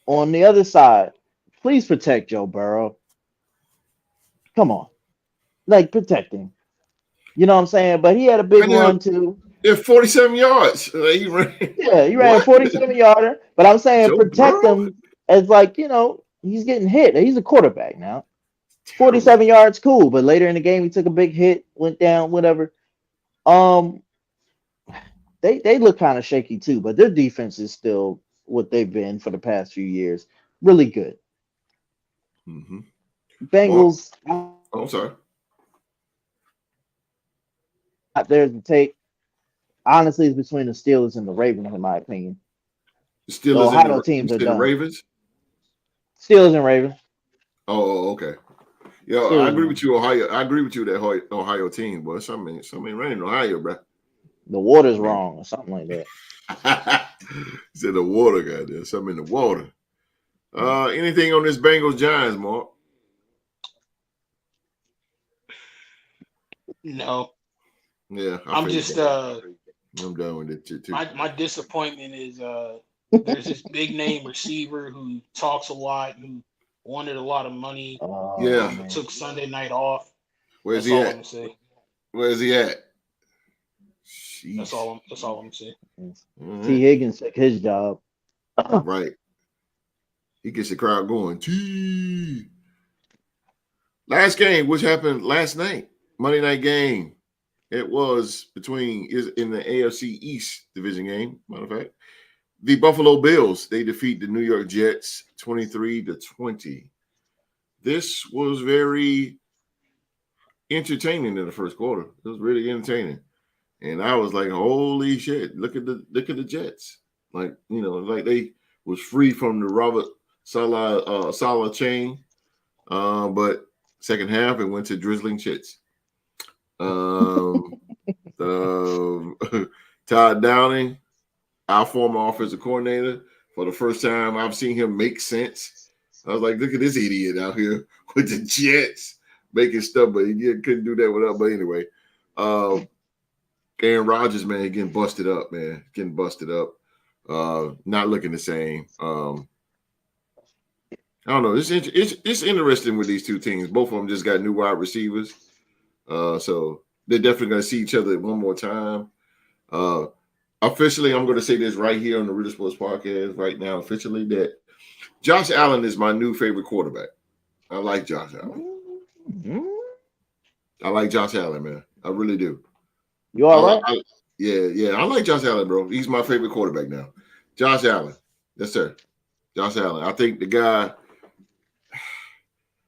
Speaker 3: On the other side, please protect Joe Burrow. Come on. Like, protect him. You know what I'm saying? But he had a big
Speaker 2: And
Speaker 3: run too.
Speaker 2: they're 47 yards. He ran.
Speaker 3: Yeah, he ran a
Speaker 2: What?
Speaker 3: 47 yarder. But I'm saying
Speaker 2: Joe
Speaker 3: protect
Speaker 2: Burrow?
Speaker 3: him as, like, he's getting hit. He's a quarterback now.
Speaker 2: Terrible.
Speaker 3: 47 yards, cool. But later in the game, he took a big hit, went down, whatever. Um, they look kind of shaky too, but their defense is still what they've been for the past few years. Really good.
Speaker 2: Mm-hmm. Mark.
Speaker 3: Bengals
Speaker 2: Oh, I'm sorry.
Speaker 3: out there to take. Honestly, it's between the Steelers and the Ravens, in my opinion.
Speaker 2: The
Speaker 3: The
Speaker 2: Steelers and
Speaker 3: Ohio
Speaker 2: you
Speaker 3: teams are
Speaker 2: said the
Speaker 3: done.
Speaker 2: Ravens?
Speaker 3: Steelers and Ravens.
Speaker 2: Oh, okay. Yeah, I
Speaker 3: Steelers and
Speaker 2: agree with
Speaker 3: Ravens.
Speaker 2: you, Ohio. I agree with you that Ohio team, but something rain in Ohio, bro.
Speaker 3: The water's
Speaker 2: I mean,
Speaker 3: wrong or something like that.
Speaker 2: said the water got there. Something in the water. Anything on this Bengals Giants, Mark?
Speaker 4: No,
Speaker 2: Yeah, I
Speaker 4: I'm
Speaker 2: figured
Speaker 4: just
Speaker 2: that. I'm done with it too.
Speaker 4: my disappointment is there's this big name receiver who talks a lot, who wanted a lot of money,
Speaker 3: Oh
Speaker 2: Yeah,
Speaker 3: man.
Speaker 4: took Sunday night off.
Speaker 2: where's
Speaker 4: That's
Speaker 2: he
Speaker 4: all I'm
Speaker 2: at?
Speaker 4: gonna say.
Speaker 2: Where's he at?
Speaker 4: That's
Speaker 2: Sheesh.
Speaker 4: all. That's all I'm saying.
Speaker 2: All
Speaker 3: T.
Speaker 2: right.
Speaker 3: Higgins took his job.
Speaker 2: Right. He gets the crowd going. T. Last game, which happened last night, Monday night game. It was is in the AFC East division game. Matter of fact, the Buffalo Bills, they defeat the New York Jets 23-20. This was very entertaining in the first quarter. It was really entertaining. And I was like, holy shit, look at the Jets. Like, like they was free from the Robert Saleh chain. But second half it went to drizzling shits. Um Todd Downing, our former offensive coordinator, for the first time I've seen him make sense. I was like, look at this idiot out here with the Jets making stuff, but he couldn't do that without. But anyway, Aaron Rodgers, man, getting busted up, man, getting busted up. Not looking the same. I don't know. It's interesting with these two teams. Both of them just got new wide receivers, so they're definitely going to see each other one more time. Officially, I'm going to say this right here on the Real Sports Podcast right now. Officially, that Josh Allen is my new favorite quarterback. I like Josh Allen.
Speaker 3: Mhm.
Speaker 2: I like Josh Allen, man. I really do.
Speaker 3: You all right?
Speaker 2: Yeah. I like Josh Allen, bro. He's my favorite quarterback now. Josh Allen. Yes, sir. Josh Allen. I think the guy.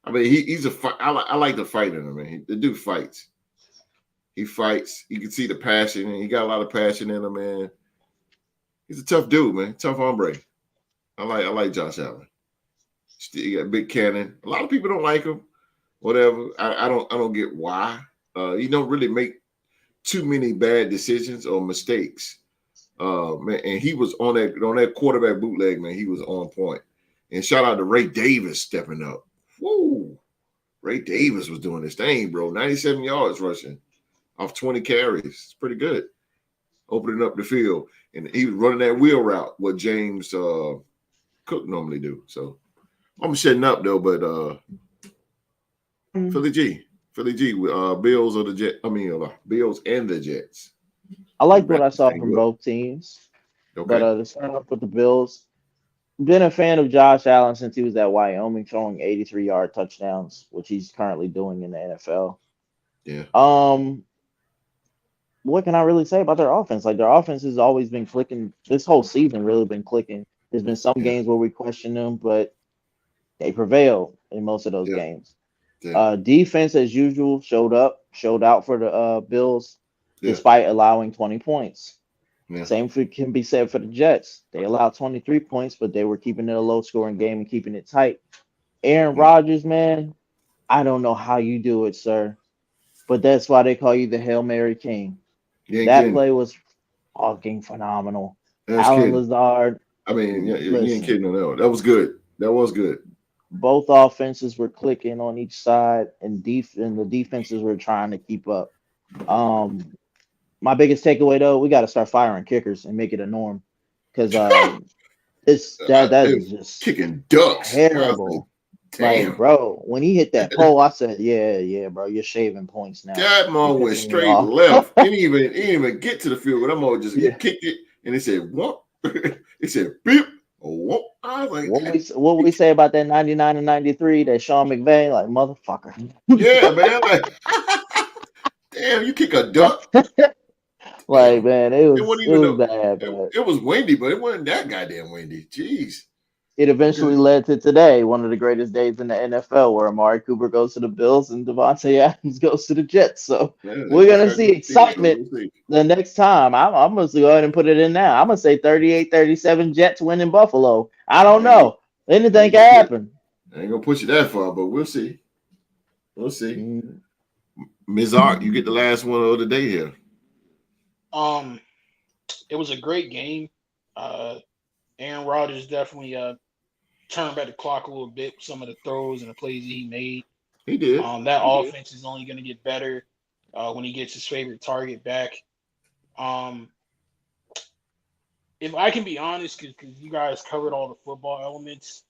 Speaker 2: I mean, he's a fight. I like the fight in him, man. The dude fights. He fights. You can see the passion, and he got a lot of passion in him, man. He's a tough dude, man. Tough hombre. I like Josh Allen. Still, he got a big cannon. A lot of people don't like him. Whatever. I don't get why. He don't really make too many bad decisions or mistakes. Man, and he was on that quarterback bootleg, man. He was on point. And shout out to Ray Davis stepping up. Woo! Ray Davis was doing this thing, bro. 97 yards rushing off 20 carries. It's pretty good. Opening up the field. And he was running that wheel route, what James Cook normally do. So I'm shutting up though, but Philly G, Bills or the Jets. Bills and the Jets.
Speaker 3: I liked what I saw from both teams.
Speaker 2: Okay.
Speaker 3: But to start off with the Bills, been a fan of Josh Allen since he was at Wyoming, throwing 83-yard touchdowns, which he's currently doing in the NFL.
Speaker 2: Yeah.
Speaker 3: What can I really say about their offense? Like, their offense has always been clicking. This whole season really been clicking. There's been some games where we question them, but they prevailed in most of those games. Yeah. Defense, as usual, showed out for the Bills, despite allowing 20 points. Yeah. Same can be said for the Jets. They allowed 23 points, but they were keeping it a low-scoring game and keeping it tight. Aaron Rodgers, man, I don't know how you do it, sir, but that's why they call you the Hail Mary King. That play was fucking phenomenal. Alan Lazard.
Speaker 2: I mean, you ain't kidding on that one. That was good.
Speaker 3: Both offenses were clicking on each side, and the defenses were trying to keep up. My biggest takeaway, though, we got to start firing kickers and make it a norm, because that is just
Speaker 2: kicking ducks.
Speaker 3: Terrible. Like, bro, when he hit that pole, I said, yeah, bro, you're shaving points now.
Speaker 2: That man went straight left. He didn't even get to the field, but that man just kicked it, and they said, what? He said, beep. What? I was like,
Speaker 3: what we say about that 99 and 93, that Sean McVay, like, motherfucker.
Speaker 2: Yeah, man. Like, damn, you kick a duck.
Speaker 3: Like, man, it was bad.
Speaker 2: It was windy, but it wasn't that goddamn windy. Jeez.
Speaker 3: It eventually led to today, one of the greatest days in the NFL, where Amari Cooper goes to the Bills and Devontae Adams goes to the Jets. So we're going to see excitement the next time. I'm going to go ahead and put it in now. I'm going to say 38-37 Jets win in Buffalo. I don't know. Anything can happen.
Speaker 2: I ain't going to push it that far, but we'll see. We'll see. Ms. Art, you get the last one of the day here.
Speaker 4: It was a great game. Aaron Rodgers definitely turned back the clock a little bit with some of the throws and the plays that he made.
Speaker 2: He did.
Speaker 4: That offense is only going to get better when he gets his favorite target back. If I can be honest, because you guys covered all the football elements,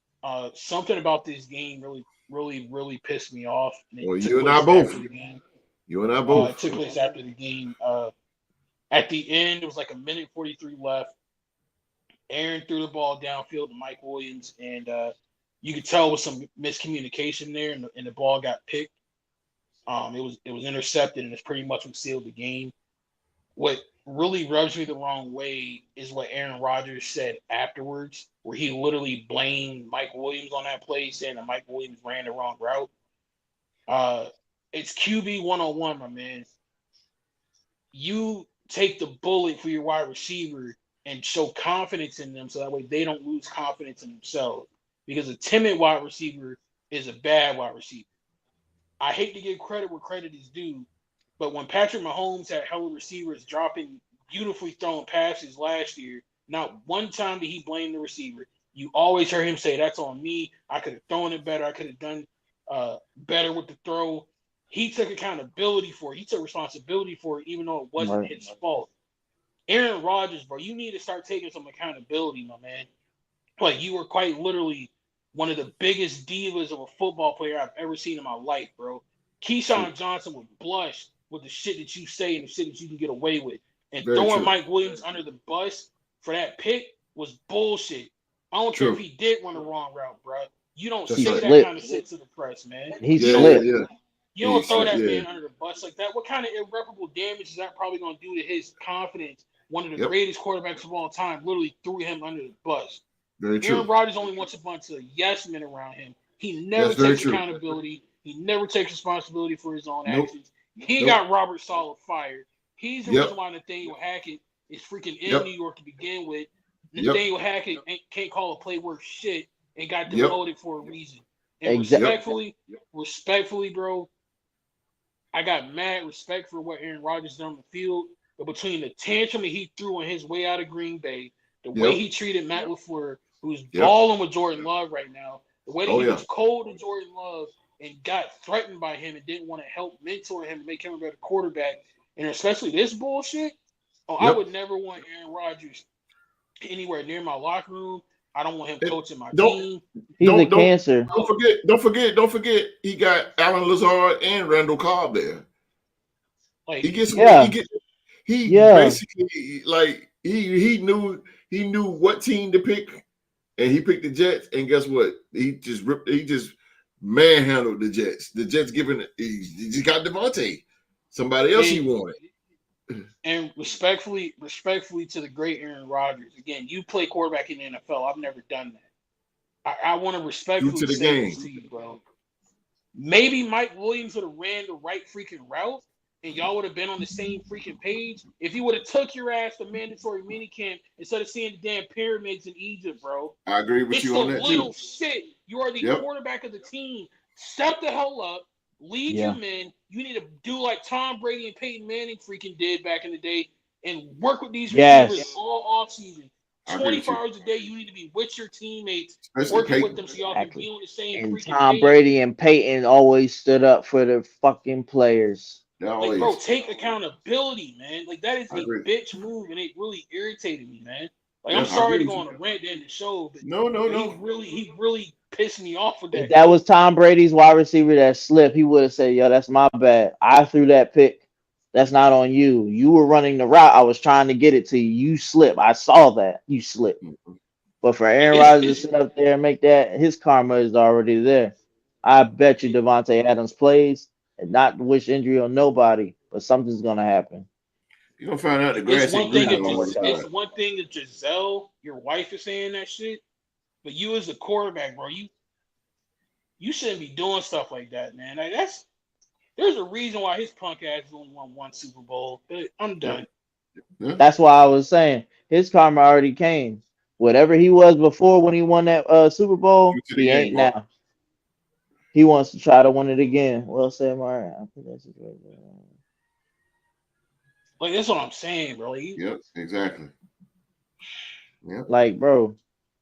Speaker 4: something about this game really pissed me off.
Speaker 2: Well, you and I both.
Speaker 4: It took place after the game. At the end, it was like a minute 43 left. Aaron threw the ball downfield to Mike Williams, and you could tell with some miscommunication there, and the ball got picked. It was intercepted, and it's pretty much what sealed the game. What really rubs me the wrong way is what Aaron Rodgers said afterwards, where he literally blamed Mike Williams on that play, saying that Mike Williams ran the wrong route. It's QB 101, my man. You take the bullet for your wide receiver and show confidence in them so that way they don't lose confidence in themselves. Because a timid wide receiver is a bad wide receiver. I hate to give credit where credit is due, but when Patrick Mahomes had hella receivers dropping beautifully thrown passes last year, not one time did he blame the receiver. You always heard him say, that's on me. I could have thrown it better. I could have done better with the throw. He took accountability for it. He took responsibility for it, even though it wasn't his fault. Aaron Rodgers, bro, you need to start taking some accountability, my man. Like, you were quite literally one of the biggest divas of a football player I've ever seen in my life, bro. Keyshawn Johnson would blush with the shit that you say and the shit that you can get away with. And throwing Mike Williams under the bus for that pick was bullshit. I don't care if he did run the wrong route, bro. You don't say that kind of shit to the press, man.
Speaker 3: He's slick.
Speaker 4: You don't throw that man under the bus like that. What kind of irreparable damage is that probably going to do to his confidence? One of the greatest quarterbacks of all time literally threw him under the bus. Aaron Rodgers only wants a bunch of yes men around him. He never takes accountability. He never takes responsibility for his own actions. He got Robert Saleh fired. He's the reason why Nathaniel Hackett is freaking in New York to begin with. Nathaniel Hackett can't call a play worth shit and got
Speaker 2: Yep.
Speaker 4: demoted for a reason. And
Speaker 3: Exactly.
Speaker 4: respectfully, bro, I got mad respect for what Aaron Rodgers done on the field, but between the tantrum that he threw on his way out of Green Bay, the way he treated Matt LaFleur, who's balling with Jordan Love right now, the way that he was cold to Jordan Love and got threatened by him and didn't want to help mentor him and make him a better quarterback, and especially this bullshit, I would never want Aaron Rodgers anywhere near my locker room. I don't want him coaching my team.
Speaker 3: He's a cancer.
Speaker 2: Don't forget. He got Alan Lazard and Randall Cobb there.
Speaker 4: Like
Speaker 2: he gets. He basically like he knew what team to pick, and he picked the Jets. And guess what? He just manhandled the Jets. The Jets he just got Devontae, somebody else he wanted.
Speaker 4: And respectfully to the great Aaron Rodgers, again, you play quarterback in the NFL. I've never done that. I want to respectfully say this to you, bro. Maybe Mike Williams would have ran the right freaking route, and y'all would have been on the same freaking page if he would have took your ass to mandatory minicamp instead of seeing the damn pyramids in Egypt, bro.
Speaker 2: I agree with you on that too.
Speaker 4: Little shit. You are the quarterback of the team. Step the hell up. Lead your men. You need to do like Tom Brady and Peyton Manning freaking did back in the day and work with these receivers all offseason. 24 hours a day, you need to be with your teammates, working with them so y'all can be on the same freaking
Speaker 3: Tom Brady and Peyton always stood up for the fucking players.
Speaker 4: Like, bro, take accountability, man. Like, that is a bitch move, and it really irritated me, man. Like, I'm sorry to go on a rant in the show, but he really pissed me off with that.
Speaker 3: If that was Tom Brady's wide receiver that slipped, he would have said, "Yo, that's my bad. I threw that pick. That's not on you. You were running the route. I was trying to get it to you. You slipped. I saw that. You slipped." But for Aaron Rodgers to sit up there and make that, his karma is already there. I bet you Devontae Adams plays, and not to wish injury on nobody, but something's gonna happen.
Speaker 2: You're gonna find out the grass ain't green on one side.
Speaker 4: It's one thing that Giselle, your wife, is saying that shit, but you as a quarterback, bro, you shouldn't be doing stuff like that, man. Like, there's a reason why his punk ass has only won one Super Bowl. But I'm done.
Speaker 3: Yeah. That's why I was saying his karma already came. Whatever he was before when he won that Super Bowl, he ain't now. He wants to try to win it again. Well said, Mario. I think that's right.
Speaker 4: Like, that's what I'm saying, bro.
Speaker 2: Yep, exactly. Yep.
Speaker 3: Like, bro.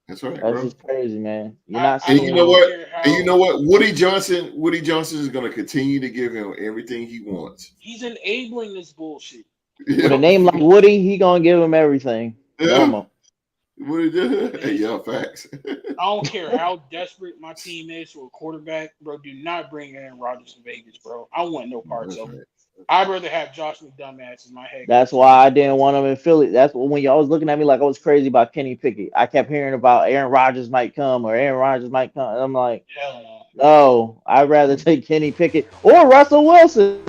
Speaker 2: That's right.
Speaker 3: That's just crazy, man. You're not seeing.
Speaker 2: And you know what? And you know what? Woody Johnson is going to continue to give him everything he wants.
Speaker 4: He's enabling this bullshit.
Speaker 3: With a name like Woody, he gonna give him everything.
Speaker 2: Yeah. Woody, facts.
Speaker 4: I don't care how desperate my team is for a quarterback, bro. Do not bring Aaron Rodgers to Vegas, bro. I want no parts of it. I'd rather have Josh McDumbass in my head.
Speaker 3: That's why I didn't want him in Philly. That's when y'all was looking at me like I was crazy about Kenny Pickett. I kept hearing about Aaron Rodgers might come or Aaron Rodgers might come. And I'm like, no, I'd rather take Kenny Pickett or Russell Wilson.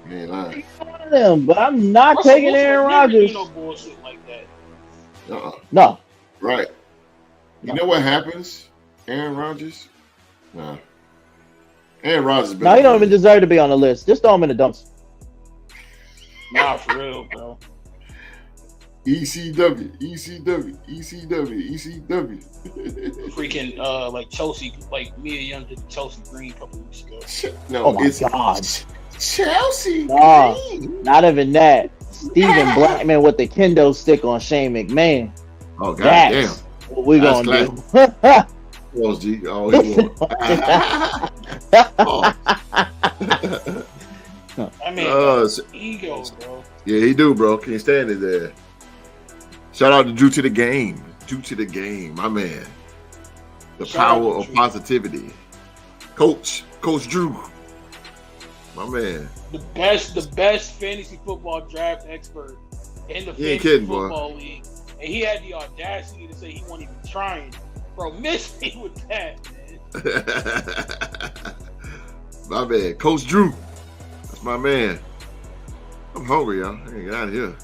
Speaker 3: One of them, but I'm not taking Aaron Rodgers.
Speaker 4: No bullshit like that.
Speaker 3: No.
Speaker 2: Right. You know what happens? Aaron Rodgers? No. Aaron Rodgers.
Speaker 3: No, he don't even deserve to be on the list. Just throw him in the dumps.
Speaker 4: Nah, for real, bro.
Speaker 2: ECW.
Speaker 4: Freaking like Chelsea, like Mia Young did Chelsea Green a couple weeks ago.
Speaker 2: No,
Speaker 3: my God.
Speaker 2: Chelsea
Speaker 3: Green. Not even that. Steven Blackman with the kendo stick on Shane McMahon.
Speaker 2: Oh, goddamn.
Speaker 3: What we gonna do?
Speaker 2: Oh, G. Oh, he won.
Speaker 4: I mean, ego, bro.
Speaker 2: Yeah, he do, bro. Can't stand it there. Shout out to Drew to the game. Drew to the game, my man. The power of positivity. Coach Drew. My man.
Speaker 4: The best fantasy football draft expert in the fantasy football league. And he had the audacity to say he wasn't even trying. Bro, miss me with that,
Speaker 2: man. My man. Coach Drew. That's my man. I'm hungry, y'all. I ain't get out of here.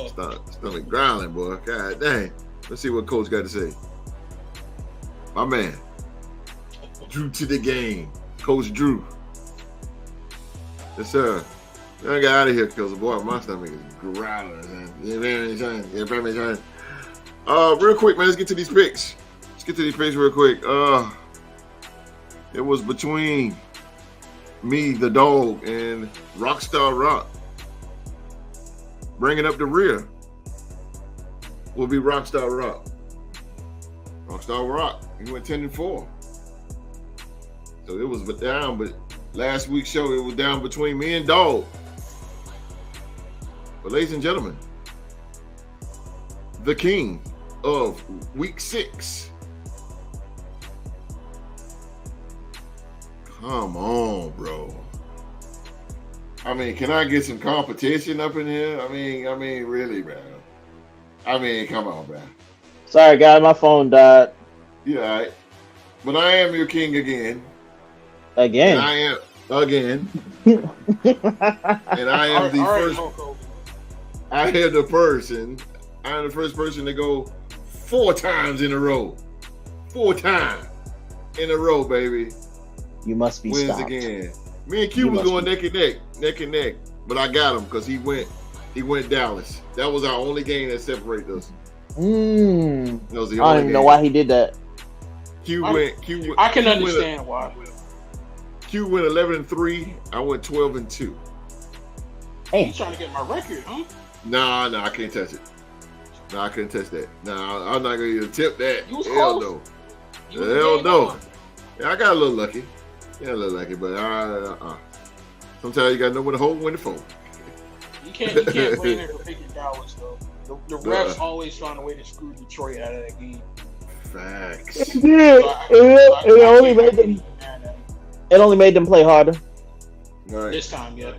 Speaker 2: Stomach growling, boy. God dang. Let's see what Coach got to say. My man. Drew to the game. Coach Drew. Yes, sir. I got out of here because, boy, my stomach is growling. You know what I'm saying? Real quick, man. Let's get to these picks. Real quick. It was between me, the dog, and Rockstar Rock. Bringing up the rear will be Rockstar Rock. Rockstar Rock. He went 10-4. So it was down, but last week's show it was down between me and Dog. But ladies and gentlemen, the king of week 6. Come on, bro. I mean, can I get some competition up in here? I mean, really, man. I mean, come on, man.
Speaker 3: Sorry, guys, my phone died.
Speaker 2: Yeah, all right. But I am your king again.
Speaker 3: Again.
Speaker 2: And I am again. And I am the first. I am the first person to go 4 times in a row. 4 times in a row, baby.
Speaker 3: You must be
Speaker 2: wins
Speaker 3: stopped.
Speaker 2: Again. Me and Q was going neck and neck, but I got him because he went Dallas. That was our only game that separated us. That was the only
Speaker 3: I don't even know why he did that.
Speaker 4: I can understand why.
Speaker 2: Q went 11-3. I went 12-2.
Speaker 3: Hey,
Speaker 4: You trying to get my record, huh?
Speaker 2: Nah, I can't touch it. Nah, I couldn't touch that. Nah, I'm not gonna even tip that.
Speaker 4: You was
Speaker 2: Hell
Speaker 4: close.
Speaker 2: no. Hell no. Yeah, I got a little lucky. But sometimes you gotta know when to hold and when to fold.
Speaker 4: You can't blame him for picking Dallas though. The refs always find a way to screw Detroit out of that game.
Speaker 2: Facts.
Speaker 3: It only made them play harder.
Speaker 2: All right.
Speaker 4: This time, yeah.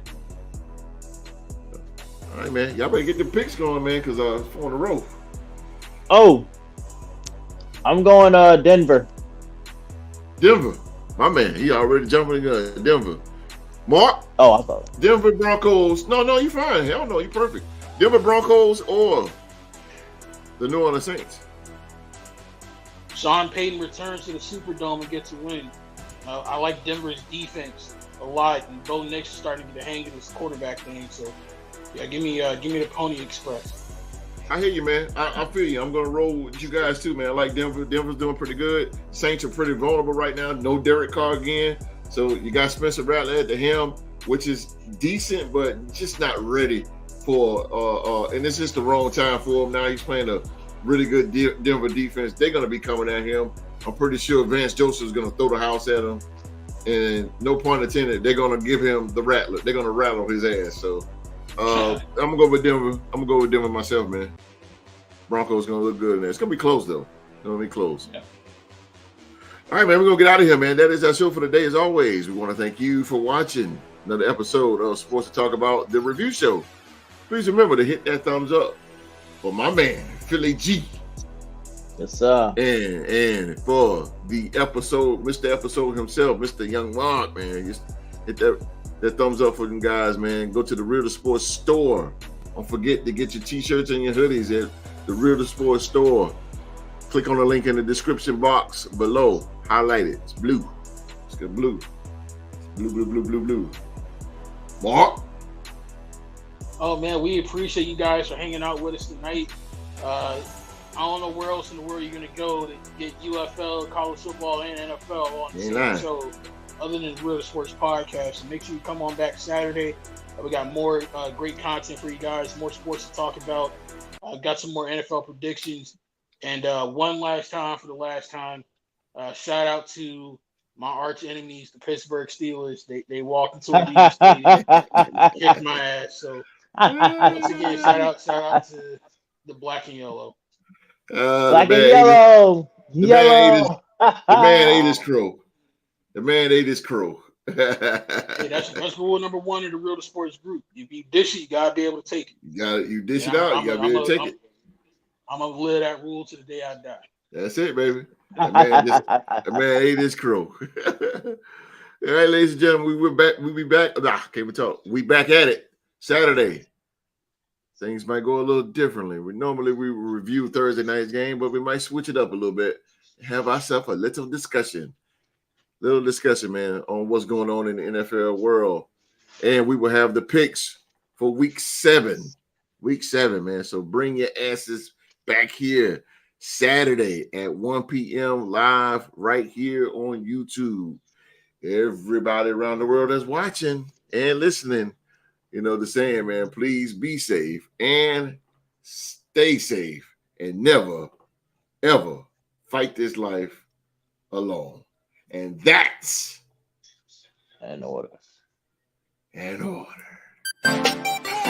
Speaker 2: All right, man. Y'all better get the picks going, man, because 4 in a row.
Speaker 3: Oh, I'm going Denver.
Speaker 2: Denver. My man, he already jumping the gun. Denver. Mark?
Speaker 3: Oh, I thought.
Speaker 2: Denver Broncos. No, you're fine. Hell no, you're perfect. Denver Broncos or the New Orleans Saints?
Speaker 4: Sean Payton returns to the Superdome and gets a win. I like Denver's defense a lot, and Bo Nix is starting to get the hang of this quarterback thing. So, yeah, give me the Pony Express.
Speaker 2: I hear you, man. I feel you. I'm going to roll with you guys, too, man. I like Denver. Denver's doing pretty good. Saints are pretty vulnerable right now. No Derek Carr again. So you got Spencer Rattler at the helm, which is decent, but just not ready for and it's just the wrong time for him. Now he's playing a really good Denver defense. They're going to be coming at him. I'm pretty sure Vance Joseph's going to throw the house at him. And no pun intended, they're going to give him the rattler. They're going to rattle his ass. So I'm going to go with Denver. I'm going to go with Denver myself, man. Broncos going to look good in there. It's going to be close, though. It's going to be close. Yeah. All right, man, we're going to get out of here, man. That is our show for today. As always, we want to thank you for watching another episode of Sports to Talk About, the review show. Please remember to hit that thumbs up for my man, Philly G.
Speaker 3: Yes, sir.
Speaker 2: And for the episode, Mr. Episode himself, Mr. Young Mark, man, just hit that thumbs up for them guys, man. Go to the Real to Sports store. Don't forget to get your t-shirts and your hoodies at the Real to Sports store. Click on the link in the description box below. Highlight it. It's blue. It's got blue. Blue. Mark?
Speaker 4: Oh, man, we appreciate you guys for hanging out with us tonight. I don't know where else in the world you're going to go to get UFL, college football, and NFL on the same show other than the Real Sports Podcast. So make sure you come on back Saturday. We got more great content for you guys, more sports to talk about. Got some more NFL predictions. And one last time for the last time, shout out to my arch enemies, the Pittsburgh Steelers. They walked into a stadium and kicked my ass. So once again, shout out to the black and yellow.
Speaker 3: Black and yellow.
Speaker 2: The man ate his crow. The man ate his crow.
Speaker 4: Hey, that's rule number 1 in the Real to Sports group. If you dish it, you gotta be able to take it.
Speaker 2: You dish it out. You gotta be able to take it.
Speaker 4: I'm gonna live that rule to the day I die.
Speaker 2: That's it, baby. That man ate his crow. All right, ladies and gentlemen, we'll be back. Can't even talk. We back at it Saturday. Things might go a little differently. We review Thursday night's game, but we might switch it up a little bit. Have ourselves a little discussion, man, on what's going on in the NFL world. And we will have the picks for week 7. Week 7, man. So bring your asses back here Saturday at 1 p.m. live right here on YouTube. Everybody around the world that's watching and listening, you know the saying, man, please be safe and stay safe and never, ever fight this life alone. And that's
Speaker 3: In order.
Speaker 2: an order.